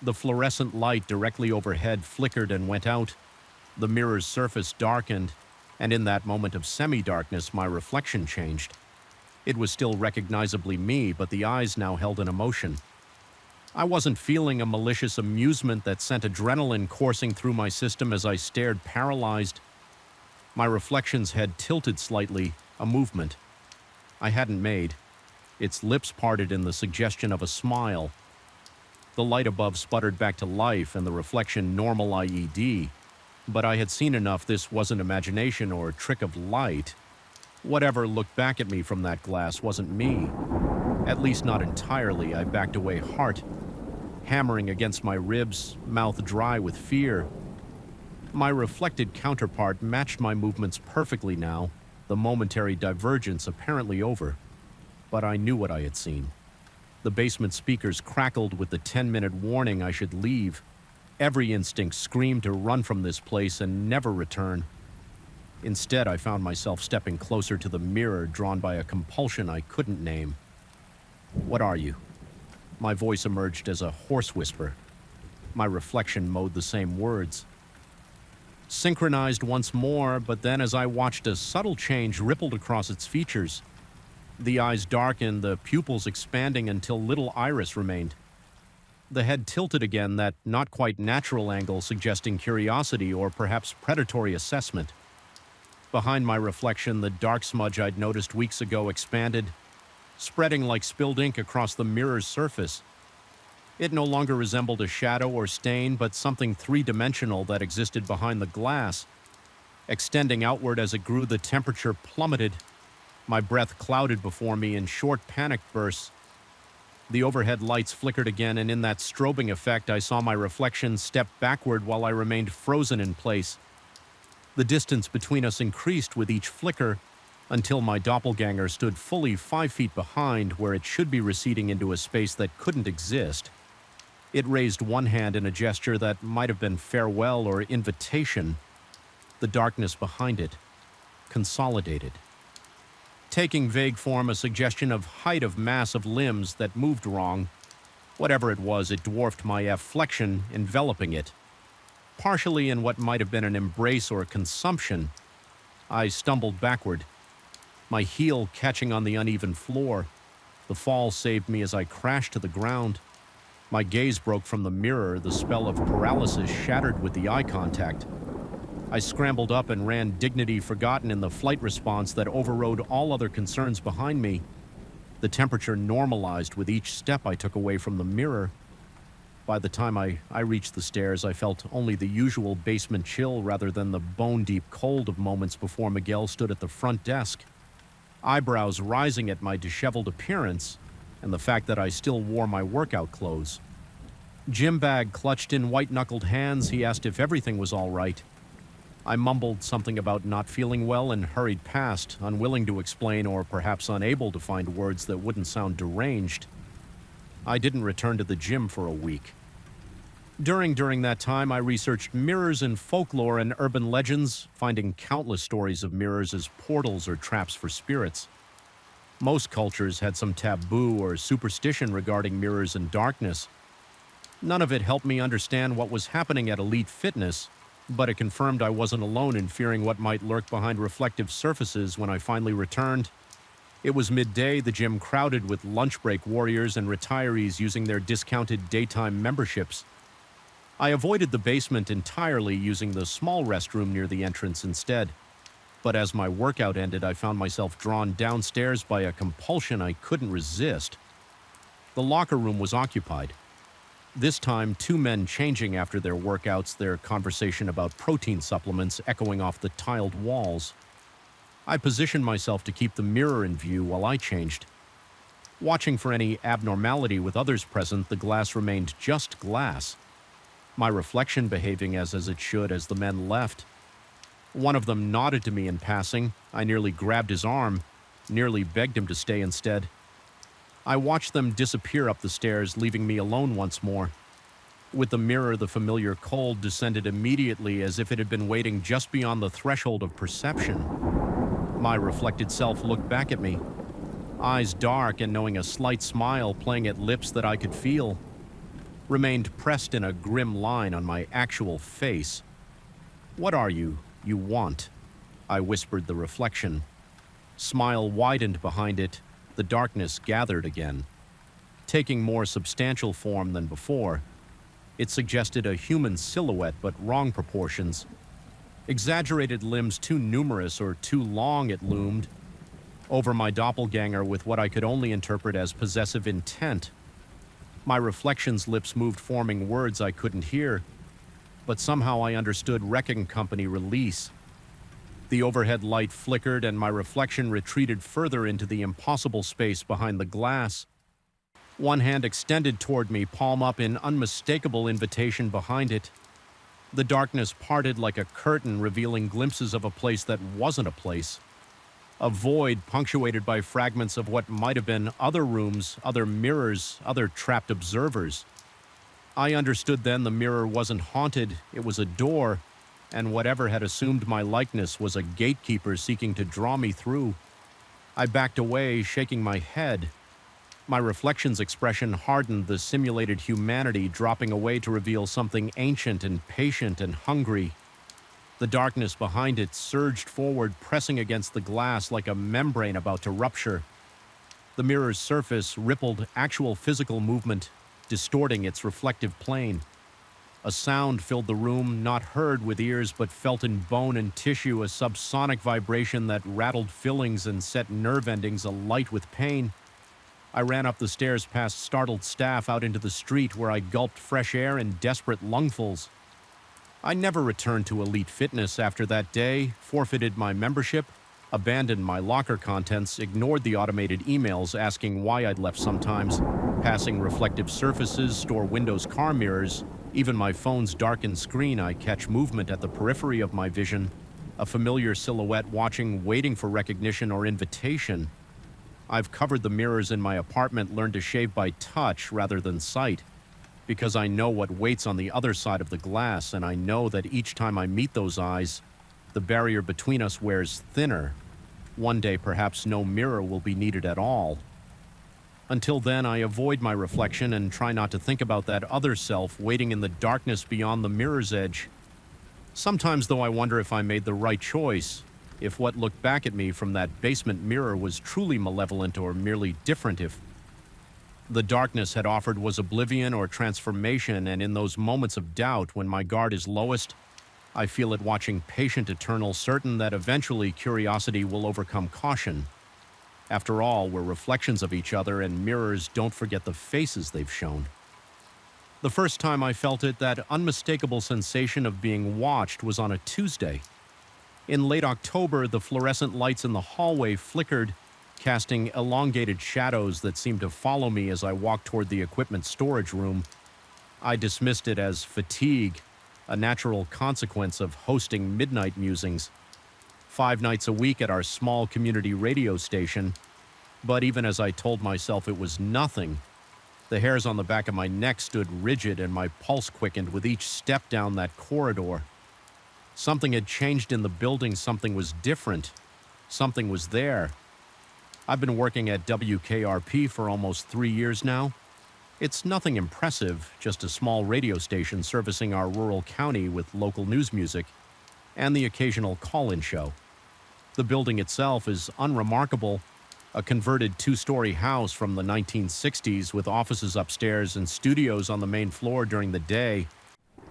The fluorescent light directly overhead flickered and went out. The mirror's surface darkened, and in that moment of semi-darkness, my reflection changed. It was still recognizably me, but the eyes now held an emotion. I wasn't feeling a malicious amusement that sent adrenaline coursing through my system as I stared, paralyzed. My reflection's head tilted slightly, a movement I hadn't made. Its lips parted in the suggestion of a smile. The light above sputtered back to life, and the reflection normal IED. But I had seen enough. This wasn't imagination or a trick of light. Whatever looked back at me from that glass wasn't me. At least not entirely. I backed away, heart hammering against my ribs, mouth dry with fear. My reflected counterpart matched my movements perfectly now, the momentary divergence apparently over. But I knew what I had seen. The basement speakers crackled with the 10-minute warning I should leave. Every instinct screamed to run from this place and never return. Instead, I found myself stepping closer to the mirror, drawn by a compulsion I couldn't name. "What are you?" My voice emerged as a hoarse whisper. My reflection mowed the same words. Synchronized once more, but then as I watched, a subtle change rippled across its features. The eyes darkened, the pupils expanding until little iris remained. The head tilted again, that not quite natural angle suggesting curiosity or perhaps predatory assessment. Behind my reflection, the dark smudge I'd noticed weeks ago expanded, spreading like spilled ink across the mirror's surface. It no longer resembled a shadow or stain, but something three-dimensional that existed behind the glass. Extending outward as it grew, the temperature plummeted. My breath clouded before me in short panic bursts. The overhead lights flickered again, and in that strobing effect, I saw my reflection step backward while I remained frozen in place. The distance between us increased with each flicker, until my doppelganger stood fully 5 feet behind where it should be receding into a space that couldn't exist. It raised one hand in a gesture that might have been farewell or invitation. The darkness behind it consolidated, taking vague form a suggestion of height of mass of limbs that moved wrong. Whatever it was, it dwarfed my afflection, enveloping it. Partially in what might have been an embrace or consumption, I stumbled backward, my heel catching on the uneven floor. The fall saved me as I crashed to the ground. My gaze broke from the mirror, the spell of paralysis shattered with the eye contact. I scrambled up and ran, dignity forgotten in the flight response that overrode all other concerns behind me. The temperature normalized with each step I took away from the mirror. By the time I reached the stairs, I felt only the usual basement chill rather than the bone-deep cold of moments before Miguel stood at the front desk, eyebrows rising at my disheveled appearance and the fact that I still wore my workout clothes. Gym bag clutched in white-knuckled hands, he asked if everything was all right. I mumbled something about not feeling well and hurried past, unwilling to explain or perhaps unable to find words that wouldn't sound deranged. I didn't return to the gym for a week. During that time, I researched mirrors in folklore and urban legends, finding countless stories of mirrors as portals or traps for spirits. Most cultures had some taboo or superstition regarding mirrors and darkness. None of it helped me understand what was happening at Elite Fitness, but it confirmed I wasn't alone in fearing what might lurk behind reflective surfaces when I finally returned. It was midday, the gym crowded with lunch break warriors and retirees using their discounted daytime memberships. I avoided the basement entirely, using the small restroom near the entrance instead. But as my workout ended, I found myself drawn downstairs by a compulsion I couldn't resist. The locker room was occupied. This time, 2 men changing after their workouts, their conversation about protein supplements echoing off the tiled walls. I positioned myself to keep the mirror in view while I changed. Watching for any abnormality with others present, the glass remained just glass, my reflection behaving as it should as the men left. One of them nodded to me in passing. I nearly grabbed his arm, nearly begged him to stay instead. I watched them disappear up the stairs, leaving me alone once more. With the mirror, the familiar cold descended immediately, as if it had been waiting just beyond the threshold of perception. My reflected self looked back at me, eyes dark and knowing a slight smile playing at lips that I could feel, remained pressed in a grim line on my actual face. "What are you want?" I whispered the reflection. Smile widened behind it. The darkness gathered again, taking more substantial form than before. It suggested a human silhouette, but wrong proportions. Exaggerated limbs too numerous or too long, it loomed over my doppelganger with what I could only interpret as possessive intent. My reflection's lips moved, forming words I couldn't hear, but somehow I understood wrecking company release. The overhead light flickered and my reflection retreated further into the impossible space behind the glass. One hand extended toward me, palm up in unmistakable invitation behind it. The darkness parted like a curtain, revealing glimpses of a place that wasn't a place. A void punctuated by fragments of what might have been other rooms, other mirrors, other trapped observers. I understood then the mirror wasn't haunted, it was a door, and whatever had assumed my likeness was a gatekeeper seeking to draw me through. I backed away, shaking my head. My reflection's expression hardened, the simulated humanity dropping away to reveal something ancient and patient and hungry. The darkness behind it surged forward, pressing against the glass like a membrane about to rupture. The mirror's surface rippled actual physical movement, distorting its reflective plane. A sound filled the room, not heard with ears but felt in bone and tissue, a subsonic vibration that rattled fillings and set nerve endings alight with pain. I ran up the stairs past startled staff out into the street, where I gulped fresh air in desperate lungfuls. I never returned to Elite Fitness after that day, forfeited my membership, abandoned my locker contents, ignored the automated emails asking why I'd left sometimes, passing reflective surfaces, store windows, car mirrors. Even my phone's darkened screen, I catch movement at the periphery of my vision. a familiar silhouette watching, waiting for recognition or invitation. I've covered the mirrors in my apartment, learned to shave by touch rather than sight, because I know what waits on the other side of the glass, and I know that each time I meet those eyes, the barrier between us wears thinner. One day, perhaps no mirror will be needed at all. Until then, I avoid my reflection and try not to think about that other self waiting in the darkness beyond the mirror's edge. Sometimes, though, I wonder if I made the right choice, if what looked back at me from that basement mirror was truly malevolent or merely different, if the darkness had offered was oblivion or transformation, and in those moments of doubt when my guard is lowest, I feel it watching patient eternal, certain that eventually curiosity will overcome caution. After all, we're reflections of each other, and mirrors don't forget the faces they've shown. The first time I felt it, that unmistakable sensation of being watched, was on a Tuesday. In late October, the fluorescent lights in the hallway flickered, casting elongated shadows that seemed to follow me as I walked toward the equipment storage room. I dismissed it as fatigue, a natural consequence of hosting midnight musings, 5 nights a week at our small community radio station. But even as I told myself it was nothing, the hairs on the back of my neck stood rigid and my pulse quickened with each step down that corridor. Something had changed in the building, something was different, something was there. I've been working at WKRP for almost 3 years now. It's nothing impressive, just a small radio station servicing our rural county with local news music and the occasional call-in show. The building itself is unremarkable, a converted 2-story house from the 1960s with offices upstairs and studios on the main floor during the day.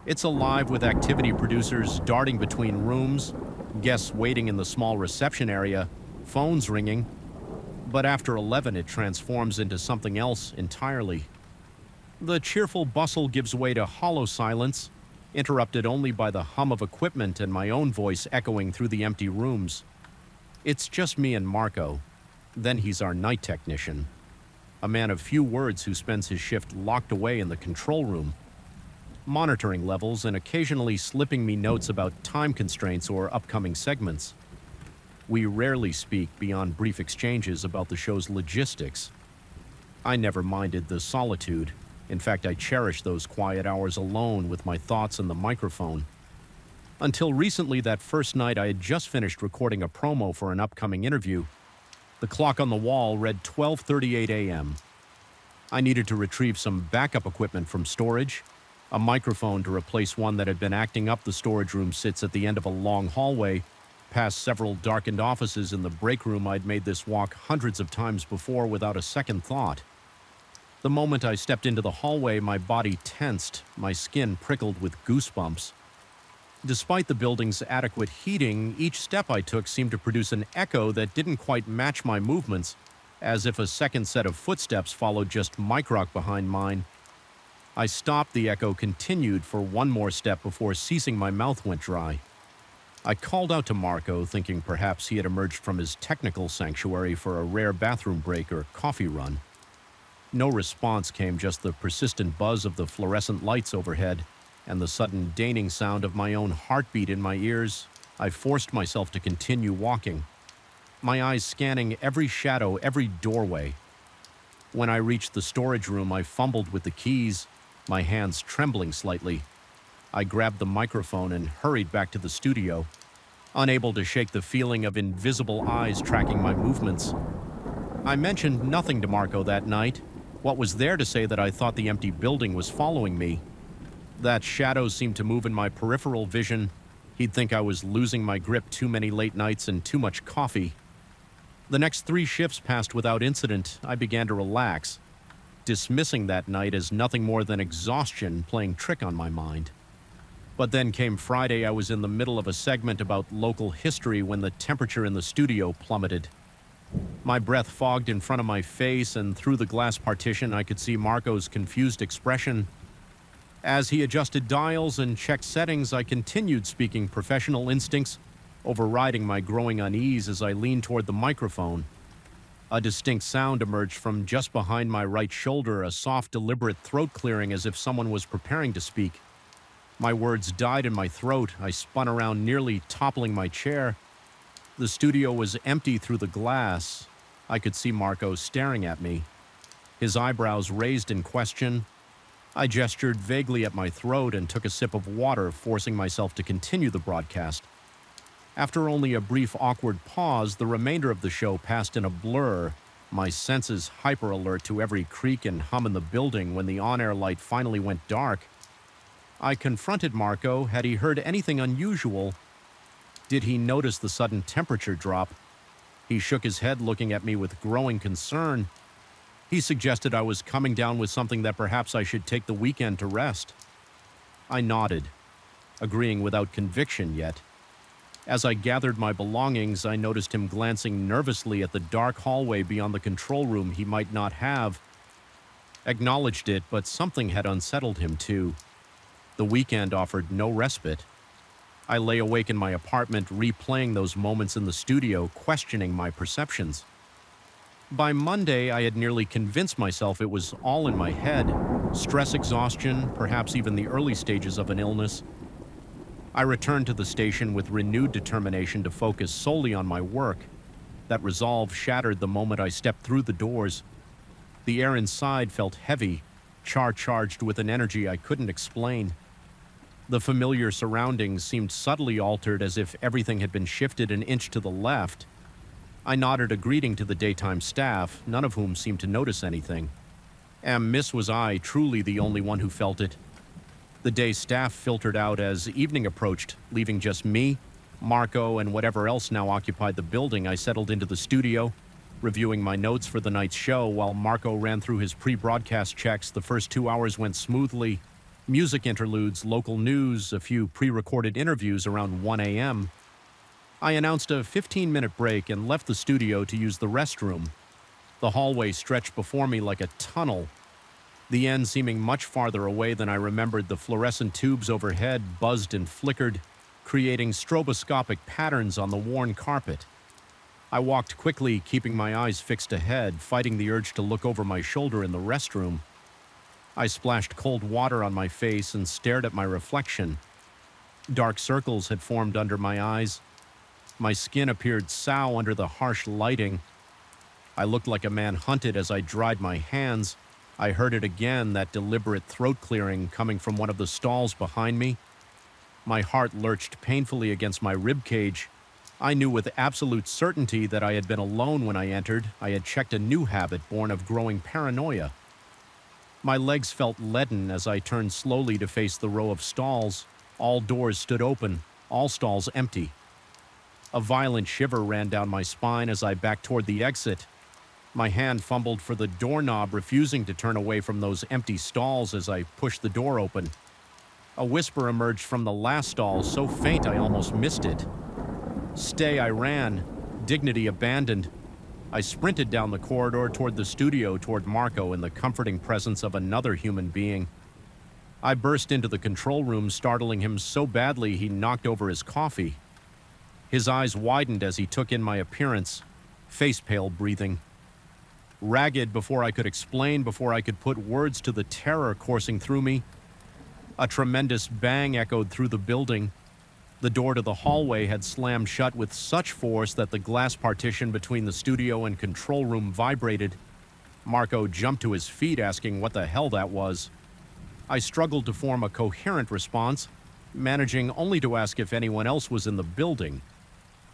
It's alive with activity producers darting between rooms, guests waiting in the small reception area, phones ringing. But after 11, it transforms into something else entirely. The cheerful bustle gives way to hollow silence, interrupted only by the hum of equipment and my own voice echoing through the empty rooms. It's just me and Marco. Then he's our night technician, a man of few words who spends his shift locked away in the control room, monitoring levels and occasionally slipping me notes about time constraints or upcoming segments. We rarely speak beyond brief exchanges about the show's logistics. I never minded the solitude. In fact, I cherish those quiet hours alone with my thoughts and the microphone. Until recently, that first night, I had just finished recording a promo for an upcoming interview. The clock on the wall read 12:38 a.m. I needed to retrieve some backup equipment from storage. A microphone to replace one that had been acting up. The storage room sits at the end of a long hallway, past several darkened offices. In the break room, I'd made this walk hundreds of times before without a second thought. The moment I stepped into the hallway, my body tensed, my skin prickled with goosebumps. Despite the building's adequate heating, each step I took seemed to produce an echo that didn't quite match my movements, as if a second set of footsteps followed just microc behind mine. I stopped, the echo continued for one more step before ceasing. My mouth went dry. I called out to Marco, thinking perhaps he had emerged from his technical sanctuary for a rare bathroom break or coffee run. No response came, just the persistent buzz of the fluorescent lights overhead and the sudden deadening sound of my own heartbeat in my ears. I forced myself to continue walking, my eyes scanning every shadow, every doorway. When I reached the storage room, I fumbled with the keys, my hands trembling slightly. I grabbed the microphone and hurried back to the studio, unable to shake the feeling of invisible eyes tracking my movements. I mentioned nothing to Marco that night. What was there to say that I thought the empty building was following me? That shadows seemed to move in my peripheral vision. He'd think I was losing my grip, too many late nights and too much coffee. The next 3 shifts passed without incident. I began to relax, dismissing that night as nothing more than exhaustion playing trick on my mind. But then came Friday. I was in the middle of a segment about local history when the temperature in the studio plummeted. My breath fogged in front of my face, and through the glass partition I could see Marco's confused expression. As he adjusted dials and checked settings, I continued speaking, professional instincts overriding my growing unease as I leaned toward the microphone. A distinct sound emerged from just behind my right shoulder, a soft, deliberate throat clearing as if someone was preparing to speak. My words died in my throat. I spun around, nearly toppling my chair. The studio was empty through the glass. I could see Marco staring at me, his eyebrows raised in question. I gestured vaguely at my throat and took a sip of water, forcing myself to continue the broadcast. After only a brief awkward pause, the remainder of the show passed in a blur, my senses hyper-alert to every creak and hum in the building. When the on-air light finally went dark, I confronted Marco. Had he heard anything unusual? Did he notice the sudden temperature drop? He shook his head, looking at me with growing concern. He suggested I was coming down with something, that perhaps I should take the weekend to rest. I nodded, agreeing without conviction yet. As I gathered my belongings, I noticed him glancing nervously at the dark hallway beyond the control room. He might not have acknowledged it, but something had unsettled him too. The weekend offered no respite. I lay awake in my apartment, replaying those moments in the studio, questioning my perceptions. By Monday, I had nearly convinced myself it was all in my head. Stress, exhaustion, perhaps even the early stages of an illness. I returned to the station with renewed determination to focus solely on my work. That resolve shattered the moment I stepped through the doors. The air inside felt heavy, charged with an energy I couldn't explain. The familiar surroundings seemed subtly altered, as if everything had been shifted an inch to the left. I nodded a greeting to the daytime staff, none of whom seemed to notice anything. Was I truly the only one who felt it? The day's staff filtered out as evening approached, leaving just me, Marco, and whatever else now occupied the building. I settled into the studio, reviewing my notes for the night's show while Marco ran through his pre-broadcast checks. The first 2 hours went smoothly. Music interludes, local news, a few pre-recorded interviews. Around 1 a.m., I announced a 15-minute break and left the studio to use the restroom. The hallway stretched before me like a tunnel, the end seeming much farther away than I remembered. The fluorescent tubes overhead buzzed and flickered, creating stroboscopic patterns on the worn carpet. I walked quickly, keeping my eyes fixed ahead, fighting the urge to look over my shoulder in the restroom. I splashed cold water on my face and stared at my reflection. Dark circles had formed under my eyes. My skin appeared sour under the harsh lighting. I looked like a man hunted as I dried my hands. I heard it again, that deliberate throat clearing coming from one of the stalls behind me. My heart lurched painfully against my ribcage. I knew with absolute certainty that I had been alone when I entered. I had checked a new habit born of growing paranoia. My legs felt leaden as I turned slowly to face the row of stalls. All doors stood open, all stalls empty. A violent shiver ran down my spine as I backed toward the exit. My hand fumbled for the doorknob, refusing to turn away from those empty stalls as I pushed the door open. A whisper emerged from the last stall, so faint I almost missed it. "Stay," I ran, dignity abandoned. I sprinted down the corridor toward the studio, toward Marco, in the comforting presence of another human being. I burst into the control room, startling him so badly he knocked over his coffee. His eyes widened as he took in my appearance, face-pale breathing. Ragged before I could explain, before I could put words to the terror coursing through me. A tremendous bang echoed through the building. The door to the hallway had slammed shut with such force that the glass partition between the studio and control room vibrated. Marco jumped to his feet, asking what the hell that was. I struggled to form a coherent response, managing only to ask if anyone else was in the building.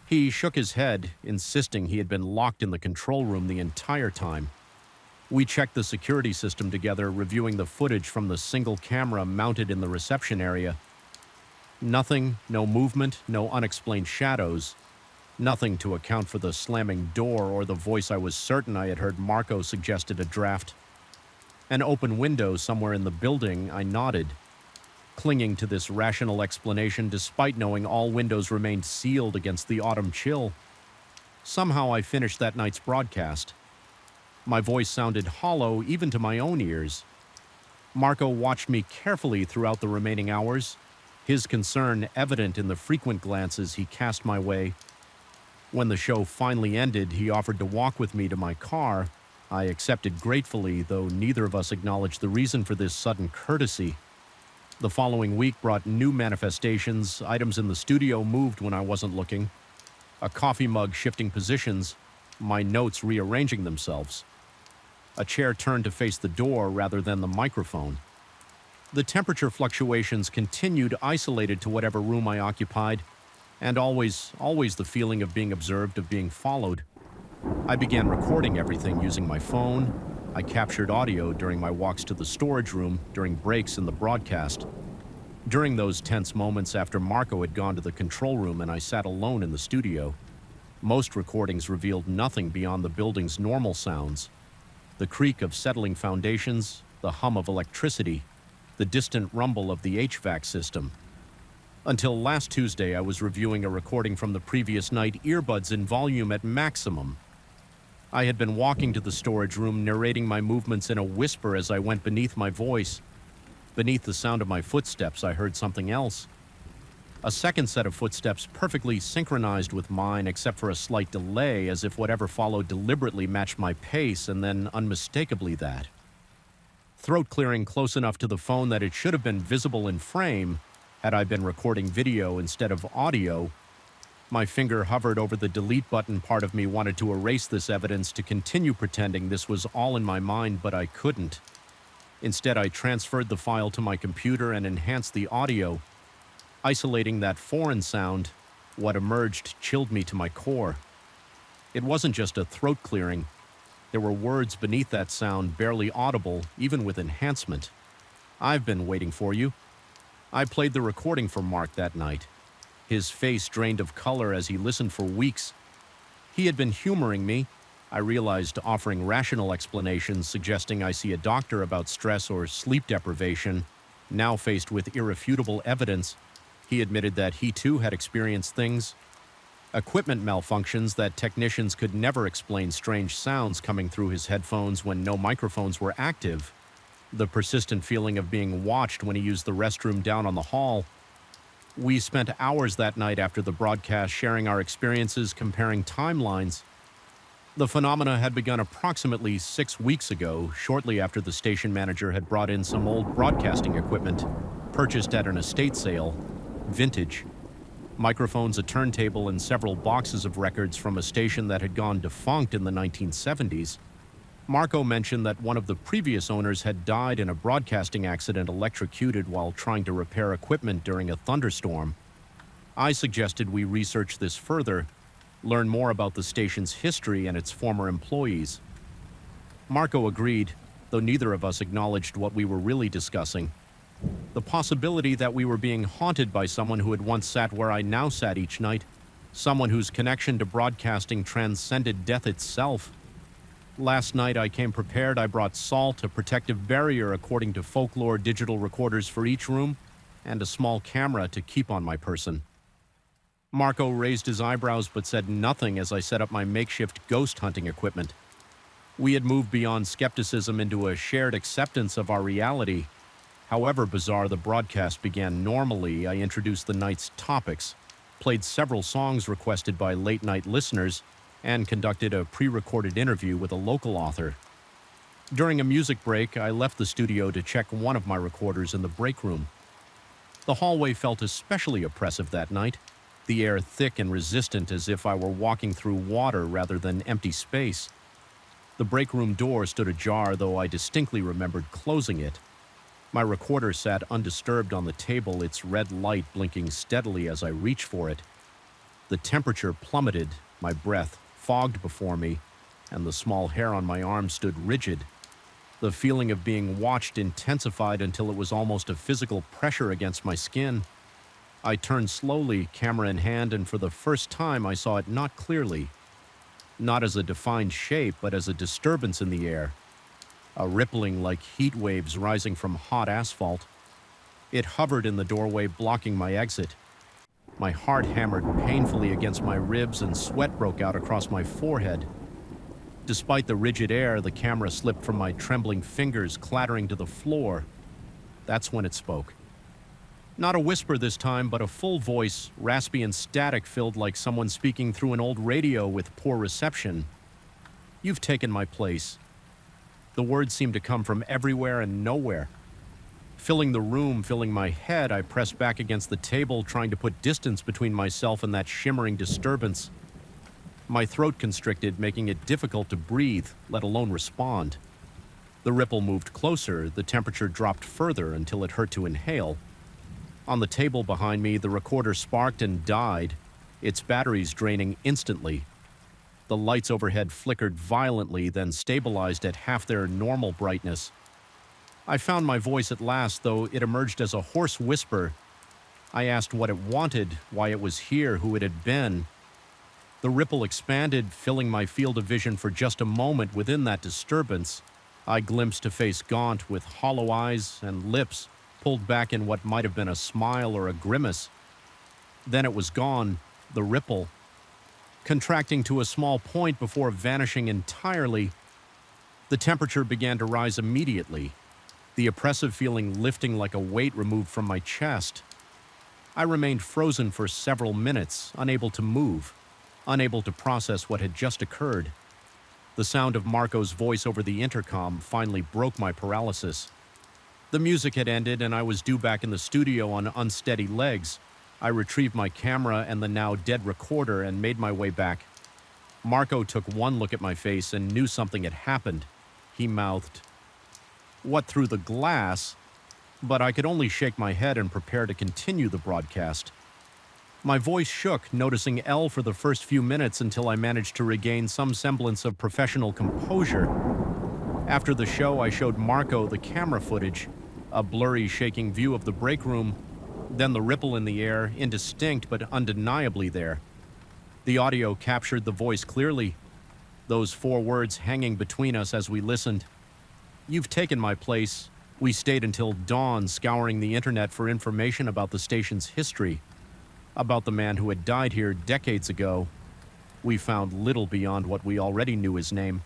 He shook his head, insisting he had been locked in the control room the entire time. We checked the security system together, reviewing the footage from the single camera mounted in the reception area. Nothing, no movement, no unexplained shadows. Nothing to account for the slamming door or the voice I was certain I had heard Marco suggested a draft. An open window somewhere in the building. I nodded, clinging to this rational explanation despite knowing all windows remained sealed against the autumn chill. Somehow I finished that night's broadcast. My voice sounded hollow even to my own ears. Marco watched me carefully throughout the remaining hours, his concern evident in the frequent glances he cast my way. When the show finally ended, he offered to walk with me to my car. I accepted gratefully, though neither of us acknowledged the reason for this sudden courtesy. The following week brought new manifestations. Items in the studio moved when I wasn't looking. A coffee mug shifting positions, my notes rearranging themselves. A chair turned to face the door rather than the microphone. The temperature fluctuations continued isolated to whatever room I occupied, and always the feeling of being observed, of being followed. I began recording everything using my phone. I captured audio during my walks to the storage room, during breaks in the broadcast. During those tense moments after Marco had gone to the control room and I sat alone in the studio, most recordings revealed nothing beyond the building's normal sounds. The creak of settling foundations, the hum of electricity, the distant rumble of the HVAC system. Until last Tuesday, I was reviewing a recording from the previous night, earbuds in volume at maximum. I had been walking to the storage room, narrating my movements in a whisper as I went beneath my voice. Beneath the sound of my footsteps, I heard something else. A second set of footsteps perfectly synchronized with mine, except for a slight delay, as if whatever followed deliberately matched my pace, and then unmistakably that. Throat clearing close enough to the phone that it should have been visible in frame had I been recording video instead of audio. My finger hovered over the delete button. Part of me wanted to erase this evidence, to continue pretending this was all in my mind, but I couldn't. Instead, I transferred the file to my computer and enhanced the audio. Isolating that foreign sound, what emerged chilled me to my core. It wasn't just a throat clearing. There were words beneath that sound, barely audible, even with enhancement. "I've been waiting for you." I played the recording for Mark that night. His face drained of color as he listened for weeks. He had been humoring me, I realized, offering rational explanations, suggesting I see a doctor about stress or sleep deprivation. Now faced with irrefutable evidence, he admitted that he too had experienced things. Equipment malfunctions that technicians could never explain, strange sounds coming through his headphones when no microphones were active. The persistent feeling of being watched when he used the restroom down on the hall. We spent hours that night after the broadcast sharing our experiences, comparing timelines. The phenomena had begun approximately 6 weeks ago, shortly after the station manager had brought in some old broadcasting equipment, purchased at an estate sale, vintage. Microphones, a turntable, and several boxes of records from a station that had gone defunct in the 1970s. Marco mentioned that one of the previous owners had died in a broadcasting accident, electrocuted while trying to repair equipment during a thunderstorm. I suggested we research this further, learn more about the station's history and its former employees. Marco agreed, though neither of us acknowledged what we were really discussing. The possibility that we were being haunted by someone who had once sat where I now sat each night, someone whose connection to broadcasting transcended death itself. Last night I came prepared. I brought salt, a protective barrier according to folklore, digital recorders for each room, and a small camera to keep on my person. Marco raised his eyebrows but said nothing as I set up my makeshift ghost hunting equipment. We had moved beyond skepticism into a shared acceptance of our reality. However bizarre the broadcast began normally, I introduced the night's topics, played several songs requested by late-night listeners, and conducted a pre-recorded interview with a local author. During a music break, I left the studio to check one of my recorders in the break room. The hallway felt especially oppressive that night, the air thick and resistant, as if I were walking through water rather than empty space. The break room door stood ajar, though I distinctly remembered closing it. My recorder sat undisturbed on the table, its red light blinking steadily as I reached for it. The temperature plummeted, my breath fogged before me, and the small hair on my arm stood rigid. The feeling of being watched intensified until it was almost a physical pressure against my skin. I turned slowly, camera in hand, and for the first time I saw it not clearly. Not as a defined shape, but as a disturbance in the air. A rippling like heat waves rising from hot asphalt. It hovered in the doorway, blocking my exit. My heart hammered painfully against my ribs and sweat broke out across my forehead. Despite the rigid air, the camera slipped from my trembling fingers, clattering to the floor. That's when it spoke. Not a whisper this time, but a full voice, raspy and static-filled like someone speaking through an old radio with poor reception. "You've taken my place." The words seemed to come from everywhere and nowhere. Filling the room, filling my head, I pressed back against the table, trying to put distance between myself and that shimmering disturbance. My throat constricted, making it difficult to breathe, let alone respond. The ripple moved closer, the temperature dropped further until it hurt to inhale. On the table behind me, the recorder sparked and died, its batteries draining instantly. The lights overhead flickered violently, then stabilized at half their normal brightness. I found my voice at last, though it emerged as a hoarse whisper. I asked what it wanted, why it was here, who it had been. The ripple expanded, filling my field of vision for just a moment. Within that disturbance, I glimpsed a face gaunt with hollow eyes and lips pulled back in what might have been a smile or a grimace. Then it was gone, the ripple, contracting to a small point before vanishing entirely. The temperature began to rise immediately, the oppressive feeling lifting like a weight removed from my chest. I remained frozen for several minutes, unable to move, unable to process what had just occurred. The sound of Marco's voice over the intercom finally broke my paralysis. The music had ended and I was due back in the studio on unsteady legs. I retrieved my camera and the now dead recorder and made my way back. Marco took one look at my face and knew something had happened. He mouthed, "What, through the glass?" But I could only shake my head and prepare to continue the broadcast. My voice shook, noticing L for the first few minutes until I managed to regain some semblance of professional composure. After the show, I showed Marco the camera footage, a blurry, shaking view of the break room, then the ripple in the air, indistinct but undeniably there. The audio captured the voice clearly, those 4 words hanging between us as we listened. "You've taken my place." We stayed until dawn, scouring the internet for information about the station's history, about the man who had died here decades ago. We found little beyond what we already knew his name.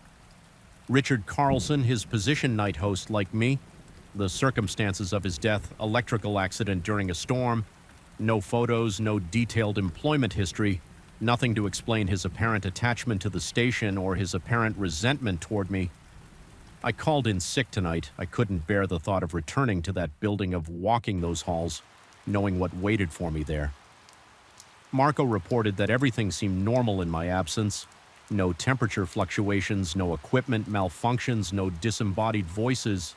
Richard Carlson, his position night host like me. The circumstances of his death, electrical accident during a storm. No photos, no detailed employment history. Nothing to explain his apparent attachment to the station or his apparent resentment toward me. I called in sick tonight. I couldn't bear the thought of returning to that building, of walking those halls, knowing what waited for me there. Marco reported that everything seemed normal in my absence. No temperature fluctuations, no equipment malfunctions, no disembodied voices.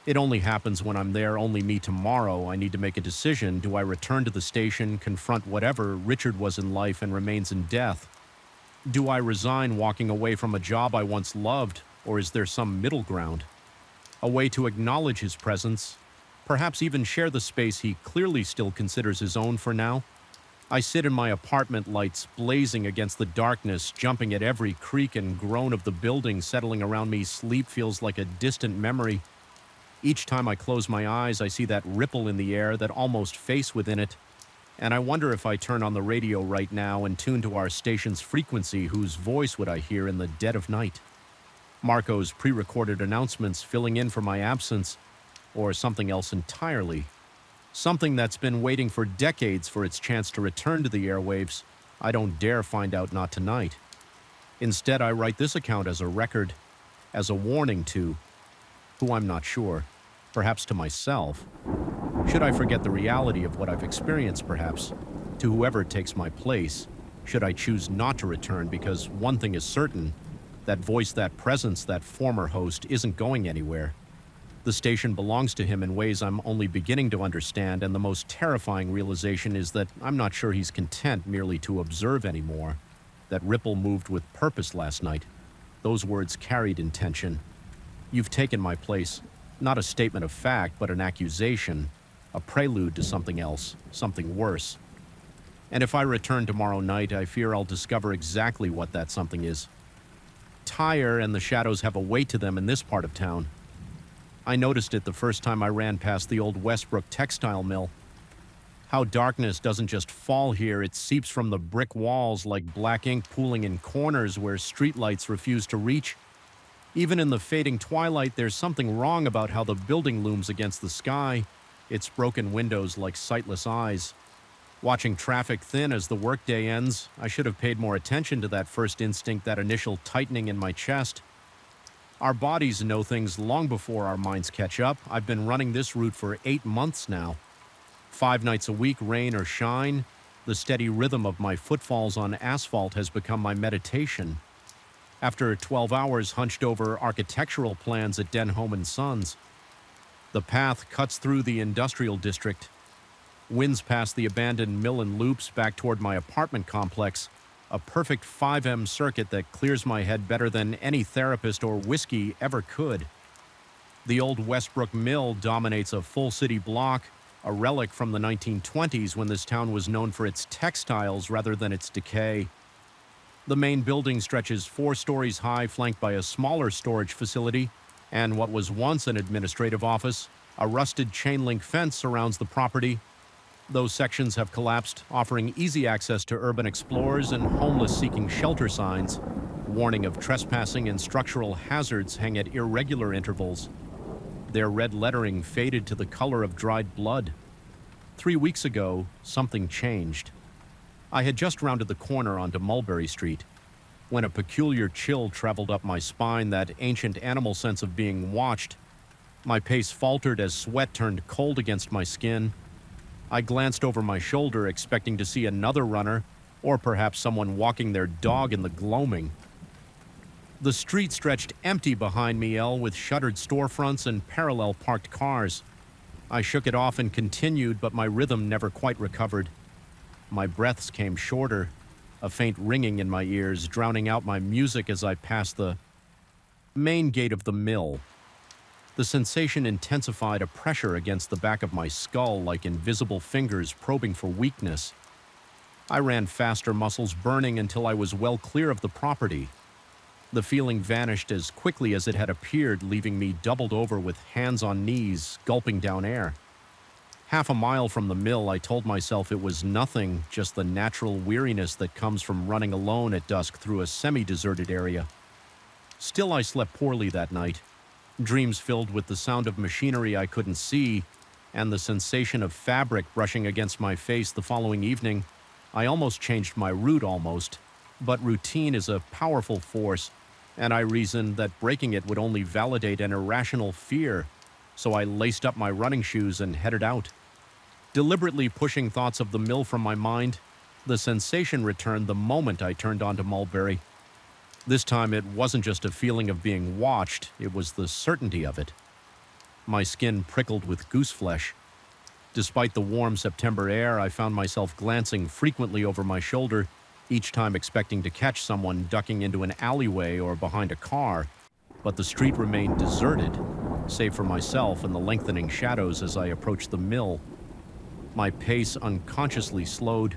It only happens when I'm there, only me tomorrow. I need to make a decision. Do I return to the station, confront whatever Richard was in life and remains in death? Do I resign, walking away from a job I once loved, or is there some middle ground? A way to acknowledge his presence, perhaps even share the space he clearly still considers his own for now? I sit in my apartment, lights blazing against the darkness, jumping at every creak and groan of the building settling around me. Sleep feels like a distant memory. Each time I close my eyes, I see that ripple in the air, that almost face within it. And I wonder if I turn on the radio right now and tune to our station's frequency, whose voice would I hear in the dead of night? Marco's pre-recorded announcements filling in for my absence, or something else entirely. Something that's been waiting for decades for its chance to return to the airwaves. I don't dare find out, not tonight. Instead, I write this account as a record, as a warning to who I'm not sure, perhaps to myself. Should I forget the reality of what I've experienced, perhaps, to whoever takes my place? Should I choose not to return? Because one thing is certain, that voice, that presence, that former host isn't going anywhere. The station belongs to him in ways I'm only beginning to understand, and the most terrifying realization is that I'm not sure he's content merely to observe anymore. That ripple moved with purpose last night. Those words carried intention. "You've taken my place." Not a statement of fact, but an accusation, a prelude to something else, something worse. And if I return tomorrow night, I fear I'll discover exactly what that something is. Tire and the shadows have a weight to them in this part of town. I noticed it the first time I ran past the old Westbrook textile mill. How darkness doesn't just fall here, it seeps from the brick walls like black ink pooling in corners where streetlights refuse to reach. Even in the fading twilight, there's something wrong about how the building looms against the sky, its broken windows like sightless eyes. Watching traffic thin as the workday ends, I should have paid more attention to that first instinct, that initial tightening in my chest. Our bodies know things long before our minds catch up. I've been running this route for 8 months now. 5 nights a week, rain or shine, the steady rhythm of my footfalls on asphalt has become my meditation. After 12 hours hunched over architectural plans at Denholm & Sons, the path cuts through the industrial district, winds past the abandoned mill and loops back toward my apartment complex, a perfect 5M circuit that clears my head better than any therapist or whiskey ever could. The old Westbrook Mill dominates a full city block, a relic from the 1920s when this town was known for its textiles rather than its decay. The main building stretches 4 stories high, flanked by a smaller storage facility, and what was once an administrative office. A rusted chain-link fence surrounds the property. Those sections have collapsed, offering easy access to urban explorers and homeless seeking shelter signs. Warning of trespassing and structural hazards hang at irregular intervals. Their red lettering faded to the color of dried blood. 3 weeks ago, something changed. I had just rounded the corner onto Mulberry Street when a peculiar chill traveled up my spine, that ancient animal sense of being watched. My pace faltered as sweat turned cold against my skin. I glanced over my shoulder, expecting to see another runner, or perhaps someone walking their dog in the gloaming. The street stretched empty behind me, with shuttered storefronts and parallel parked cars. I shook it off and continued, but my rhythm never quite recovered. My breaths came shorter, a faint ringing in my ears, drowning out my music as I passed the main gate of the mill. The sensation intensified, a pressure against the back of my skull like invisible fingers probing for weakness. I ran faster, muscles burning, until I was well clear of the property. The feeling vanished as quickly as it had appeared, leaving me doubled over with hands on knees, gulping down air. Half a mile from the mill, I told myself it was nothing, just the natural weariness that comes from running alone at dusk through a semi-deserted area. Still, I slept poorly that night. Dreams filled with the sound of machinery I couldn't see and the sensation of fabric brushing against my face the following evening. I almost changed my route, but routine is a powerful force, and I reasoned that breaking it would only validate an irrational fear, so I laced up my running shoes and headed out. Deliberately pushing thoughts of the mill from my mind, the sensation returned the moment I turned onto Mulberry. This time it wasn't just a feeling of being watched, it was the certainty of it. My skin prickled with gooseflesh. Despite the warm September air, I found myself glancing frequently over my shoulder, each time expecting to catch someone ducking into an alleyway or behind a car. But the street remained deserted, save for myself and the lengthening shadows as I approached the mill. My pace unconsciously slowed.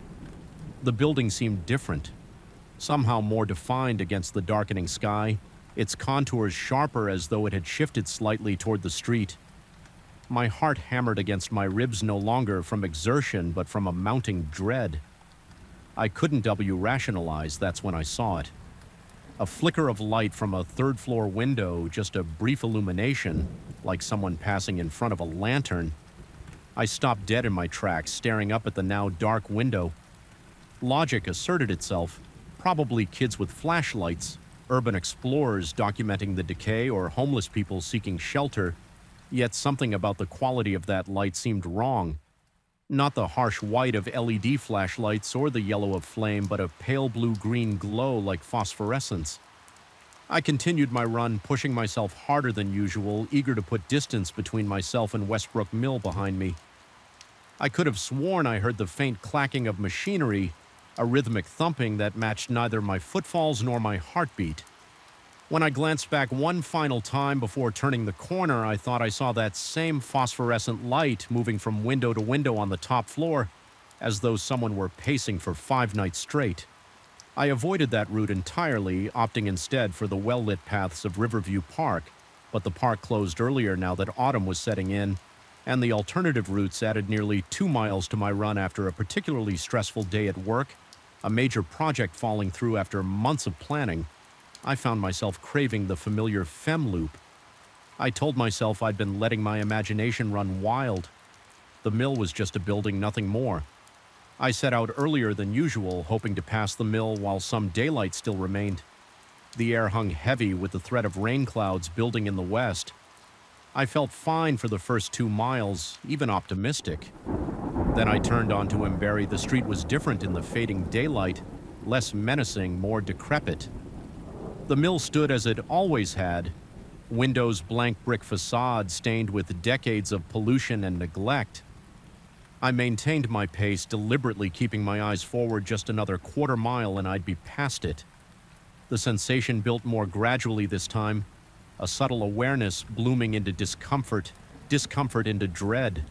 The building seemed different, somehow more defined against the darkening sky, its contours sharper as though it had shifted slightly toward the street. My heart hammered against my ribs, no longer from exertion but from a mounting dread. I couldn't rationalize, that's when I saw it. A flicker of light from a third-floor window, just a brief illumination, like someone passing in front of a lantern. I stopped dead in my tracks, staring up at the now dark window. Logic asserted itself. Probably kids with flashlights, urban explorers documenting the decay, or homeless people seeking shelter. Yet something about the quality of that light seemed wrong. Not the harsh white of LED flashlights or the yellow of flame, but a pale blue-green glow like phosphorescence. I continued my run, pushing myself harder than usual, eager to put distance between myself and Westbrook Mill behind me. I could have sworn I heard the faint clacking of machinery, a rhythmic thumping that matched neither my footfalls nor my heartbeat. When I glanced back one final time before turning the corner, I thought I saw that same phosphorescent light moving from window to window on the top floor, as though someone were pacing for 5 nights straight. I avoided that route entirely, opting instead for the well-lit paths of Riverview Park, but the park closed earlier now that autumn was setting in, and the alternative routes added nearly 2 miles to my run after a particularly stressful day at work, a major project falling through after months of planning. I found myself craving the familiar femme loop. I told myself I'd been letting my imagination run wild. The mill was just a building, nothing more. I set out earlier than usual, hoping to pass the mill while some daylight still remained. The air hung heavy with the threat of rain clouds building in the west. I felt fine for the first 2 miles, even optimistic. Then I turned onto Embury. The street was different in the fading daylight, less menacing, more decrepit. The mill stood as it always had, windows blank brick facade stained with decades of pollution and neglect. I maintained my pace, deliberately keeping my eyes forward just another quarter mile and I'd be past it. The sensation built more gradually this time, a subtle awareness blooming into discomfort, discomfort into dread.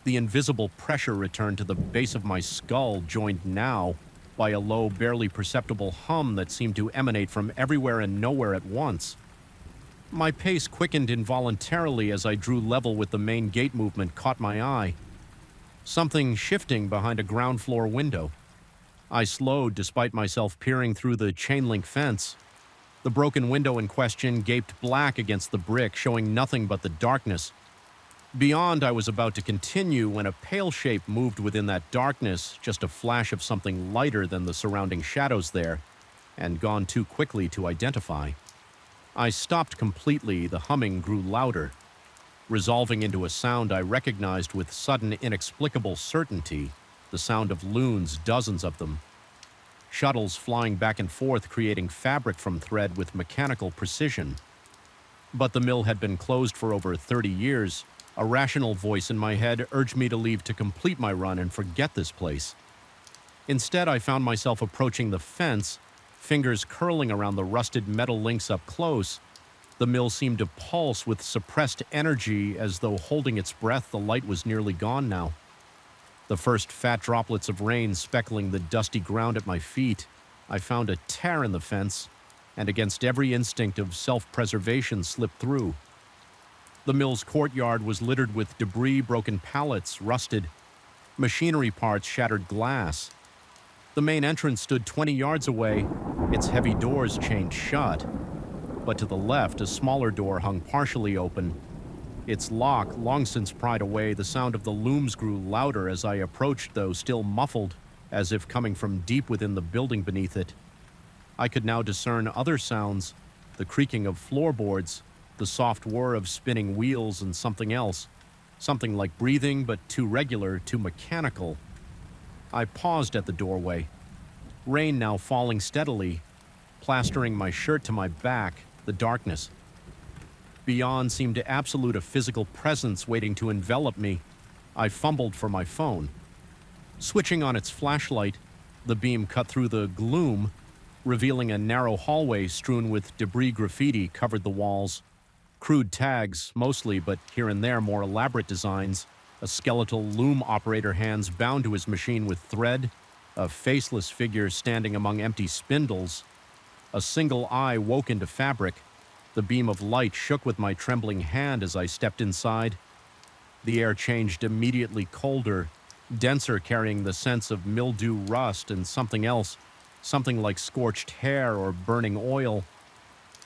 The invisible pressure returned to the base of my skull, joined now by a low, barely perceptible hum that seemed to emanate from everywhere and nowhere at once. My pace quickened involuntarily as I drew level with the main gate movement caught my eye. Something shifting behind a ground floor window. I slowed despite myself peering through the chain-link fence. The broken window in question gaped black against the brick, showing nothing but the darkness. Beyond, I was about to continue when a pale shape moved within that darkness, just a flash of something lighter than the surrounding shadows there, and gone too quickly to identify. I stopped completely. The humming grew louder, resolving into a sound I recognized with sudden, inexplicable certainty, the sound of loons, dozens of them. Shuttles flying back and forth, creating fabric from thread with mechanical precision. But the mill had been closed for over 30 years. A rational voice in my head urged me to leave to complete my run and forget this place. Instead, I found myself approaching the fence, fingers curling around the rusted metal links up close. The mill seemed to pulse with suppressed energy, as though holding its breath. The light was nearly gone now. The first fat droplets of rain speckling the dusty ground at my feet. I found a tear in the fence, and against every instinct of self-preservation slipped through. The mill's courtyard was littered with debris, broken pallets, rusted machinery parts, shattered glass. The main entrance stood 20 yards away, its heavy doors chained shut. But to the left, a smaller door hung partially open. Its lock long since pried away. The sound of the looms grew louder as I approached, though still muffled, as if coming from deep within the building beneath it. I could now discern other sounds, the creaking of floorboards, the soft whir of spinning wheels, and something else. Something like breathing, but too regular, too mechanical. I paused at the doorway. Rain now falling steadily, plastering my shirt to my back, the darkness. Beyond seemed to absolute a physical presence waiting to envelop me. I fumbled for my phone. Switching on its flashlight, the beam cut through the gloom, revealing a narrow hallway strewn with debris. Graffiti covered the walls. Crude tags, mostly, but here and there more elaborate designs. A skeletal loom operator, hands bound to his machine with thread. A faceless figure standing among empty spindles. A single eye woke into fabric. The beam of light shook with my trembling hand as I stepped inside. The air changed immediately colder, denser, carrying the sense of mildew, rust, and something else, something like scorched hair or burning oil.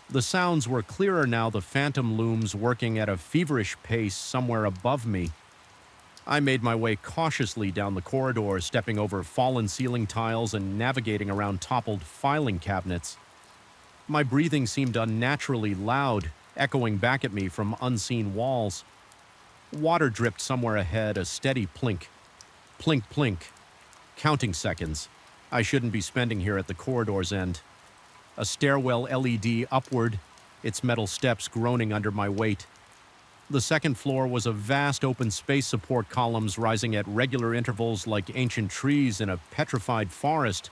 The sounds were clearer now, the phantom looms working at a feverish pace somewhere above me. I made my way cautiously down the corridor, stepping over fallen ceiling tiles and navigating around toppled filing cabinets. My breathing seemed unnaturally loud, echoing back at me from unseen walls. Water dripped somewhere ahead, a steady plink. Plink, plink. Counting seconds. I shouldn't be spending here at the corridor's end. A stairwell LED upward, its metal steps groaning under my weight. The second floor was a vast open space, support columns rising at regular intervals like ancient trees in a petrified forest.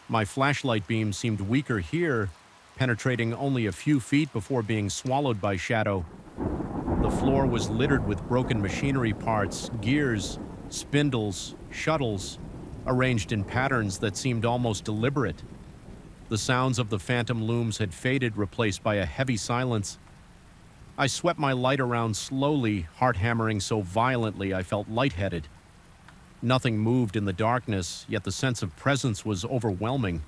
My flashlight beam seemed weaker here, penetrating only a few feet before being swallowed by shadow. The floor was littered with broken machinery parts, gears, spindles, shuttles, arranged in patterns that seemed almost deliberate. The sounds of the phantom looms had faded, replaced by a heavy silence. I swept my light around slowly, heart hammering so violently I felt lightheaded. Nothing moved in the darkness, yet the sense of presence was overwhelming.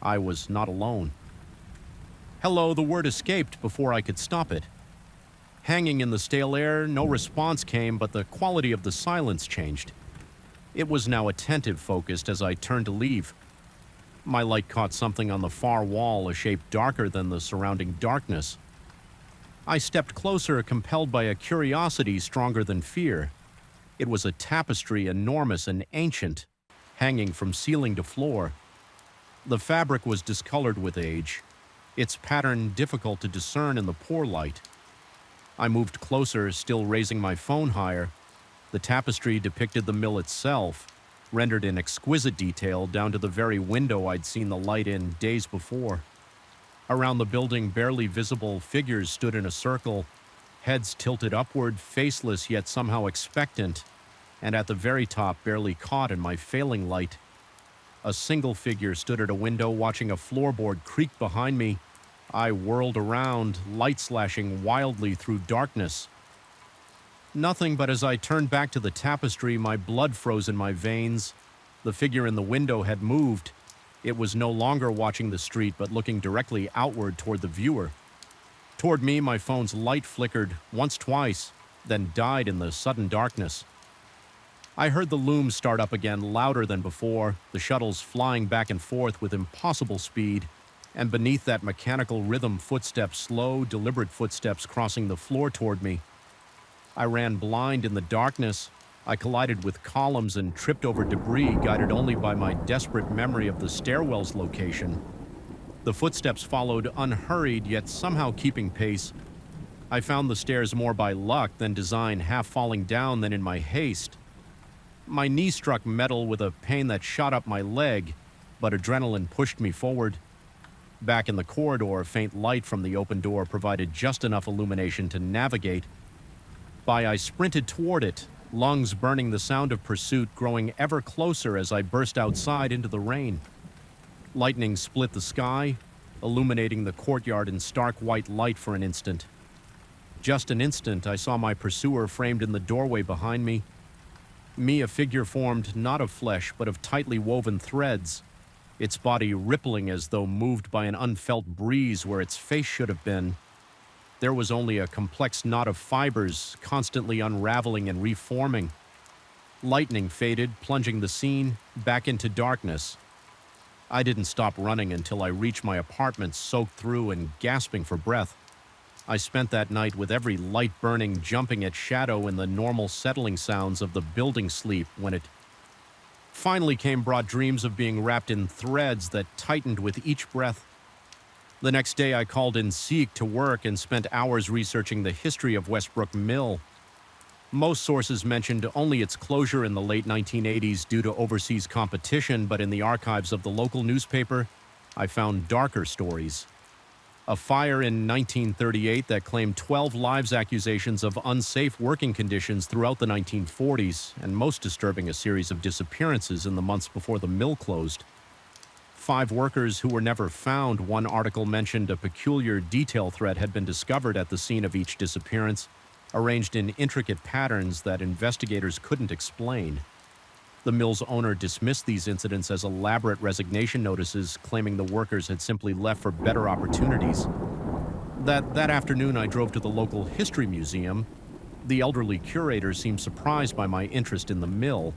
I was not alone. Hello, the word escaped before I could stop it. Hanging in the stale air, no response came, but the quality of the silence changed. It was now attentive, focused as I turned to leave. My light caught something on the far wall, a shape darker than the surrounding darkness. I stepped closer, compelled by a curiosity stronger than fear. It was a tapestry, enormous and ancient, hanging from ceiling to floor. The fabric was discolored with age, its pattern difficult to discern in the poor light. I moved closer, still raising my phone higher. The tapestry depicted the mill itself, rendered in exquisite detail down to the very window I'd seen the light in days before. Around the building, barely visible figures stood in a circle, heads tilted upward, faceless yet somehow expectant, and at the very top, barely caught in my failing light. A single figure stood at a window watching a floorboard creak behind me. I whirled around, light slashing wildly through darkness. Nothing, but as I turned back to the tapestry, my blood froze in my veins. The figure in the window had moved. It was no longer watching the street, but looking directly outward toward the viewer. Toward me, my phone's light flickered once, twice, then died in the sudden darkness. I heard the loom start up again, louder than before, the shuttles flying back and forth with impossible speed, and beneath that mechanical rhythm, footsteps, slow, deliberate footsteps crossing the floor toward me. I ran blind in the darkness. I collided with columns and tripped over debris, guided only by my desperate memory of the stairwell's location. The footsteps followed, unhurried, yet somehow keeping pace. I found the stairs more by luck than design, half falling down than in my haste. My knee struck metal with a pain that shot up my leg, but adrenaline pushed me forward. Back in the corridor, faint light from the open door provided just enough illumination to navigate. I sprinted toward it, lungs burning, the sound of pursuit growing ever closer as I burst outside into the rain. Lightning split the sky, illuminating the courtyard in stark white light for an instant. Just an instant, I saw my pursuer framed in the doorway behind me. Me, a figure formed not of flesh, but of tightly woven threads, its body rippling as though moved by an unfelt breeze where its face should have been. There was only a complex knot of fibers, constantly unraveling and reforming. Lightning faded, plunging the scene back into darkness. I didn't stop running until I reached my apartment, soaked through and gasping for breath. I spent that night with every light burning, jumping at shadow in the normal settling sounds of the building sleep when it finally came, brought dreams of being wrapped in threads that tightened with each breath. The next day I called in sick to work and spent hours researching the history of Westbrook Mill. Most sources mentioned only its closure in the late 1980s due to overseas competition, but in the archives of the local newspaper, I found darker stories. A fire in 1938 that claimed 12 lives, accusations of unsafe working conditions throughout the 1940s, and most disturbing, a series of disappearances in the months before the mill closed. 5 workers who were never found. One article mentioned a peculiar detail thread had been discovered at the scene of each disappearance, arranged in intricate patterns that investigators couldn't explain. The mill's owner dismissed these incidents as elaborate resignation notices, claiming the workers had simply left for better opportunities. That afternoon, I drove to the local history museum. The elderly curator seemed surprised by my interest in the mill,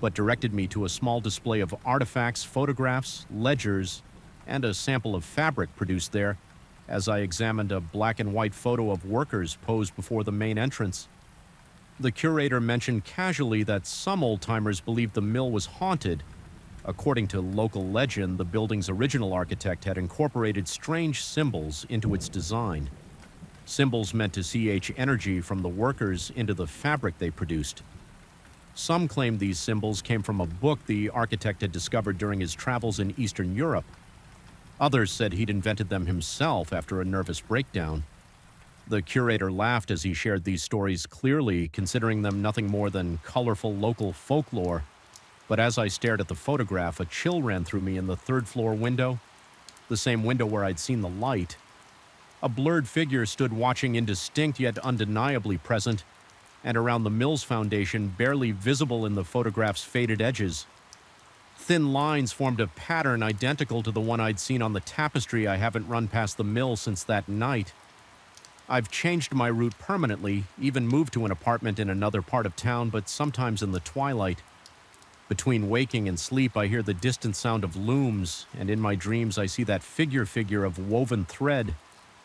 but directed me to a small display of artifacts, photographs, ledgers, and a sample of fabric produced there as I examined a black and white photo of workers posed before the main entrance. The curator mentioned casually that some old-timers believed the mill was haunted. According to local legend, the building's original architect had incorporated strange symbols into its design. Symbols meant to CH energy from the workers into the fabric they produced. Some claimed these symbols came from a book the architect had discovered during his travels in Eastern Europe. Others said he'd invented them himself after a nervous breakdown. The curator laughed as he shared these stories, clearly considering them nothing more than colorful local folklore. But as I stared at the photograph, a chill ran through me in the third-floor window, the same window where I'd seen the light. A blurred figure stood watching, indistinct yet undeniably present, and around the mill's foundation, barely visible in the photograph's faded edges. Thin lines formed a pattern identical to the one I'd seen on the tapestry. I haven't run past the mill since that night. I've changed my route permanently, even moved to an apartment in another part of town, but sometimes in the twilight. Between waking and sleep, I hear the distant sound of looms, and in my dreams I see that figure of woven thread,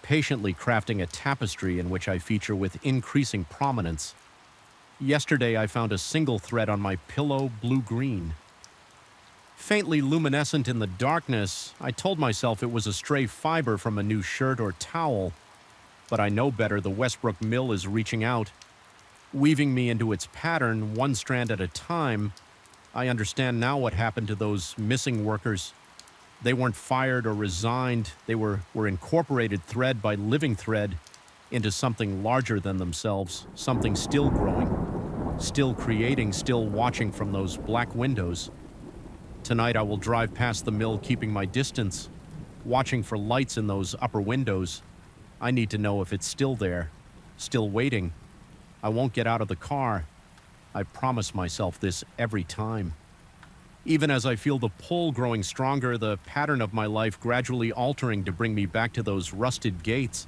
patiently crafting a tapestry in which I feature with increasing prominence. Yesterday I found a single thread on my pillow, blue-green. Faintly luminescent in the darkness, I told myself it was a stray fiber from a new shirt or towel, but I know better. The Westbrook Mill is reaching out, weaving me into its pattern, one strand at a time. I understand now what happened to those missing workers. They weren't fired or resigned. They were incorporated thread by living thread into something larger than themselves, something still growing, still creating, still watching from those black windows. Tonight I will drive past the mill, keeping my distance, watching for lights in those upper windows. I need to know if it's still there, still waiting. I won't get out of the car. I promise myself this every time. Even as I feel the pull growing stronger, the pattern of my life gradually altering to bring me back to those rusted gates.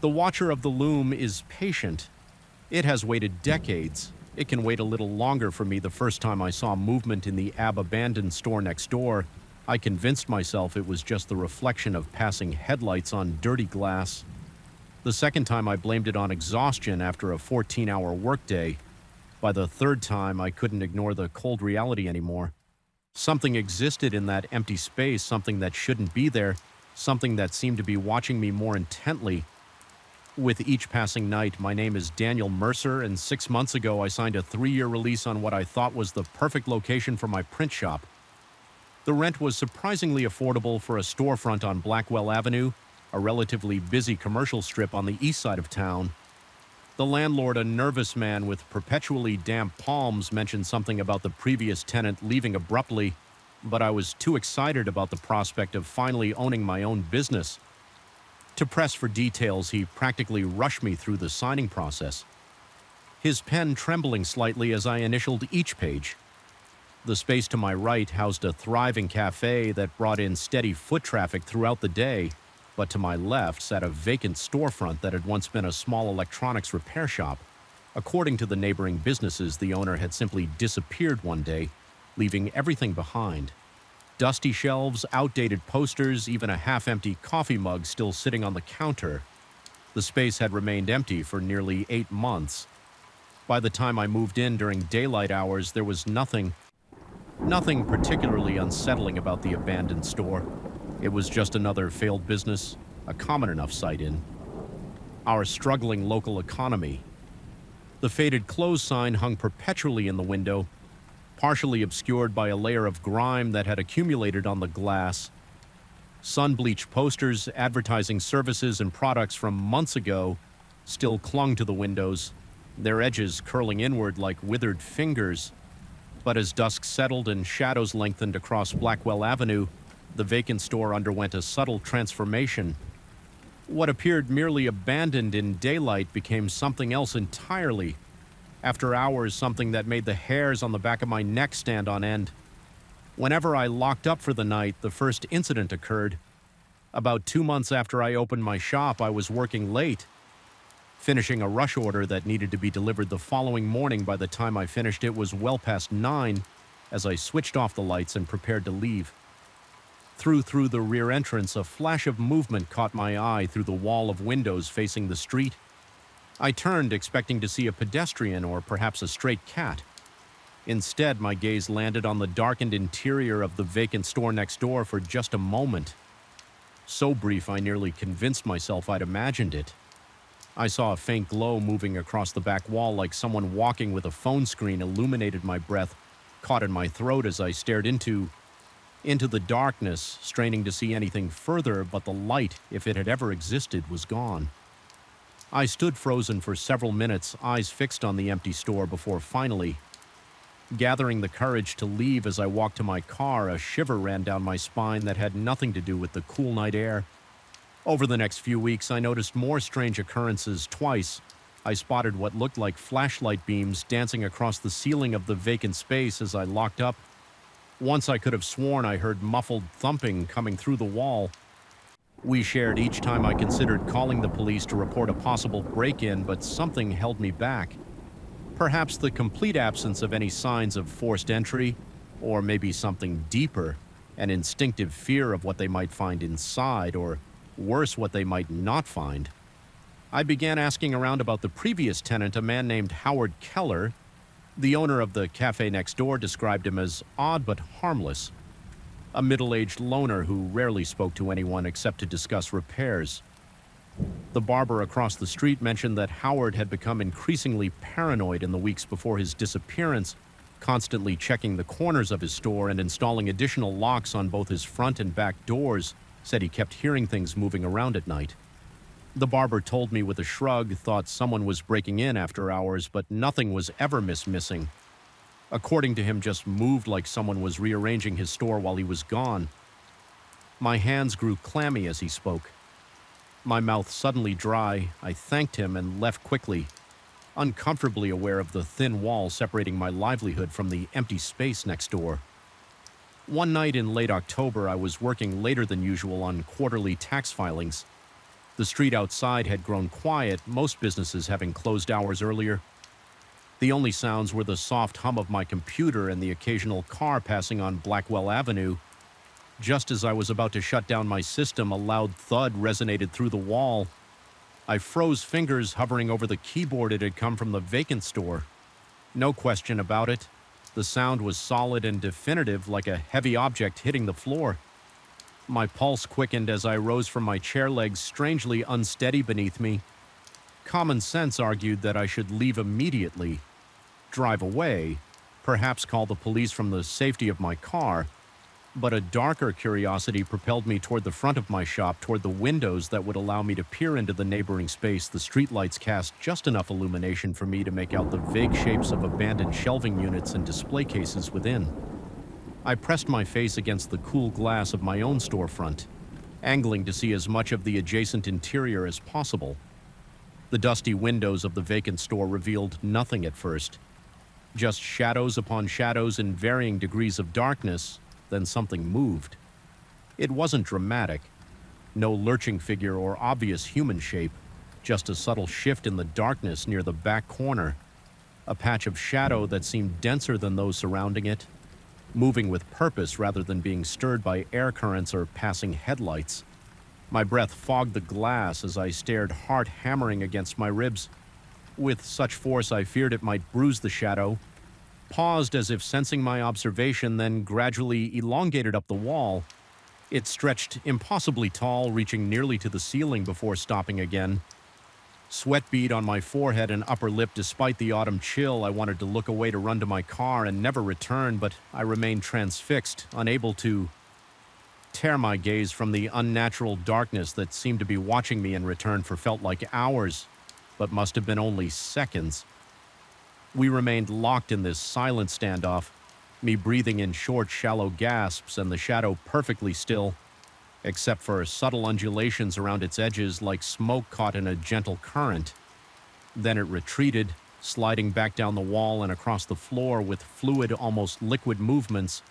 The watcher of the loom is patient. It has waited decades. It can wait a little longer for me. The first time I saw movement in the abandoned store next door, I convinced myself it was just the reflection of passing headlights on dirty glass. The second time I blamed it on exhaustion after a 14-hour workday. By the third time, I couldn't ignore the cold reality anymore. Something existed in that empty space, something that shouldn't be there, something that seemed to be watching me more intently. With each passing night, my name is Daniel Mercer, and 6 months ago I signed a 3-year release on what I thought was the perfect location for my print shop. The rent was surprisingly affordable for a storefront on Blackwell Avenue, a relatively busy commercial strip on the east side of town. The landlord, a nervous man with perpetually damp palms, mentioned something about the previous tenant leaving abruptly, but I was too excited about the prospect of finally owning my own business. To press for details, he practically rushed me through the signing process, his pen trembling slightly as I initialed each page. The space to my right housed a thriving cafe that brought in steady foot traffic throughout the day, but to my left sat a vacant storefront that had once been a small electronics repair shop. According to the neighboring businesses, the owner had simply disappeared one day, leaving everything behind. Dusty shelves, outdated posters, even a half-empty coffee mug still sitting on the counter. The space had remained empty for nearly 8 months. By the time I moved in during daylight hours, there was nothing particularly unsettling about the abandoned store. It was just another failed business, a common enough sight in our struggling local economy. The faded close sign hung perpetually in the window, partially obscured by a layer of grime that had accumulated on the glass. Sun-bleached posters advertising services and products from months ago still clung to the windows, their edges curling inward like withered fingers. But as dusk settled and shadows lengthened across Blackwell Avenue, the vacant store underwent a subtle transformation. What appeared merely abandoned in daylight became something else entirely. After hours, something that made the hairs on the back of my neck stand on end. Whenever I locked up for the night, the first incident occurred. About 2 months after I opened my shop, I was working late, finishing a rush order that needed to be delivered the following morning. By the time I finished, it was well past 9 as I switched off the lights and prepared to leave. Through the rear entrance, a flash of movement caught my eye through the wall of windows facing the street. I turned, expecting to see a pedestrian or perhaps a stray cat. Instead, my gaze landed on the darkened interior of the vacant store next door for just a moment. So brief, I nearly convinced myself I'd imagined it. I saw a faint glow moving across the back wall, like someone walking with a phone screen illuminated. My breath caught in my throat as I stared into the darkness, straining to see anything further, but the light, if it had ever existed, was gone. I stood frozen for several minutes, eyes fixed on the empty store, before finally gathering the courage to leave. As I walked to my car, a shiver ran down my spine that had nothing to do with the cool night air. Over the next few weeks, I noticed more strange occurrences. Twice, I spotted what looked like flashlight beams dancing across the ceiling of the vacant space as I locked up. Once I could have sworn I heard muffled thumping coming through the wall. We shared each time I considered calling the police to report a possible break-in, but something held me back. Perhaps the complete absence of any signs of forced entry, or maybe something deeper, an instinctive fear of what they might find inside, or worse, what they might not find. I began asking around about the previous tenant, a man named Howard Keller. The owner of the cafe next door described him as odd but harmless, a middle-aged loner who rarely spoke to anyone except to discuss repairs. The barber across the street mentioned that Howard had become increasingly paranoid in the weeks before his disappearance, constantly checking the corners of his store and installing additional locks on both his front and back doors. Said he kept hearing things moving around at night. The barber told me with a shrug, thought someone was breaking in after hours, but nothing was ever missing. According to him, just moved like someone was rearranging his store while he was gone. My hands grew clammy as he spoke. My mouth suddenly dry, I thanked him and left quickly, uncomfortably aware of the thin wall separating my livelihood from the empty space next door. One night in late October, I was working later than usual on quarterly tax filings. The street outside had grown quiet, most businesses having closed hours earlier. The only sounds were the soft hum of my computer and the occasional car passing on Blackwell Avenue. Just as I was about to shut down my system, a loud thud resonated through the wall. I froze fingers hovering over the keyboard. It had come from the vacant store. No question about it. The sound was solid and definitive, like a heavy object hitting the floor. My pulse quickened as I rose from my chair legs, strangely unsteady beneath me. Common sense argued that I should leave immediately, drive away, perhaps call the police from the safety of my car. But a darker curiosity propelled me toward the front of my shop, toward the windows that would allow me to peer into the neighboring space. The streetlights cast just enough illumination for me to make out the vague shapes of abandoned shelving units and display cases within. I pressed my face against the cool glass of my own storefront, angling to see as much of the adjacent interior as possible. The dusty windows of the vacant store revealed nothing at first, just shadows upon shadows in varying degrees of darkness. Then something moved. It wasn't dramatic. No lurching figure or obvious human shape, just a subtle shift in the darkness near the back corner. A patch of shadow that seemed denser than those surrounding it, moving with purpose rather than being stirred by air currents or passing headlights. My breath fogged the glass as I stared, heart hammering against my ribs. With such force I feared it might bruise the shadow. Paused as if sensing my observation, then gradually elongated up the wall. It stretched impossibly tall, reaching nearly to the ceiling before stopping again. Sweat bead on my forehead and upper lip. Despite the autumn chill, I wanted to look away to run to my car and never return, but I remained transfixed, unable to tear my gaze from the unnatural darkness that seemed to be watching me in return for felt like hours, but must have been only seconds. We remained locked in this silent standoff, me breathing in short, shallow gasps and the shadow perfectly still, except for subtle undulations around its edges like smoke caught in a gentle current. Then it retreated, sliding back down the wall and across the floor with fluid, almost liquid movements,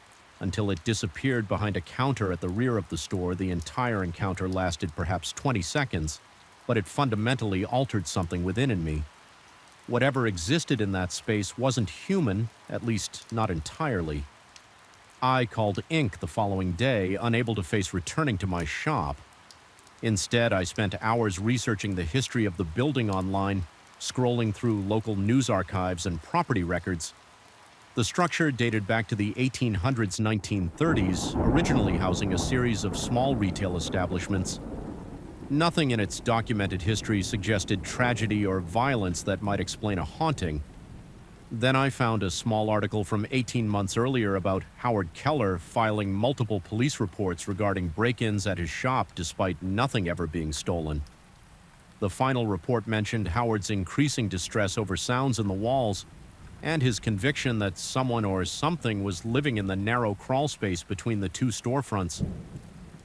until it disappeared behind a counter at the rear of the store. The entire encounter lasted perhaps 20 seconds, but it fundamentally altered something within in me. Whatever existed in that space wasn't human, at least not entirely. I called Inc. the following day, unable to face returning to my shop. Instead, I spent hours researching the history of the building online, scrolling through local news archives and property records. The structure dated back to the 1800s, 1930s, originally housing a series of small retail establishments. Nothing in its documented history suggested tragedy or violence that might explain a haunting. Then I found a small article from 18 months earlier about Howard Keller filing multiple police reports regarding break-ins at his shop despite nothing ever being stolen. The final report mentioned Howard's increasing distress over sounds in the walls and his conviction that someone or something was living in the narrow crawl space between the two storefronts.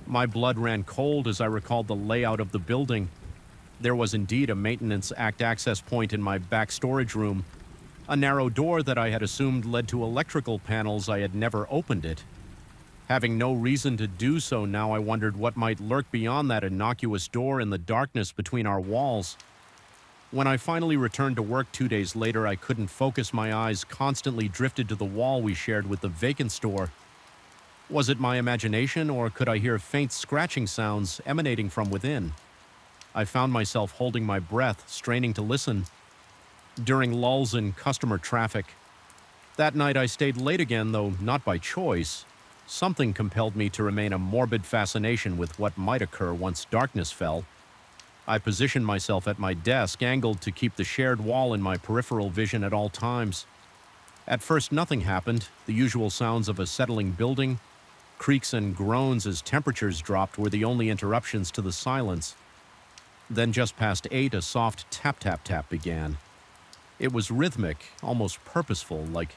My blood ran cold as I recalled the layout of the building. There was indeed a maintenance act access point in my back storage room, a narrow door that I had assumed led to electrical panels. I had never opened it. Having no reason to do so now, I wondered what might lurk beyond that innocuous door in the darkness between our walls. When I finally returned to work 2 days later, I couldn't focus. My eyes constantly drifted to the wall we shared with the vacant store. Was it my imagination, or could I hear faint scratching sounds emanating from within? I found myself holding my breath, straining to listen. During lulls in customer traffic. That night I stayed late again, though not by choice. Something compelled me to remain a morbid fascination with what might occur once darkness fell. I positioned myself at my desk, angled to keep the shared wall in my peripheral vision at all times. At first nothing happened. The usual sounds of a settling building, creaks and groans as temperatures dropped were the only interruptions to the silence. Then just past 8, a soft tap-tap-tap began. It was rhythmic, almost purposeful, like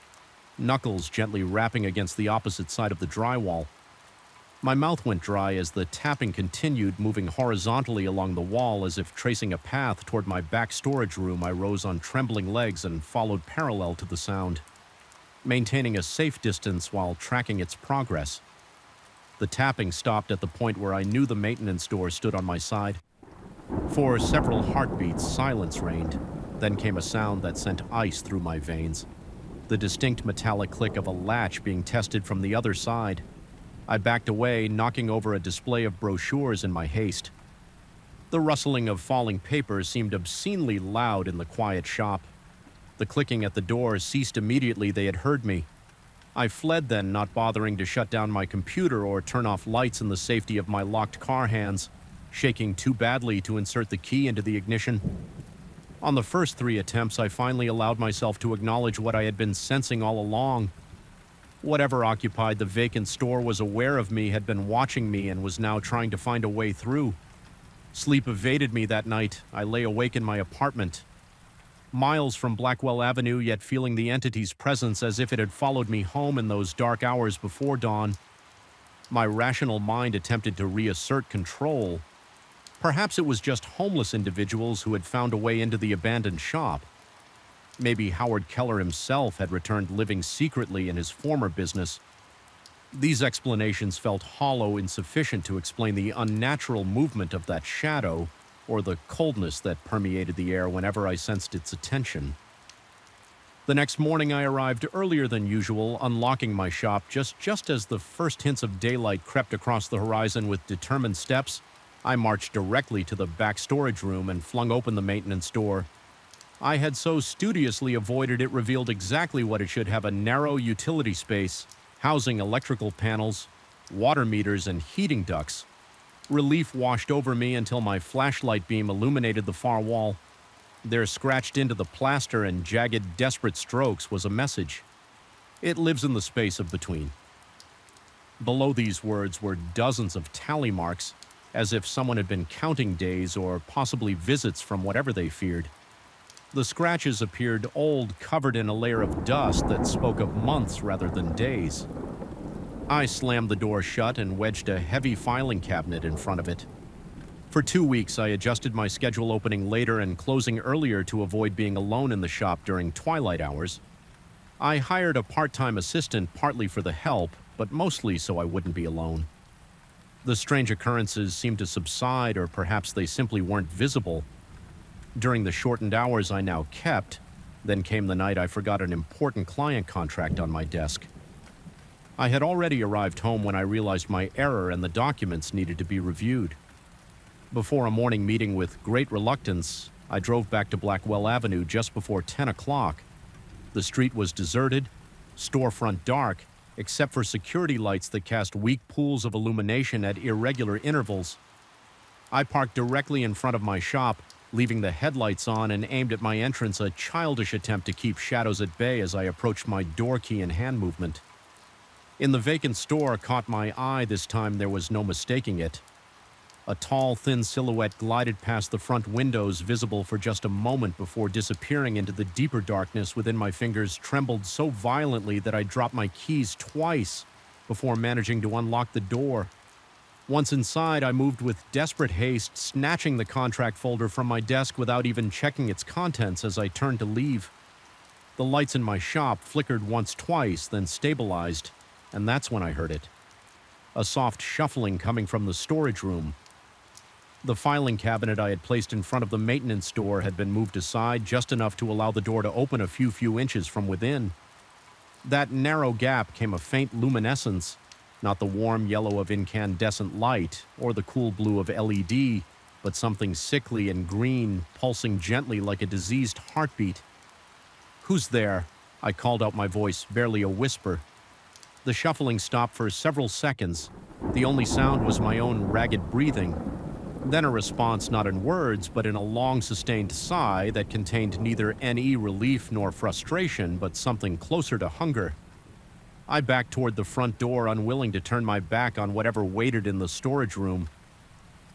knuckles gently rapping against the opposite side of the drywall. My mouth went dry as the tapping continued, moving horizontally along the wall as if tracing a path toward my back storage room. I rose on trembling legs and followed parallel to the sound, maintaining a safe distance while tracking its progress. The tapping stopped at the point where I knew the maintenance door stood on my side. For several heartbeats, silence reigned. Then came a sound that sent ice through my veins. The distinct metallic click of a latch being tested from the other side. I backed away, knocking over a display of brochures in my haste. The rustling of falling papers seemed obscenely loud in the quiet shop. The clicking at the door ceased immediately. They had heard me. I fled then, not bothering to shut down my computer or turn off lights in the safety of my locked car hands, shaking too badly to insert the key into the ignition. On the first 3 attempts, I finally allowed myself to acknowledge what I had been sensing all along. Whatever occupied the vacant store was aware of me, had been watching me, and was now trying to find a way through. Sleep evaded me that night. I lay awake in my apartment, miles from Blackwell Avenue, yet feeling the entity's presence as if it had followed me home in those dark hours before dawn. My rational mind attempted to reassert control. Perhaps it was just homeless individuals who had found a way into the abandoned shop. Maybe Howard Keller himself had returned living secretly in his former business. These explanations felt hollow, insufficient to explain the unnatural movement of that shadow, or the coldness that permeated the air whenever I sensed its attention. The next morning I arrived earlier than usual, unlocking my shop just as the first hints of daylight crept across the horizon. With determined steps, I marched directly to the back storage room and flung open the maintenance door. I had so studiously avoided it revealed exactly what it should have: a narrow utility space, housing electrical panels, water meters, and heating ducts. Relief washed over me until my flashlight beam illuminated the far wall. There, scratched into the plaster in jagged, desperate strokes, was a message. It lives in the space of between. Below these words were dozens of tally marks, as if someone had been counting days or possibly visits from whatever they feared. The scratches appeared old, covered in a layer of dust that spoke of months rather than days. I slammed the door shut and wedged a heavy filing cabinet in front of it. For 2 weeks, I adjusted my schedule, opening later and closing earlier to avoid being alone in the shop during twilight hours. I hired a part-time assistant, partly for the help, but mostly so I wouldn't be alone. The strange occurrences seemed to subside, or perhaps they simply weren't visible. During the shortened hours I now kept, then came the night I forgot an important client contract on my desk. I had already arrived home when I realized my error and the documents needed to be reviewed. Before a morning meeting, with great reluctance, I drove back to Blackwell Avenue just before 10 o'clock. The street was deserted, storefront dark, except for security lights that cast weak pools of illumination at irregular intervals. I parked directly in front of my shop, leaving the headlights on, and aimed at my entrance, a childish attempt to keep shadows at bay as I approached my door key and hand movement. In the vacant store caught my eye. This time there was no mistaking it. A tall, thin silhouette glided past the front windows, visible for just a moment before disappearing into the deeper darkness. Within, my fingers trembled so violently that I dropped my keys twice before managing to unlock the door. Once inside, I moved with desperate haste, snatching the contract folder from my desk without even checking its contents as I turned to leave. The lights in my shop flickered once, twice, then stabilized, and that's when I heard it. A soft shuffling coming from the storage room. The filing cabinet I had placed in front of the maintenance door had been moved aside just enough to allow the door to open a few inches from within. That narrow gap came a faint luminescence, not the warm yellow of incandescent light or the cool blue of LED, but something sickly and green, pulsing gently like a diseased heartbeat. "Who's there?" I called out, my voice barely a whisper. The shuffling stopped for several seconds. The only sound was my own ragged breathing. Then a response not in words, but in a long-sustained sigh that contained neither any relief nor frustration, but something closer to hunger. I backed toward the front door, unwilling to turn my back on whatever waited in the storage room.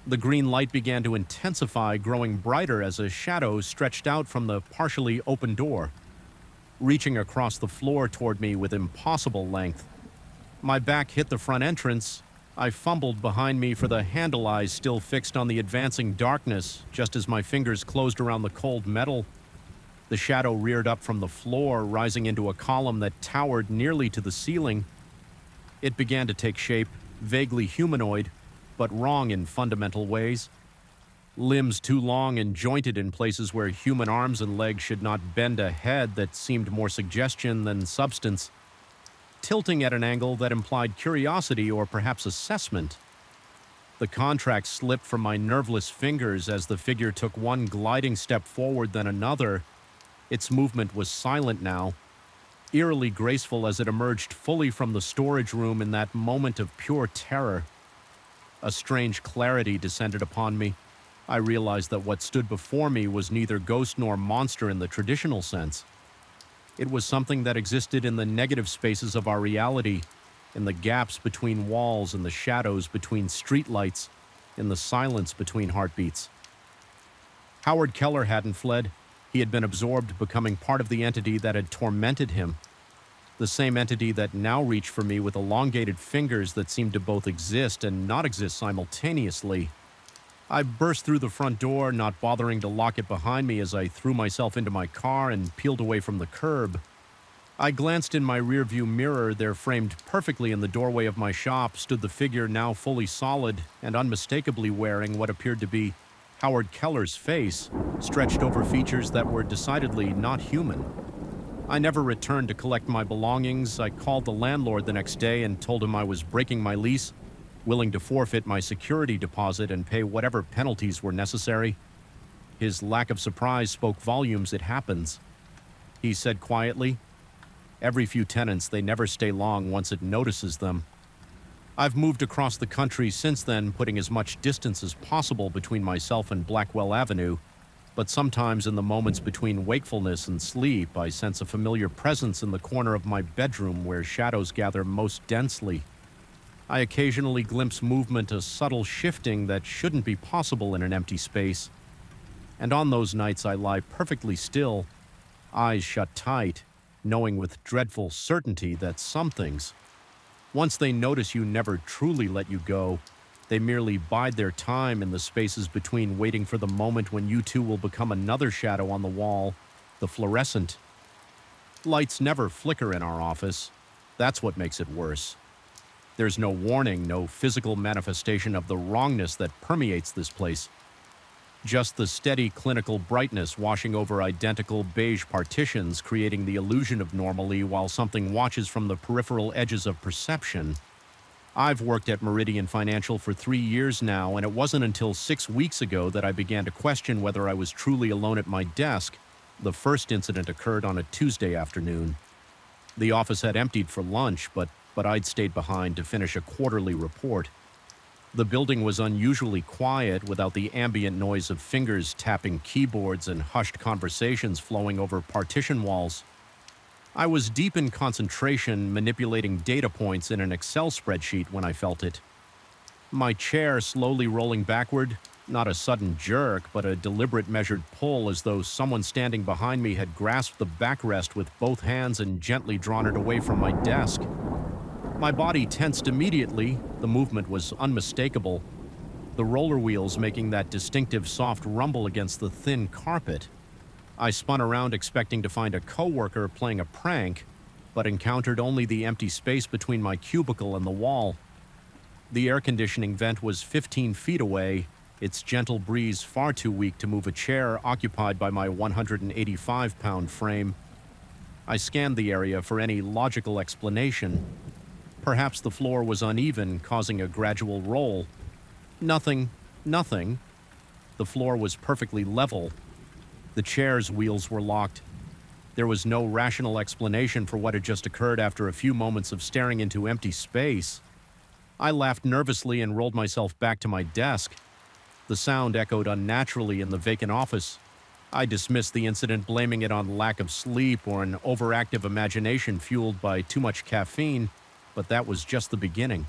The green light began to intensify, growing brighter as a shadow stretched out from the partially open door, reaching across the floor toward me with impossible length. My back hit the front entrance. I fumbled behind me for the handle eyes still fixed on the advancing darkness, just as my fingers closed around the cold metal. The shadow reared up from the floor, rising into a column that towered nearly to the ceiling. It began to take shape, vaguely humanoid, but wrong in fundamental ways. Limbs too long and jointed in places where human arms and legs should not bend, a head that seemed more suggestion than substance, tilting at an angle that implied curiosity or perhaps assessment. The contract slipped from my nerveless fingers as the figure took one gliding step forward, then another. Its movement was silent now, eerily graceful as it emerged fully from the storage room in that moment of pure terror. A strange clarity descended upon me. I realized that what stood before me was neither ghost nor monster in the traditional sense. It was something that existed in the negative spaces of our reality, in the gaps between walls, in the shadows between streetlights, in the silence between heartbeats. Howard Keller hadn't fled. He had been absorbed, becoming part of the entity that had tormented him. The same entity that now reached for me with elongated fingers that seemed to both exist and not exist simultaneously. I burst through the front door, not bothering to lock it behind me as I threw myself into my car and peeled away from the curb. I glanced in my rearview mirror. There, framed perfectly in the doorway of my shop, stood the figure now fully solid and unmistakably wearing what appeared to be Howard Keller's face, stretched over features that were decidedly not human. I never returned to collect my belongings. I called the landlord the next day and told him I was breaking my lease, willing to forfeit my security deposit and pay whatever penalties were necessary. His lack of surprise spoke volumes. "It happens," he said quietly. "Every few tenants, they never stay long once it notices them." I've moved across the country since then, putting as much distance as possible between myself and Blackwell Avenue, but sometimes in the moments between wakefulness and sleep, I sense a familiar presence in the corner of my bedroom where shadows gather most densely. I occasionally glimpse movement, a subtle shifting that shouldn't be possible in an empty space. And on those nights I lie perfectly still, eyes shut tight, knowing with dreadful certainty that some things, once they notice you, never truly let you go. They merely bide their time in the spaces between, waiting for the moment when you too will become another shadow on the wall, the fluorescent. Lights never flicker in our office. That's what makes it worse. There's no warning, no physical manifestation of the wrongness that permeates this place. Just the steady clinical brightness washing over identical beige partitions, creating the illusion of normally while something watches from the peripheral edges of perception. I've worked at Meridian Financial for 3 years now, and it wasn't until 6 weeks ago that I began to question whether I was truly alone at my desk. The first incident occurred on a Tuesday afternoon. The office had emptied for lunch, but I'd stayed behind to finish a quarterly report. The building was unusually quiet, without the ambient noise of fingers tapping keyboards and hushed conversations flowing over partition walls. I was deep in concentration, manipulating data points in an Excel spreadsheet when I felt it. My chair slowly rolling backward, not a sudden jerk, but a deliberate measured pull, as though someone standing behind me had grasped the backrest with both hands and gently drawn it away from my desk. My body tensed immediately. The movement was unmistakable, the roller wheels making that distinctive soft rumble against the thin carpet. I spun around, expecting to find a coworker playing a prank, but encountered only the empty space between my cubicle and the wall. The air conditioning vent was 15 feet away, its gentle breeze far too weak to move a chair occupied by my 185-pound frame. I scanned the area for any logical explanation. Perhaps the floor was uneven, causing a gradual roll. Nothing, nothing. The floor was perfectly level. The chair's wheels were locked. There was no rational explanation for what had just occurred after a few moments of staring into empty space. I laughed nervously and rolled myself back to my desk. The sound echoed unnaturally in the vacant office. I dismissed the incident, blaming it on lack of sleep or an overactive imagination fueled by too much caffeine, but that was just the beginning.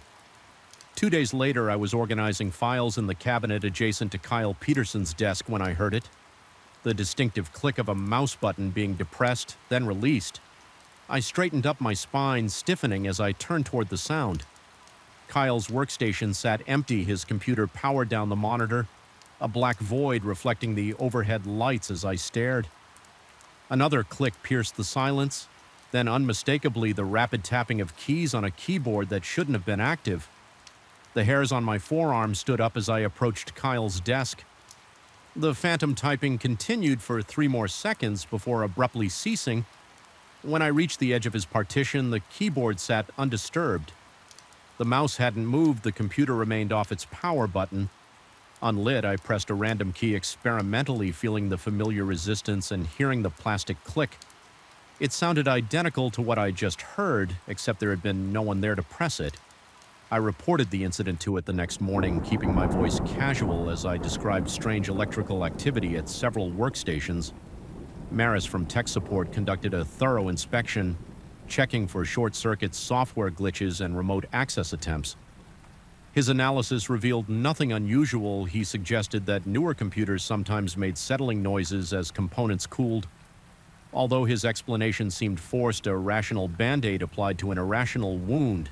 2 days later, I was organizing files in the cabinet adjacent to Kyle Peterson's desk when I heard it. The distinctive click of a mouse button being depressed, then released. I straightened up my spine, stiffening as I turned toward the sound. Kyle's workstation sat empty, his computer powered down the monitor, a black void reflecting the overhead lights as I stared. Another click pierced the silence, then unmistakably the rapid tapping of keys on a keyboard that shouldn't have been active. The hairs on my forearm stood up as I approached Kyle's desk. The phantom typing continued for 3 more seconds before abruptly ceasing. When I reached the edge of his partition, the keyboard sat undisturbed. The mouse hadn't moved, the computer remained off its power button. Unlit, I pressed a random key experimentally, feeling the familiar resistance and hearing the plastic click. It sounded identical to what I just heard, except there had been no one there to press it. I reported the incident to it the next morning, keeping my voice casual as I described strange electrical activity at several workstations. Maris from tech support conducted a thorough inspection, checking for short circuits, software glitches, and remote access attempts. His analysis revealed nothing unusual. He suggested that newer computers sometimes made settling noises as components cooled. Although his explanation seemed forced, a rational band-aid applied to an irrational wound.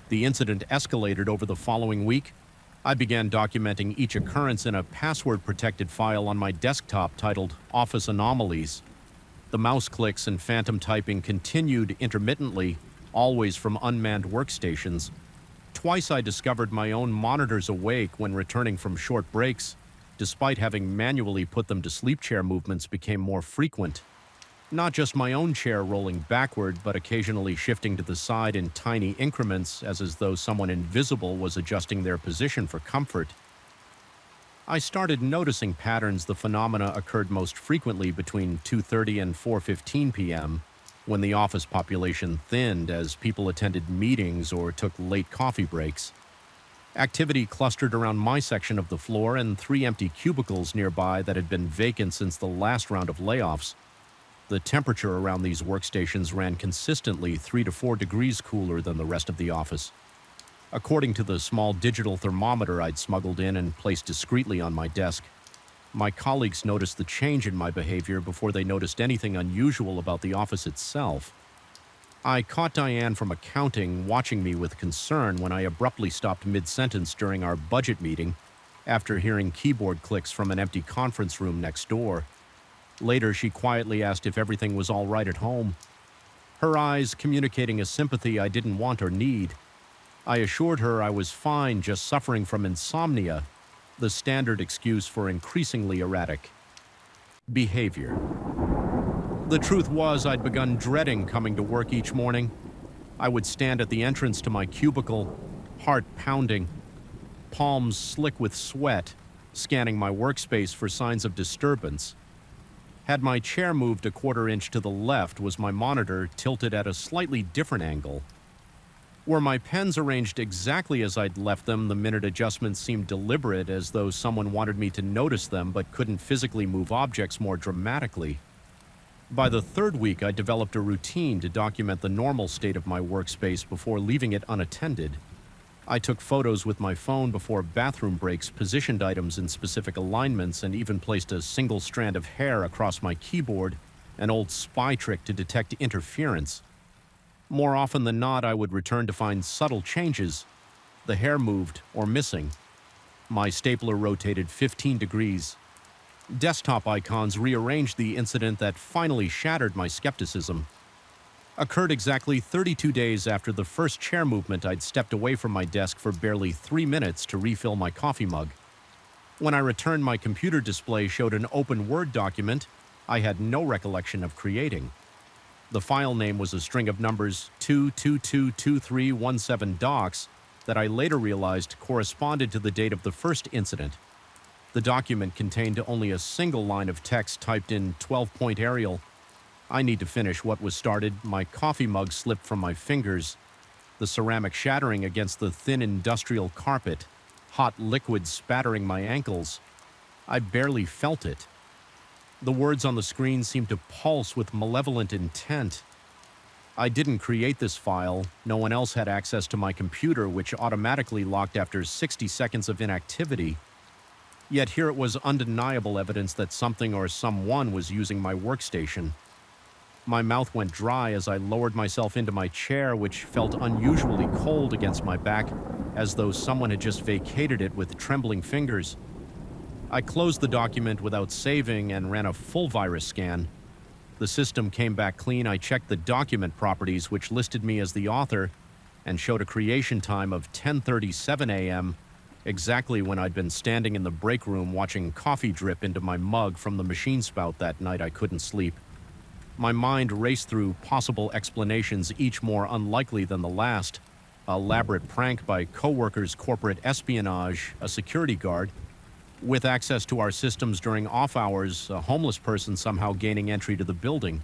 The incident escalated over the following week. I began documenting each occurrence in a password-protected file on my desktop titled Office Anomalies. The mouse clicks and phantom typing continued intermittently, always from unmanned workstations. Twice I discovered my own monitors awake when returning from short breaks, despite having manually put them to sleep. Chair movements became more frequent. Not just my own chair rolling backward, but occasionally shifting to the side in tiny increments, as though someone invisible was adjusting their position for comfort. I started noticing patterns. The phenomena occurred most frequently between 2:30 and 4:15 p.m., when the office population thinned as people attended meetings or took late coffee breaks. Activity clustered around my section of the floor and 3 empty cubicles nearby that had been vacant since the last round of layoffs. The temperature around these workstations ran consistently 3 to 4 degrees cooler than the rest of the office. According to the small digital thermometer I'd smuggled in and placed discreetly on my desk, my colleagues noticed the change in my behavior before they noticed anything unusual about the office itself. I caught Diane from accounting watching me with concern when I abruptly stopped mid-sentence during our budget meeting after hearing keyboard clicks from an empty conference room next door. Later, she quietly asked if everything was all right at home, her eyes communicating a sympathy I didn't want or need. I assured her I was fine, just suffering from insomnia, the standard excuse for increasingly erratic behavior. The truth was, I'd begun dreading coming to work each morning. I would stand at the entrance to my cubicle, heart pounding, palms slick with sweat, scanning my workspace for signs of disturbance. Had my chair moved a quarter inch to the left, was my monitor tilted at a slightly different angle? Were my pens arranged exactly as I'd left them? The minute adjustments seemed deliberate, as though someone wanted me to notice them but couldn't physically move objects more dramatically. By the 3rd week, I developed a routine to document the normal state of my workspace before leaving it unattended. I took photos with my phone before bathroom breaks, positioned items in specific alignments, and even placed a single strand of hair across my keyboard, an old spy trick to detect interference. More often than not, I would return to find subtle changes. The hair moved or missing. My stapler rotated 15 degrees. Desktop icons rearranged. The incident that finally shattered my skepticism occurred exactly 32 days after the first chair movement. I'd stepped away from my desk for barely 3 minutes to refill my coffee mug. When I returned, my computer display showed an open Word document I had no recollection of creating. The file name was a string of numbers 2222317 docs that I later realized corresponded to the date of the first incident. The document contained only a single line of text typed in 12-point Arial. I need to finish what was started. My coffee mug slipped from my fingers, the ceramic shattering against the thin industrial carpet, hot liquid spattering my ankles. I barely felt it. The words on the screen seemed to pulse with malevolent intent. I didn't create this file. No one else had access to my computer, which automatically locked after 60 seconds of inactivity. Yet here it was undeniable evidence that something or someone was using my workstation. My mouth went dry as I lowered myself into my chair, which felt unusually cold against my back, as though someone had just vacated it with trembling fingers. I closed the document without saving and ran a full virus scan. The system came back clean. I checked the document properties, which listed me as the author, and showed a creation time of 10:37 a.m., exactly when I'd been standing in the break room watching coffee drip into my mug from the machine spout that night I couldn't sleep. My mind raced through possible explanations, each more unlikely than the last. An elaborate prank by coworkers, corporate espionage, a security guard. With access to our systems during off hours, a homeless person somehow gaining entry to the building.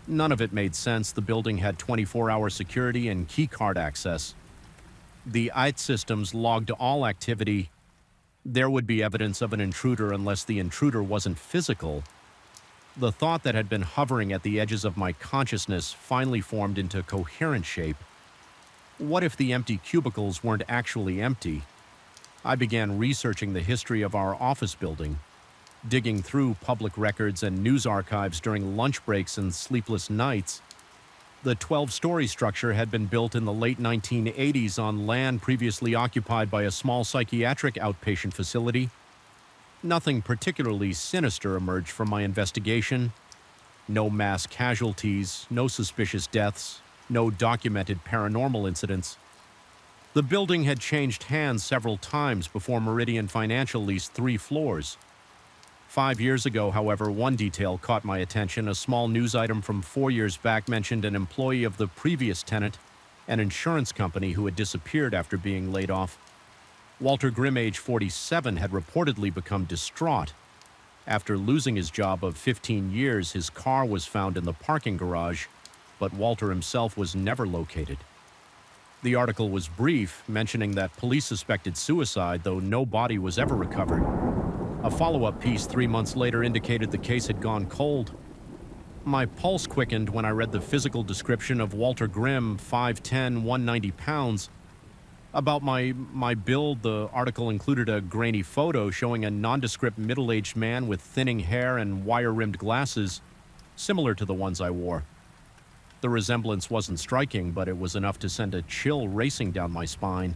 None of it made sense. The building had 24-hour security and keycard access. The IT systems logged all activity. There would be evidence of an intruder unless the intruder wasn't physical. The thought that had been hovering at the edges of my consciousness finally formed into coherent shape. What if the empty cubicles weren't actually empty? I began researching the history of our office building, digging through public records and news archives during lunch breaks and sleepless nights. The 12-story structure had been built in the late 1980s on land previously occupied by a small psychiatric outpatient facility. Nothing particularly sinister emerged from my investigation. No mass casualties, no suspicious deaths, no documented paranormal incidents. The building had changed hands several times before Meridian Financial leased 3 floors. 5 years ago, however, one detail caught my attention. A small news item from 4 years back mentioned an employee of the previous tenant, an insurance company who had disappeared after being laid off. Walter Grimm, age 47, had reportedly become distraught. After losing his job of 15 years, his car was found in the parking garage, but Walter himself was never located. The article was brief, mentioning that police suspected suicide, though no body was ever recovered. A follow-up piece 3 months later indicated the case had gone cold. My pulse quickened when I read the physical description of Walter Grimm, 5'10", 190 pounds. About my build, the article included a grainy photo showing a nondescript middle-aged man with thinning hair and wire-rimmed glasses, similar to the ones I wore. The resemblance wasn't striking, but it was enough to send a chill racing down my spine.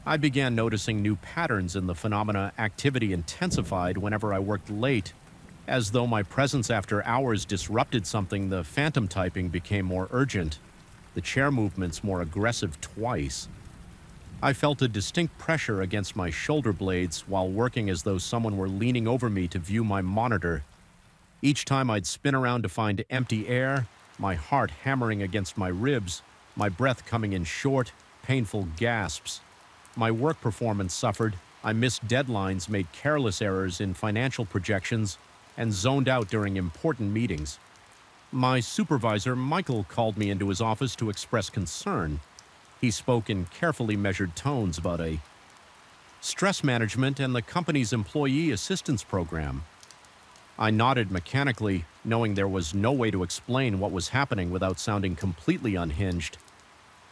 I began noticing new patterns in the phenomena. Activity intensified whenever I worked late. As though my presence after hours disrupted something, the phantom typing became more urgent, the chair movements more aggressive twice. I felt a distinct pressure against my shoulder blades while working, as though someone were leaning over me to view my monitor. Each time I'd spin around to find empty air, my heart hammering against my ribs, my breath coming in short, painful gasps. My work performance suffered. I missed deadlines, made careless errors in financial projections, and zoned out during important meetings. My supervisor, Michael, called me into his office to express concern. He spoke in carefully measured tones about a stress management and the company's employee assistance program. I nodded mechanically, knowing there was no way to explain what was happening without sounding completely unhinged.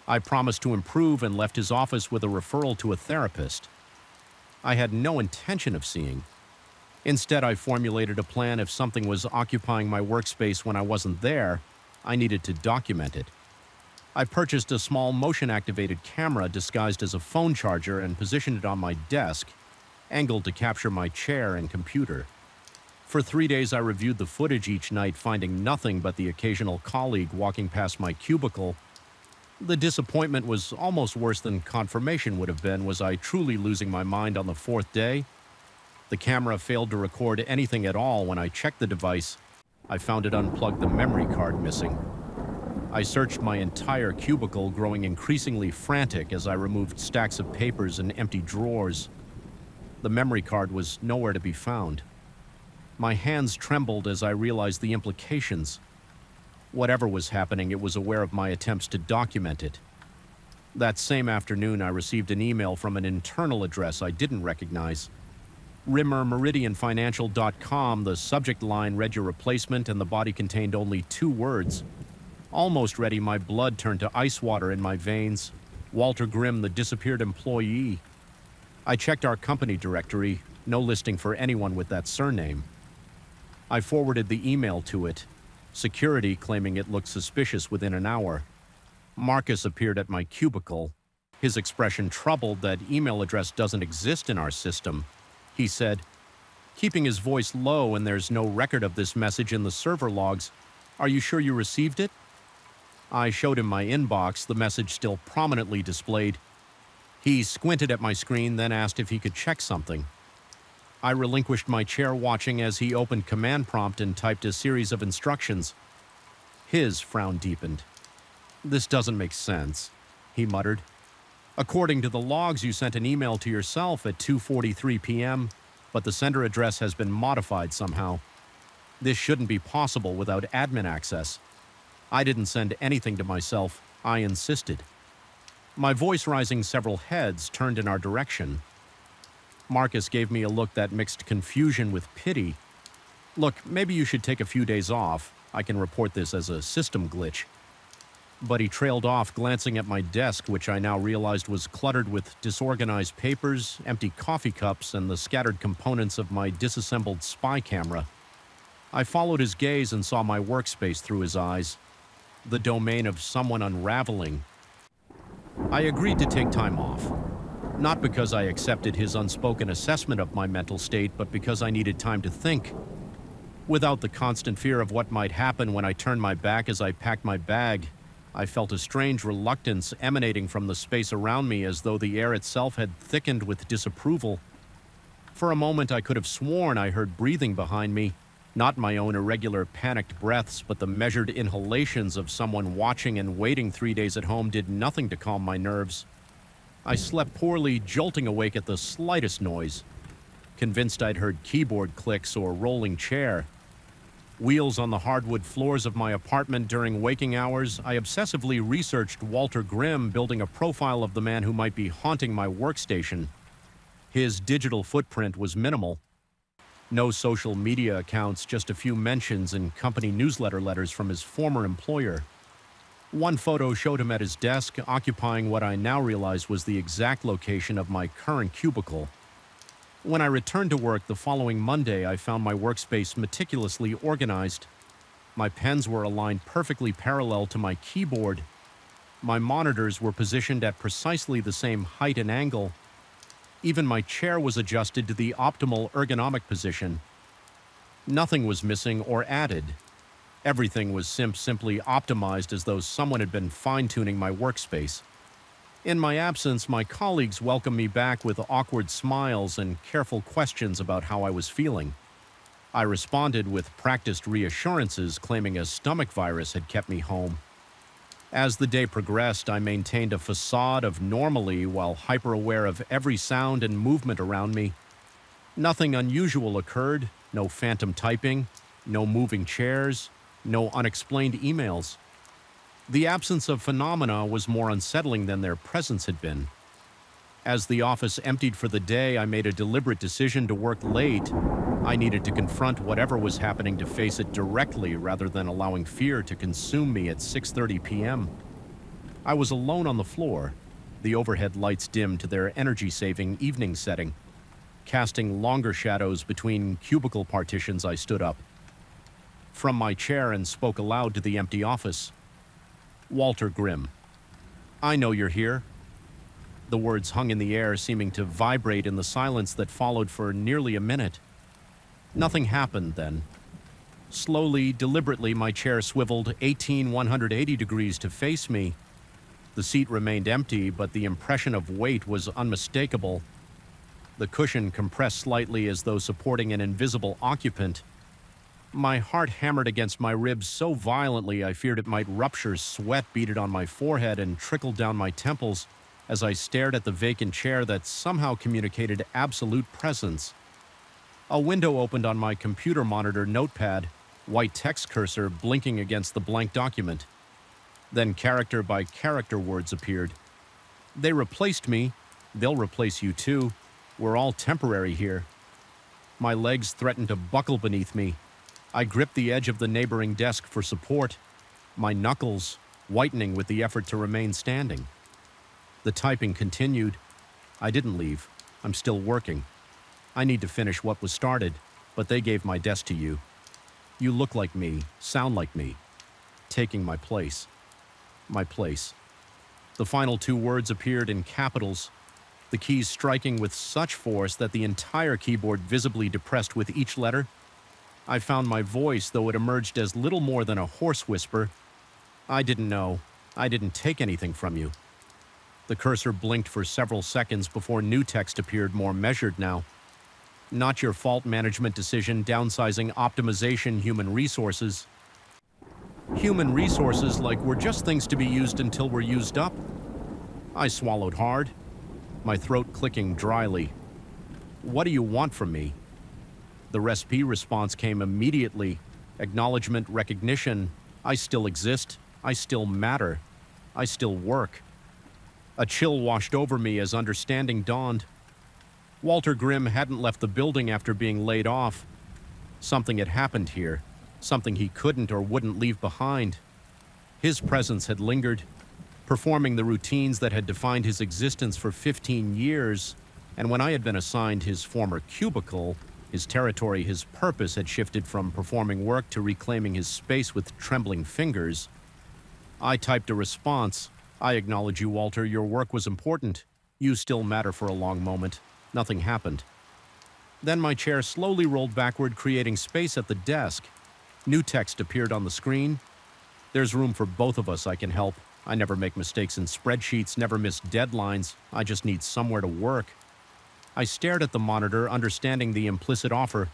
I promised to improve and left his office with a referral to a therapist I had no intention of seeing. Instead, I formulated a plan. If something was occupying my workspace when I wasn't there, I needed to document it. I purchased a small motion-activated camera disguised as a phone charger and positioned it on my desk, angled to capture my chair and computer. For 3 days, I reviewed the footage each night, finding nothing but the occasional colleague walking past my cubicle. The disappointment was almost worse than confirmation would have been. Was I truly losing my mind on the 4th day? The camera failed to record anything at all. When I checked the device, I found it unplugged, the memory card missing. I searched my entire cubicle, growing increasingly frantic as I removed stacks of papers and empty drawers. The memory card was nowhere to be found. My hands trembled as I realized the implications. Whatever was happening, it was aware of my attempts to document it. That same afternoon, I received an email from an internal address I didn't recognize. rimmermeridianfinancial.com. The subject line read your replacement, and the body contained only 2 words. Almost ready, my blood turned to ice water in my veins. Walter Grimm, the disappeared employee. I checked our company directory. No listing for anyone with that surname. I forwarded the email to it. Security claiming it looked suspicious within an hour. Marcus appeared at my cubicle. His expression troubled. That email address doesn't exist in our system, he said, keeping his voice low, and there's no record of this message in the server logs. Are you sure you received it? I showed him my inbox, the message still prominently displayed. He squinted at my screen, then asked if he could check something. I relinquished my chair, watching as he opened command prompt and typed a series of instructions. His frown deepened. This doesn't make sense, he muttered. According to the logs, you sent an email to yourself at 2:43 p.m., but the sender address has been modified somehow. This shouldn't be possible without admin access. I didn't send anything to myself. I insisted. My voice, rising several heads, turned in our direction. Marcus gave me a look that mixed confusion with pity. Look, maybe you should take a few days off. I can report this as a system glitch. But he trailed off, glancing at my desk, which I now realized was cluttered with disorganized papers, empty coffee cups, and the scattered components of my disassembled spy camera. I followed his gaze and saw my workspace through his eyes, the domain of someone unraveling. I agreed to take time off, not because I accepted his unspoken assessment of my mental state, but because I needed time to think. Without the constant fear of what might happen when I turned my back as I packed my bag, I felt a strange reluctance emanating from the space around me, as though the air itself had thickened with disapproval. For a moment, I could have sworn I heard breathing behind me, not my own irregular, panicked breaths, but the measured inhalations of someone watching and waiting. 3 days at home did nothing to calm my nerves. I slept poorly, jolting awake at the slightest noise, convinced I'd heard keyboard clicks or rolling chair. Wheels on the hardwood floors of my apartment during waking hours, I obsessively researched Walter Grimm, building a profile of the man who might be haunting my workstation. His digital footprint was minimal. No social media accounts, just a few mentions in company newsletter letters from his former employer. One photo showed him at his desk, occupying what I now realized was the exact location of my current cubicle. When I returned to work the following Monday, I found my workspace meticulously organized. My pens were aligned perfectly parallel to my keyboard. My monitors were positioned at precisely the same height and angle. Even my chair was adjusted to the optimal ergonomic position. Nothing was missing or added. Everything was simply optimized, as though someone had been fine-tuning my workspace. In my absence, my colleagues welcomed me back with awkward smiles and careful questions about how I was feeling. I responded with practiced reassurances, claiming a stomach virus had kept me home. As the day progressed, I maintained a facade of normalcy while hyper-aware of every sound and movement around me. Nothing unusual occurred, no phantom typing, no moving chairs, no unexplained emails. The absence of phenomena was more unsettling than their presence had been. As the office emptied for the day, I made a deliberate decision to work late. I needed to confront whatever was happening, to face it directly rather than allowing fear to consume me. At 6:30 p.m., I was alone on the floor, the overhead lights dimmed to their energy-saving evening setting. Casting longer shadows between cubicle partitions, I stood up from my chair and spoke aloud to the empty office. Walter Grimm. I know you're here. The words hung in the air, seeming to vibrate in the silence that followed for nearly a minute. Nothing happened then. Slowly, deliberately, my chair swiveled 180 degrees to face me. The seat remained empty, but the impression of weight was unmistakable. the cushion compressed slightly as though supporting an invisible occupant. My heart hammered against my ribs so violently I feared it might rupture. Sweat beaded on my forehead and trickled down my temples as I stared at the vacant chair that somehow communicated absolute presence. A window opened on my computer monitor notepad, white text cursor blinking against the blank document. Then character by character words appeared. They replaced me. They'll replace you too. We're all temporary here. My legs threatened to buckle beneath me. I gripped the edge of the neighboring desk for support, my knuckles whitening with the effort to remain standing. The typing continued. I didn't leave. I'm still working. I need to finish what was started, but they gave my desk to you. You look like me, sound like me, taking my place. My place. The final two words appeared in capitals, the keys striking with such force that the entire keyboard visibly depressed with each letter. I found my voice, though it emerged as little more than a hoarse whisper. I didn't know. I didn't take anything from you. The cursor blinked for several seconds before new text appeared, more measured now. Not your fault. Management decision, downsizing, optimization, human resources. Human resources, like we're just things to be used until we're used up. I swallowed hard, my throat clicking dryly. What do you want from me? The recipe response came immediately. Acknowledgement, recognition. I still exist. I still matter. I still work. A chill washed over me as understanding dawned. Walter Grimm hadn't left the building after being laid off. Something had happened here. Something he couldn't or wouldn't leave behind. His presence had lingered, performing the routines that had defined his existence for 15 years, and when I had been assigned his former cubicle, his territory, his purpose had shifted from performing work to reclaiming his space with trembling fingers. I typed a response. I acknowledge you, Walter. Your work was important. You still matter. For a long moment. Nothing happened. Then my chair slowly rolled backward, creating space at the desk. New text appeared on the screen. There's room for both of us. I can help. I never make mistakes in spreadsheets, never miss deadlines. I just need somewhere to work. I stared at the monitor, understanding the implicit offer,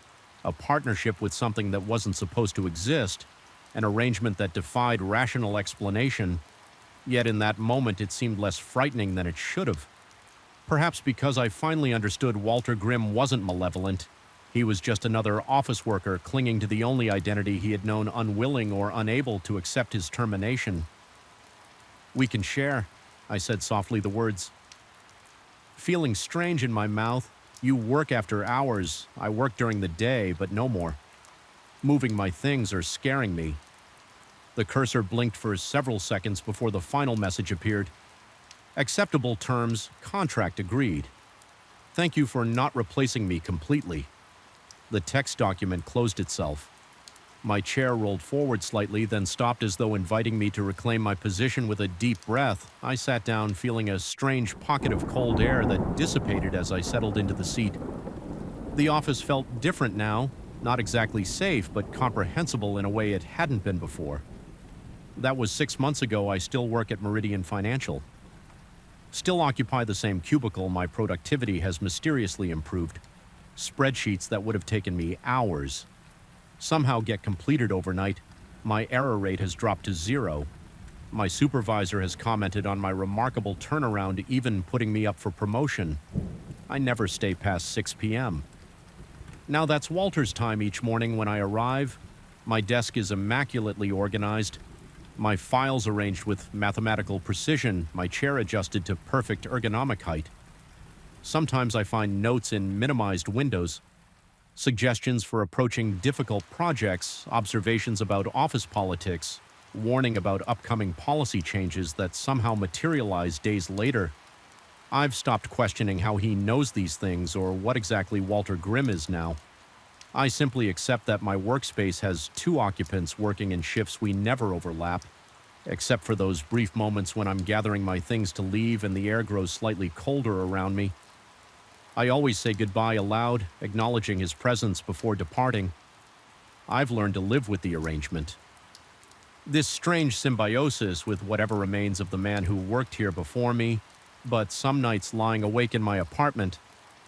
a partnership with something that wasn't supposed to exist, an arrangement that defied rational explanation. Yet in that moment it seemed less frightening than it should have. Perhaps because I finally understood Walter Grimm wasn't malevolent. He was just another office worker clinging to the only identity he had known, unwilling or unable to accept his termination. We can share, I said softly, the words. Feeling strange in my mouth. You work after hours. I work during the day, but no more. Moving my things or scaring me. The cursor blinked for several seconds before the final message appeared. Acceptable terms, contract agreed. Thank you for not replacing me completely. The text document closed itself. My chair rolled forward slightly, then stopped as though inviting me to reclaim my position. With a deep breath, I sat down, feeling a strange pocket of cold air that dissipated as I settled into the seat. The office felt different now, not exactly safe, but comprehensible in a way it hadn't been before. That was 6 months ago. I still work at Meridian Financial. Still occupy the same cubicle. My productivity has mysteriously improved. Spreadsheets that would have taken me hours somehow get completed overnight. My error rate has dropped to 0. My supervisor has commented on my remarkable turnaround, even putting me up for promotion. I never stay past 6 p.m. Now that's Walter's time each morning when I arrive. My desk is immaculately organized. My files arranged with mathematical precision, my chair adjusted to perfect ergonomic height. Sometimes I find notes in minimized windows, suggestions for approaching difficult projects, observations about office politics, warning about upcoming policy changes that somehow materialize days later. I've stopped questioning how he knows these things or what exactly Walter Grimm is now. I simply accept that my workspace has 2 occupants working in shifts we never overlap, except for those brief moments when I'm gathering my things to leave and the air grows slightly colder around me. I always say goodbye aloud, acknowledging his presence before departing. I've learned to live with the arrangement. This strange symbiosis with whatever remains of the man who worked here before me, but some nights lying awake in my apartment,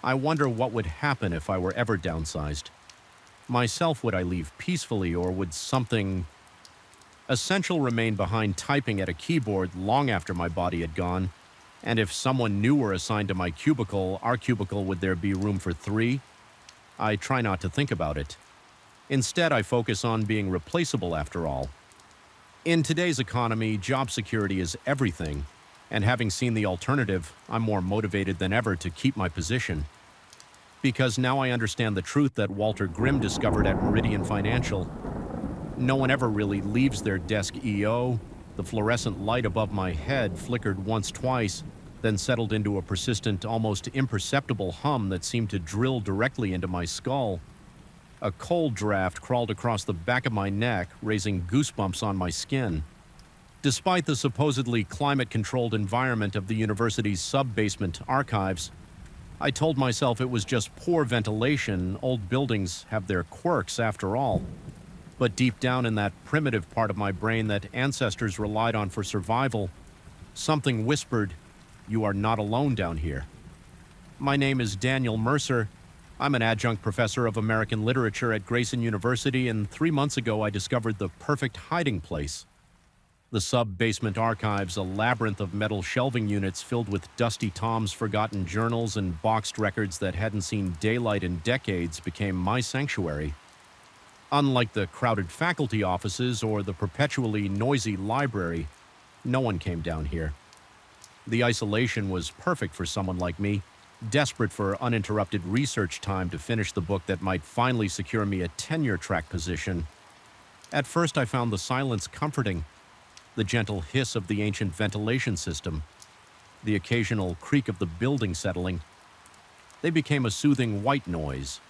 I wonder what would happen if I were ever downsized. Myself, would I leave peacefully, or would something essential remain behind typing at a keyboard long after my body had gone? And if someone new were assigned to my cubicle, our cubicle, would there be room for three? I try not to think about it. Instead, I focus on being replaceable after all. In today's economy, job security is everything, and having seen the alternative, I'm more motivated than ever to keep my position. Because now I understand the truth that Walter Grimm discovered at Meridian Financial. No one ever really leaves their desk EO. The fluorescent light above my head flickered once, twice, then settled into a persistent, almost imperceptible hum that seemed to drill directly into my skull. A cold draft crawled across the back of my neck, raising goosebumps on my skin. Despite the supposedly climate-controlled environment of the university's sub-basement archives, I told myself it was just poor ventilation. Old buildings have their quirks after all. But deep down in that primitive part of my brain that ancestors relied on for survival, something whispered, "You are not alone down here." My name is Daniel Mercer. I'm an adjunct professor of American literature at Grayson University, and 3 months ago I discovered the perfect hiding place. The sub-basement archives, a labyrinth of metal shelving units filled with dusty tomes, forgotten journals, and boxed records that hadn't seen daylight in decades, became my sanctuary. Unlike the crowded faculty offices or the perpetually noisy library, no one came down here. The isolation was perfect for someone like me, desperate for uninterrupted research time to finish the book that might finally secure me a tenure-track position. At first I found the silence comforting, the gentle hiss of the ancient ventilation system, the occasional creak of the building settling. They became a soothing white noise.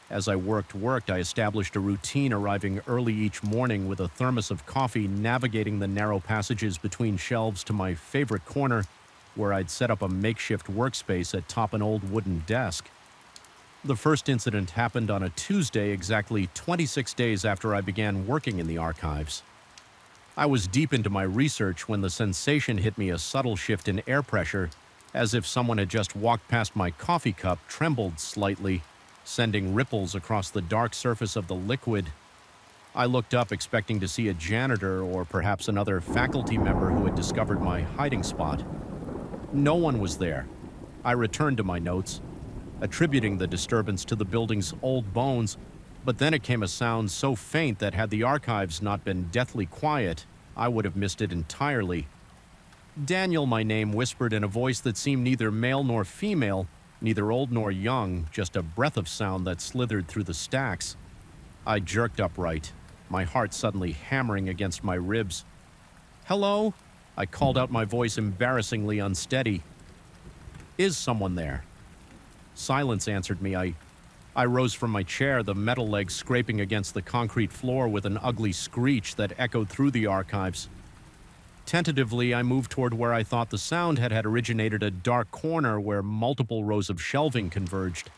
As I worked, I established a routine, arriving early each morning with a thermos of coffee, navigating the narrow passages between shelves to my favorite corner, where I'd set up a makeshift workspace atop an old wooden desk. The first incident happened on a Tuesday, exactly 26 days after I began working in the archives. I was deep into my research when the sensation hit me, a subtle shift in air pressure, as if someone had just walked past my coffee cup, trembled slightly, sending ripples across the dark surface of the liquid. I looked up, expecting to see a janitor or perhaps another faculty member who had discovered my hiding spot. No one was there. I returned to my notes, attributing the disturbance to the building's old bones, but then it came a sound so faint that had the archives not been deathly quiet, I would have missed it entirely. Daniel, my name, whispered in a voice that seemed neither male nor female, neither old nor young, just a breath of sound that slithered through the stacks. I jerked upright, my heart suddenly hammering against my ribs. "Hello?" I called out, my voice embarrassingly unsteady. "Is someone there?" Silence answered me. I rose from my chair, the metal legs scraping against the concrete floor with an ugly screech that echoed through the archives. Tentatively, I moved toward where I thought the sound had originated, a dark corner where multiple rows of shelving converged.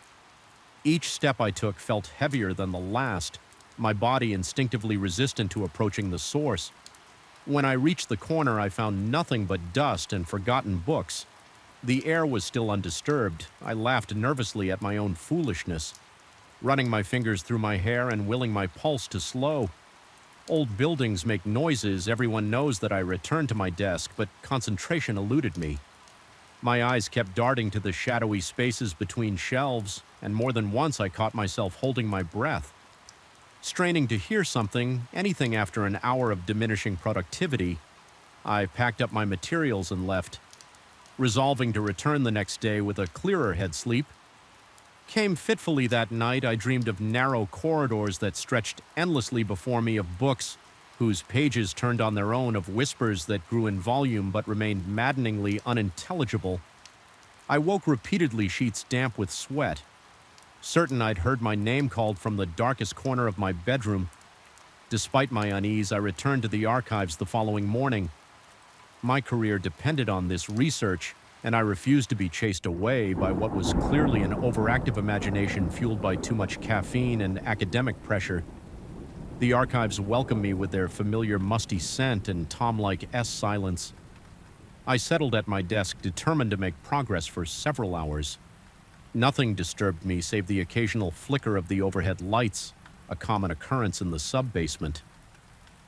Each step I took felt heavier than the last, my body instinctively resistant to approaching the source. When I reached the corner, I found nothing but dust and forgotten books. The air was still undisturbed. I laughed nervously at my own foolishness, running my fingers through my hair and willing my pulse to slow. Old buildings make noises. Everyone knows that I returned to my desk, but concentration eluded me. My eyes kept darting to the shadowy spaces between shelves, and more than once I caught myself holding my breath. Straining to hear something, anything after an hour of diminishing productivity, I packed up my materials and left, resolving to return the next day with a clearer head. Sleep came fitfully that night. I dreamed of narrow corridors that stretched endlessly before me, of books whose pages turned on their own, of whispers that grew in volume but remained maddeningly unintelligible. I woke repeatedly, sheets damp with sweat, certain I'd heard my name called from the darkest corner of my bedroom. Despite my unease, I returned to the archives the following morning. My career depended on this research, and I refused to be chased away by what was clearly an overactive imagination fueled by too much caffeine and academic pressure. The archives welcomed me with their familiar musty scent and Tom-like silence. I settled at my desk, determined to make progress for several hours. Nothing disturbed me save the occasional flicker of the overhead lights, a common occurrence in the sub-basement.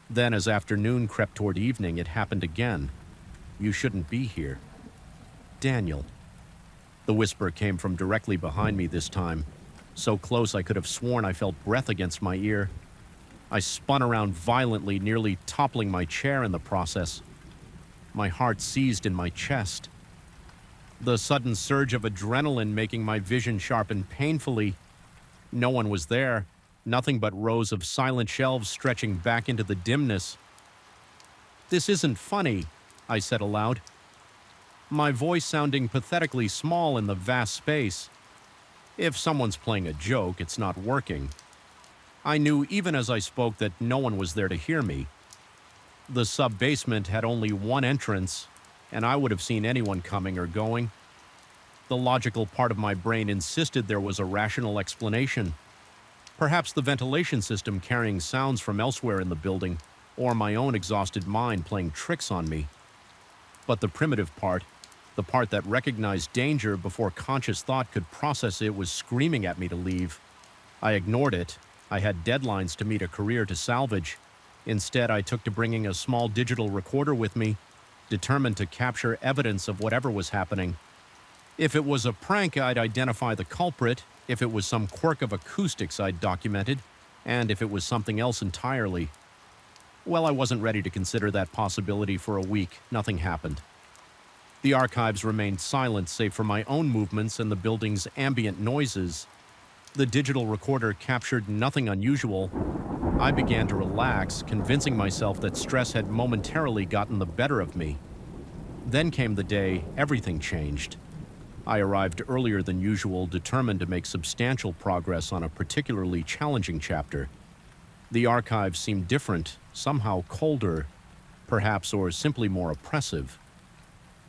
Then, as afternoon crept toward evening, it happened again. "You shouldn't be here." "Daniel." The whisper came from directly behind me this time, so close I could have sworn I felt breath against my ear. I spun around violently, nearly toppling my chair in the process. My heart seized in my chest. The sudden surge of adrenaline making my vision sharpen painfully. No one was there, nothing but rows of silent shelves stretching back into the dimness. "This isn't funny," I said aloud, my voice sounding pathetically small in the vast space. If someone's playing a joke, it's not working. I knew even as I spoke that no one was there to hear me. The sub-basement had only one entrance, and I would have seen anyone coming or going. The logical part of my brain insisted there was a rational explanation. Perhaps the ventilation system carrying sounds from elsewhere in the building, or my own exhausted mind playing tricks on me. But the primitive part, the part that recognized danger before conscious thought could process it, was screaming at me to leave. I ignored it. I had deadlines to meet, a career to salvage. Instead, I took to bringing a small digital recorder with me, determined to capture evidence of whatever was happening. If it was a prank, I'd identify the culprit. If it was some quirk of acoustics, I'd document it. And if it was something else entirely, well, I wasn't ready to consider that possibility for a week. Nothing happened. The archives remained silent save for my own movements and the building's ambient noises. The digital recorder captured nothing unusual. I began to relax, convincing myself that stress had momentarily gotten the better of me. Then came the day everything changed. I arrived earlier than usual, determined to make substantial progress on a particularly challenging chapter. The archives seemed different, somehow colder, perhaps, or simply more oppressive.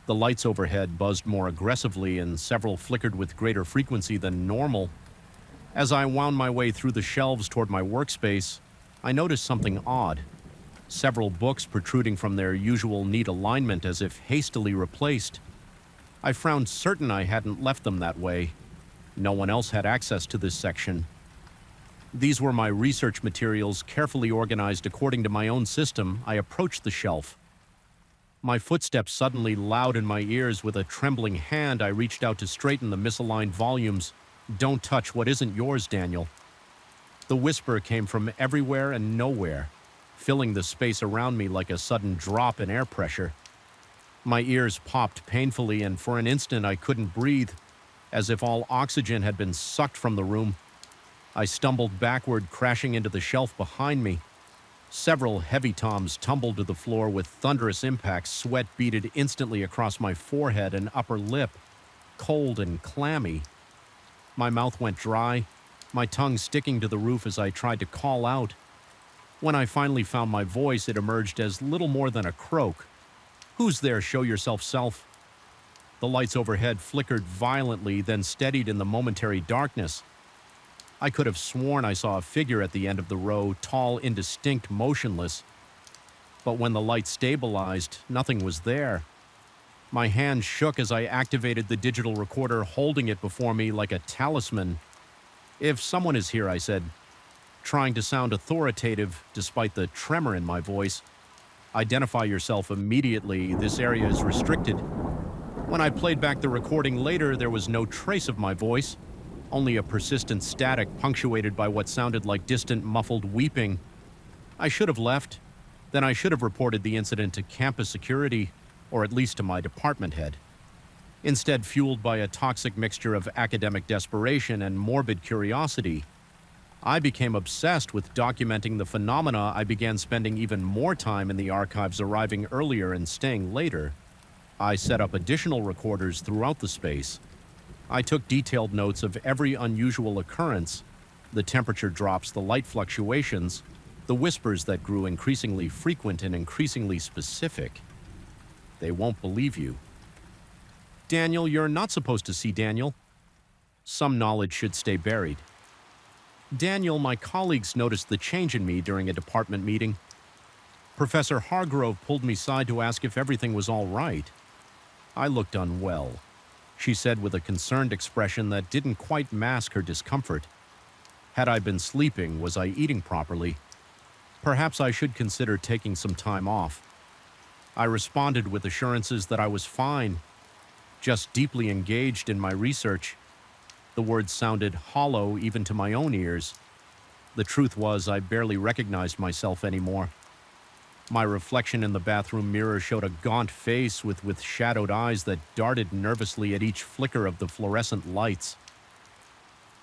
The lights overhead buzzed more aggressively, and several flickered with greater frequency than normal. As I wound my way through the shelves toward my workspace, I noticed something odd. Several books protruding from their usual neat alignment as if hastily replaced. I frowned, certain I hadn't left them that way. No one else had access to this section. These were my research materials, carefully organized according to my own system. I approached the shelf. My footsteps suddenly loud in my ears. With a trembling hand, I reached out to straighten the misaligned volumes. "Don't touch what isn't yours, Daniel." The whisper came from everywhere and nowhere, filling the space around me like a sudden drop in air pressure. My ears popped painfully, and for an instant I couldn't breathe, as if all oxygen had been sucked from the room. I stumbled backward, crashing into the shelf behind me. Several heavy tomes tumbled to the floor with thunderous impacts. Sweat beaded instantly across my forehead and upper lip, cold and clammy. My mouth went dry, my tongue sticking to the roof as I tried to call out. When I finally found my voice, it emerged as little more than a croak. "Who's there? Show yourself, self." The lights overhead flickered violently, then steadied in the momentary darkness. I could have sworn I saw a figure at the end of the row, tall, indistinct, motionless. But when the light stabilized, nothing was there. My hand shook as I activated the digital recorder, holding it before me like a talisman. "If someone is here," I said, trying to sound authoritative despite the tremor in my voice, "identify yourself immediately. This area is restricted." When I played back the recording later, there was no trace of my voice, only a persistent static punctuated by what sounded like distant, muffled weeping. I should have left. Then I should have reported the incident to campus security, or at least to my department head. Instead, fueled by a toxic mixture of academic desperation and morbid curiosity, I became obsessed with documenting the phenomena. I began spending even more time in the archives, arriving earlier and staying later. I set up additional recorders throughout the space. I took detailed notes of every unusual occurrence, the temperature drops, the light fluctuations, the whispers that grew increasingly frequent and increasingly specific. "They won't believe you." "Daniel, you're not supposed to see Daniel." "Some knowledge should stay buried." "Daniel, my colleagues noticed the change in me during a department meeting. Professor Hargrove pulled me aside to ask if everything was all right." I looked unwell. she said with a concerned expression that didn't quite mask her discomfort. Had I been sleeping? Was I eating properly? Perhaps I should consider taking some time off. I responded with assurances that I was fine, just deeply engaged in my research. The words sounded hollow even to my own ears. The truth was, I barely recognized myself anymore. My reflection in the bathroom mirror showed a gaunt face with shadowed eyes that darted nervously at each flicker of the fluorescent lights.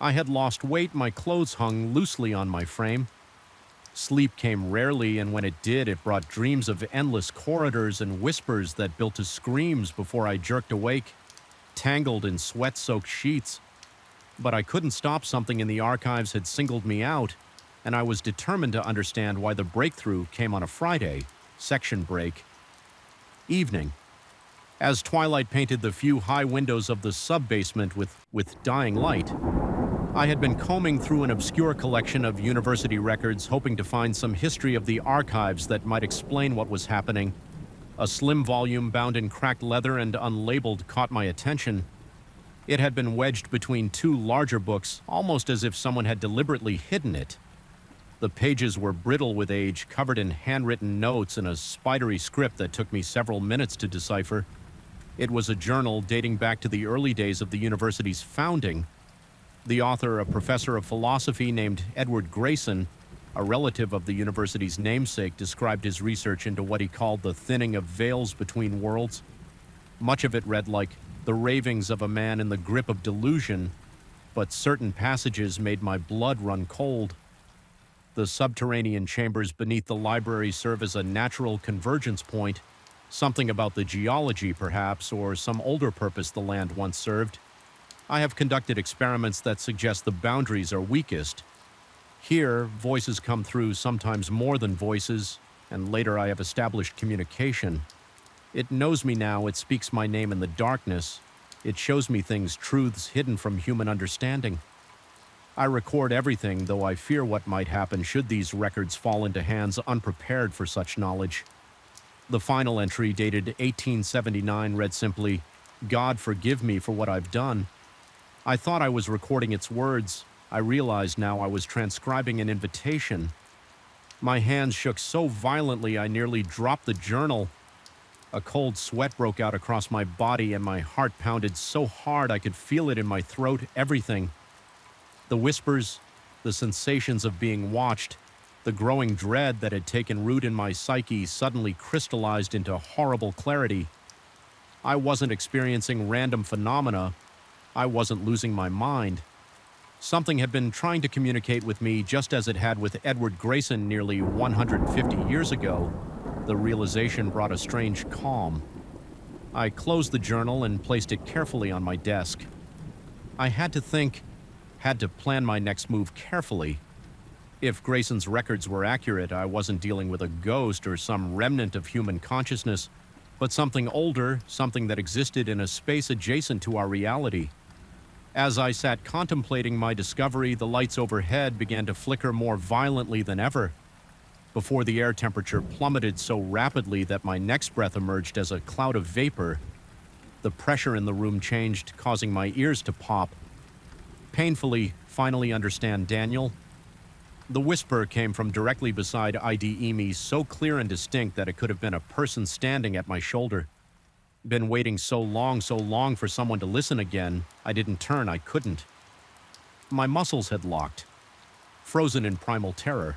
I had lost weight, my clothes hung loosely on my frame. Sleep came rarely, and when it did, it brought dreams of endless corridors and whispers that built to screams before I jerked awake, tangled in sweat-soaked sheets. But I couldn't stop. Something in the archives had singled me out, and I was determined to understand why the breakthrough came on a Friday, section break. Evening. As twilight painted the few high windows of the sub-basement with dying light, I had been combing through an obscure collection of university records, hoping to find some history of the archives that might explain what was happening. A slim volume bound in cracked leather and unlabeled caught my attention. It had been wedged between two larger books, almost as if someone had deliberately hidden it. The pages were brittle with age, covered in handwritten notes and a spidery script that took me several minutes to decipher. It was a journal dating back to the early days of the university's founding. The author, a professor of philosophy named Edward Grayson, a relative of the university's namesake, described his research into what he called the thinning of veils between worlds. Much of it read like the ravings of a man in the grip of delusion, but certain passages made my blood run cold. The subterranean chambers beneath the library serve as a natural convergence point, something about the geology perhaps, or some older purpose the land once served. I have conducted experiments that suggest the boundaries are weakest. Here, voices come through, sometimes more than voices, and later I have established communication. It knows me now, it speaks my name in the darkness. It shows me things, truths hidden from human understanding. I record everything, though I fear what might happen should these records fall into hands unprepared for such knowledge. The final entry, dated 1879, read simply, "God forgive me for what I've done." I thought I was recording its words. I realized now I was transcribing an invitation. My hands shook so violently I nearly dropped the journal. A cold sweat broke out across my body and my heart pounded so hard I could feel it in my throat, everything. The whispers, the sensations of being watched, the growing dread that had taken root in my psyche suddenly crystallized into horrible clarity. I wasn't experiencing random phenomena. I wasn't losing my mind. Something had been trying to communicate with me just as it had with Edward Grayson nearly 150 years ago. The realization brought a strange calm. I closed the journal and placed it carefully on my desk. I had to think, had to plan my next move carefully. If Grayson's records were accurate, I wasn't dealing with a ghost or some remnant of human consciousness, but something older, something that existed in a space adjacent to our reality. As I sat contemplating my discovery, the lights overhead began to flicker more violently than ever. Before the air temperature plummeted so rapidly that my next breath emerged as a cloud of vapor, the pressure in the room changed, causing my ears to pop. Painfully, "Finally understand, Daniel?" The whisper came from directly beside IDE me, so clear and distinct that it could have been a person standing at my shoulder. Been waiting so long for someone to listen again. I didn't turn, I couldn't. My muscles had locked, frozen in primal terror.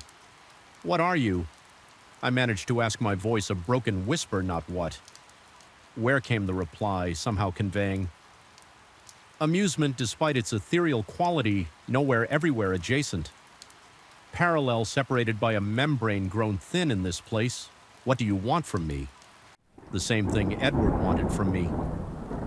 "What are you?" I managed to ask, my voice a broken whisper, not what. Where came the reply, somehow conveying amusement despite its ethereal quality, nowhere, everywhere adjacent. Parallel, separated by a membrane grown thin in this place. What do you want from me? The same thing Edward wanted from me.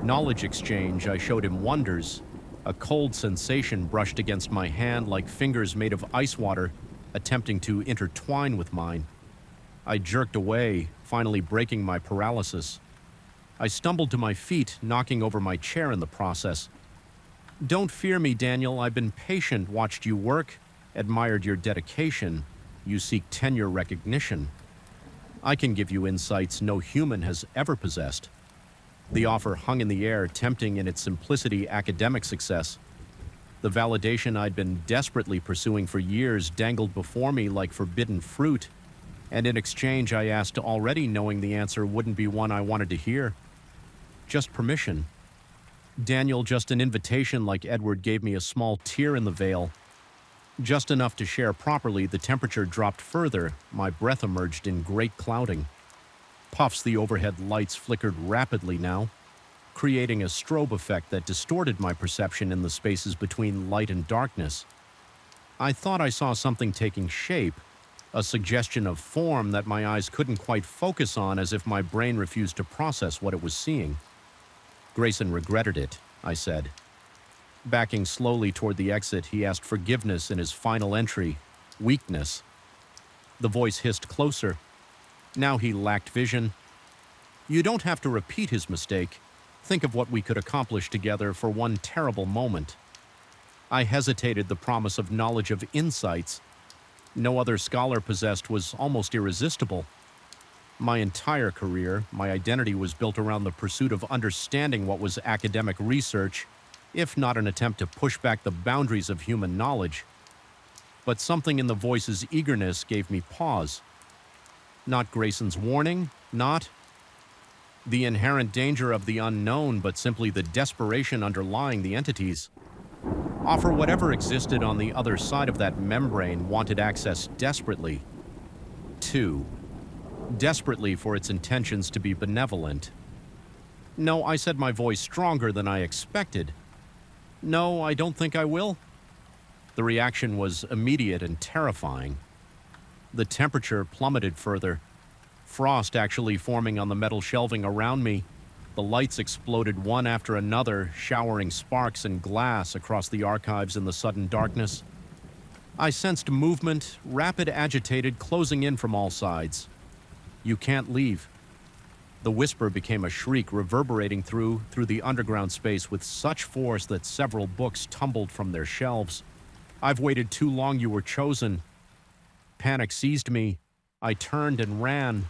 Knowledge exchange. I showed him wonders. A cold sensation brushed against my hand like fingers made of ice water, attempting to intertwine with mine. I jerked away, finally breaking my paralysis. I stumbled to my feet, knocking over my chair in the process. "Don't fear me, Daniel. I've been patient, watched you work, admired your dedication. You seek tenure recognition. I can give you insights no human has ever possessed." The offer hung in the air, tempting in its simplicity academic success. The validation I'd been desperately pursuing for years dangled before me like forbidden fruit, and in exchange I asked, already knowing the answer wouldn't be one I wanted to hear. Just permission. Daniel, just an invitation like Edward gave me a small tear in the veil. Just enough to share properly, the temperature dropped further, my breath emerged in great clouding. Puffs the overhead lights flickered rapidly now, creating a strobe effect that distorted my perception in the spaces between light and darkness. I thought I saw something taking shape, a suggestion of form that my eyes couldn't quite focus on, as if my brain refused to process what it was seeing. Grayson regretted it, I said. Backing slowly toward the exit, he asked forgiveness in his final entry, weakness. The voice hissed closer. Now he lacked vision. You don't have to repeat his mistake. Think of what we could accomplish together for one terrible moment. I hesitated. The promise of knowledge, of insights no other scholar possessed, was almost irresistible. My entire career, my identity was built around the pursuit of understanding what was academic research, if not an attempt to push back the boundaries of human knowledge. But something in the voice's eagerness gave me pause. Not Grayson's warning, not the inherent danger of the unknown, but simply the desperation underlying the entities. Offer whatever existed on the other side of that membrane wanted access desperately. 2. Desperately for its intentions to be benevolent. No, I said, my voice stronger than I expected. No, I don't think I will. The reaction was immediate and terrifying. The temperature plummeted further, frost actually forming on the metal shelving around me. The lights exploded one after another, showering sparks and glass across the archives in the sudden darkness. I sensed movement, rapid, agitated, closing in from all sides. You can't leave. The whisper became a shriek, reverberating through the underground space with such force that several books tumbled from their shelves. I've waited too long, you were chosen. Panic seized me. I turned and ran,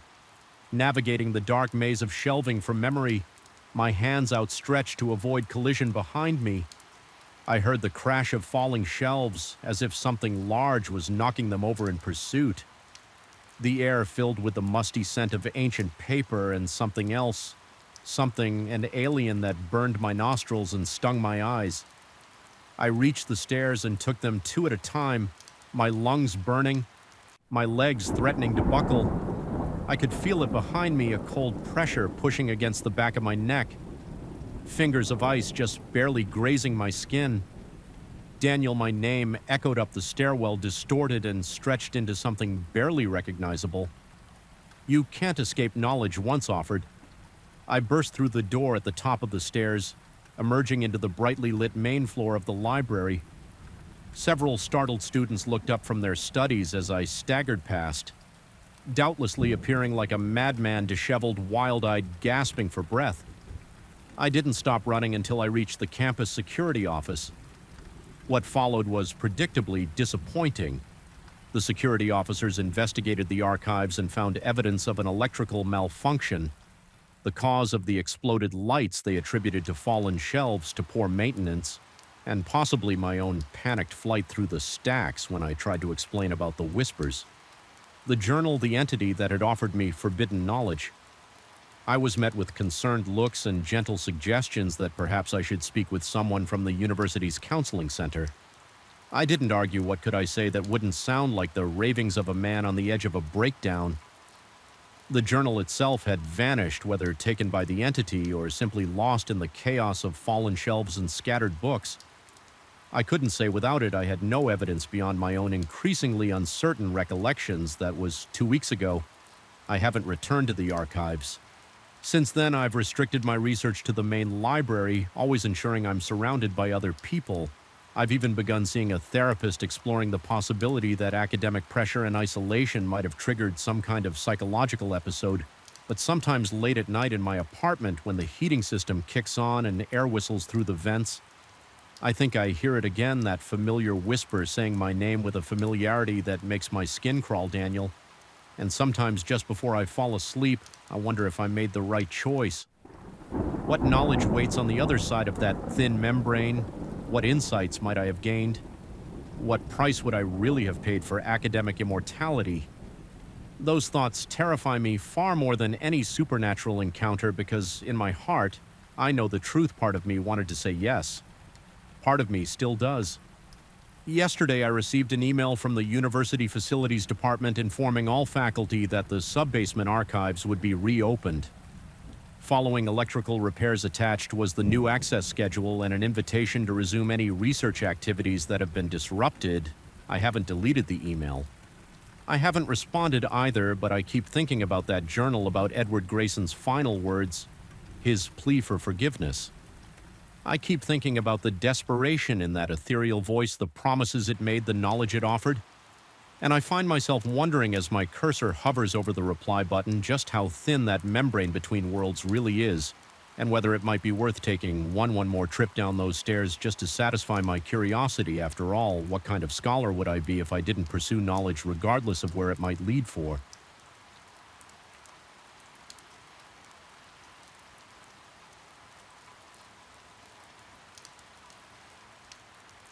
navigating the dark maze of shelving from memory, my hands outstretched to avoid collision behind me. I heard the crash of falling shelves, as if something large was knocking them over in pursuit. The air filled with the musty scent of ancient paper and something else, an alien that burned my nostrils and stung my eyes. I reached the stairs and took them 2 at a time, my lungs burning, my legs threatening to buckle. I could feel it behind me, a cold pressure pushing against the back of my neck. Fingers of ice just barely grazing my skin. Daniel, my name, echoed up the stairwell, distorted and stretched into something barely recognizable. You can't escape knowledge, once offered. I burst through the door at the top of the stairs, emerging into the brightly lit main floor of the library. Several startled students looked up from their studies as I staggered past, doubtlessly appearing like a madman, disheveled, wild-eyed, gasping for breath. I didn't stop running until I reached the campus security office. What followed was predictably disappointing. The security officers investigated the archives and found evidence of an electrical malfunction. The cause of the exploded lights they attributed to fallen shelves, to poor maintenance, and possibly my own panicked flight through the stacks when I tried to explain about the whispers. The journal, the entity that had offered me forbidden knowledge. I was met with concerned looks and gentle suggestions that perhaps I should speak with someone from the university's counseling center. I didn't argue. What could I say that wouldn't sound like the ravings of a man on the edge of a breakdown? The journal itself had vanished, whether taken by the entity or simply lost in the chaos of fallen shelves and scattered books. I couldn't say without it. I had no evidence beyond my own increasingly uncertain recollections. That was 2 weeks ago. I haven't returned to the archives. Since then, I've restricted my research to the main library, always ensuring I'm surrounded by other people. I've even begun seeing a therapist, exploring the possibility that academic pressure and isolation might have triggered some kind of psychological episode. But sometimes late at night in my apartment, when the heating system kicks on and air whistles through the vents, I think I hear it again, that familiar whisper saying my name with a familiarity that makes my skin crawl, Daniel. And sometimes just before I fall asleep, I wonder if I made the right choice. What knowledge waits on the other side of that thin membrane? What insights might I have gained? What price would I really have paid for academic immortality? Those thoughts terrify me far more than any supernatural encounter because, in my heart, I know the truth part of me wanted to say yes. Part of me still does. Yesterday, I received an email from the University Facilities Department informing all faculty that the sub-basement archives would be reopened. Following electrical repairs attached was the new access schedule and an invitation to resume any research activities that have been disrupted. I haven't deleted the email. I haven't responded either, but I keep thinking about that journal about Edward Grayson's final words, his plea for forgiveness. I keep thinking about the desperation in that ethereal voice, the promises it made, the knowledge it offered. And I find myself wondering as my cursor hovers over the reply button just how thin that membrane between worlds really is, and whether it might be worth taking one more trip down those stairs just to satisfy my curiosity. After all, what kind of scholar would I be if I didn't pursue knowledge regardless of where it might lead for?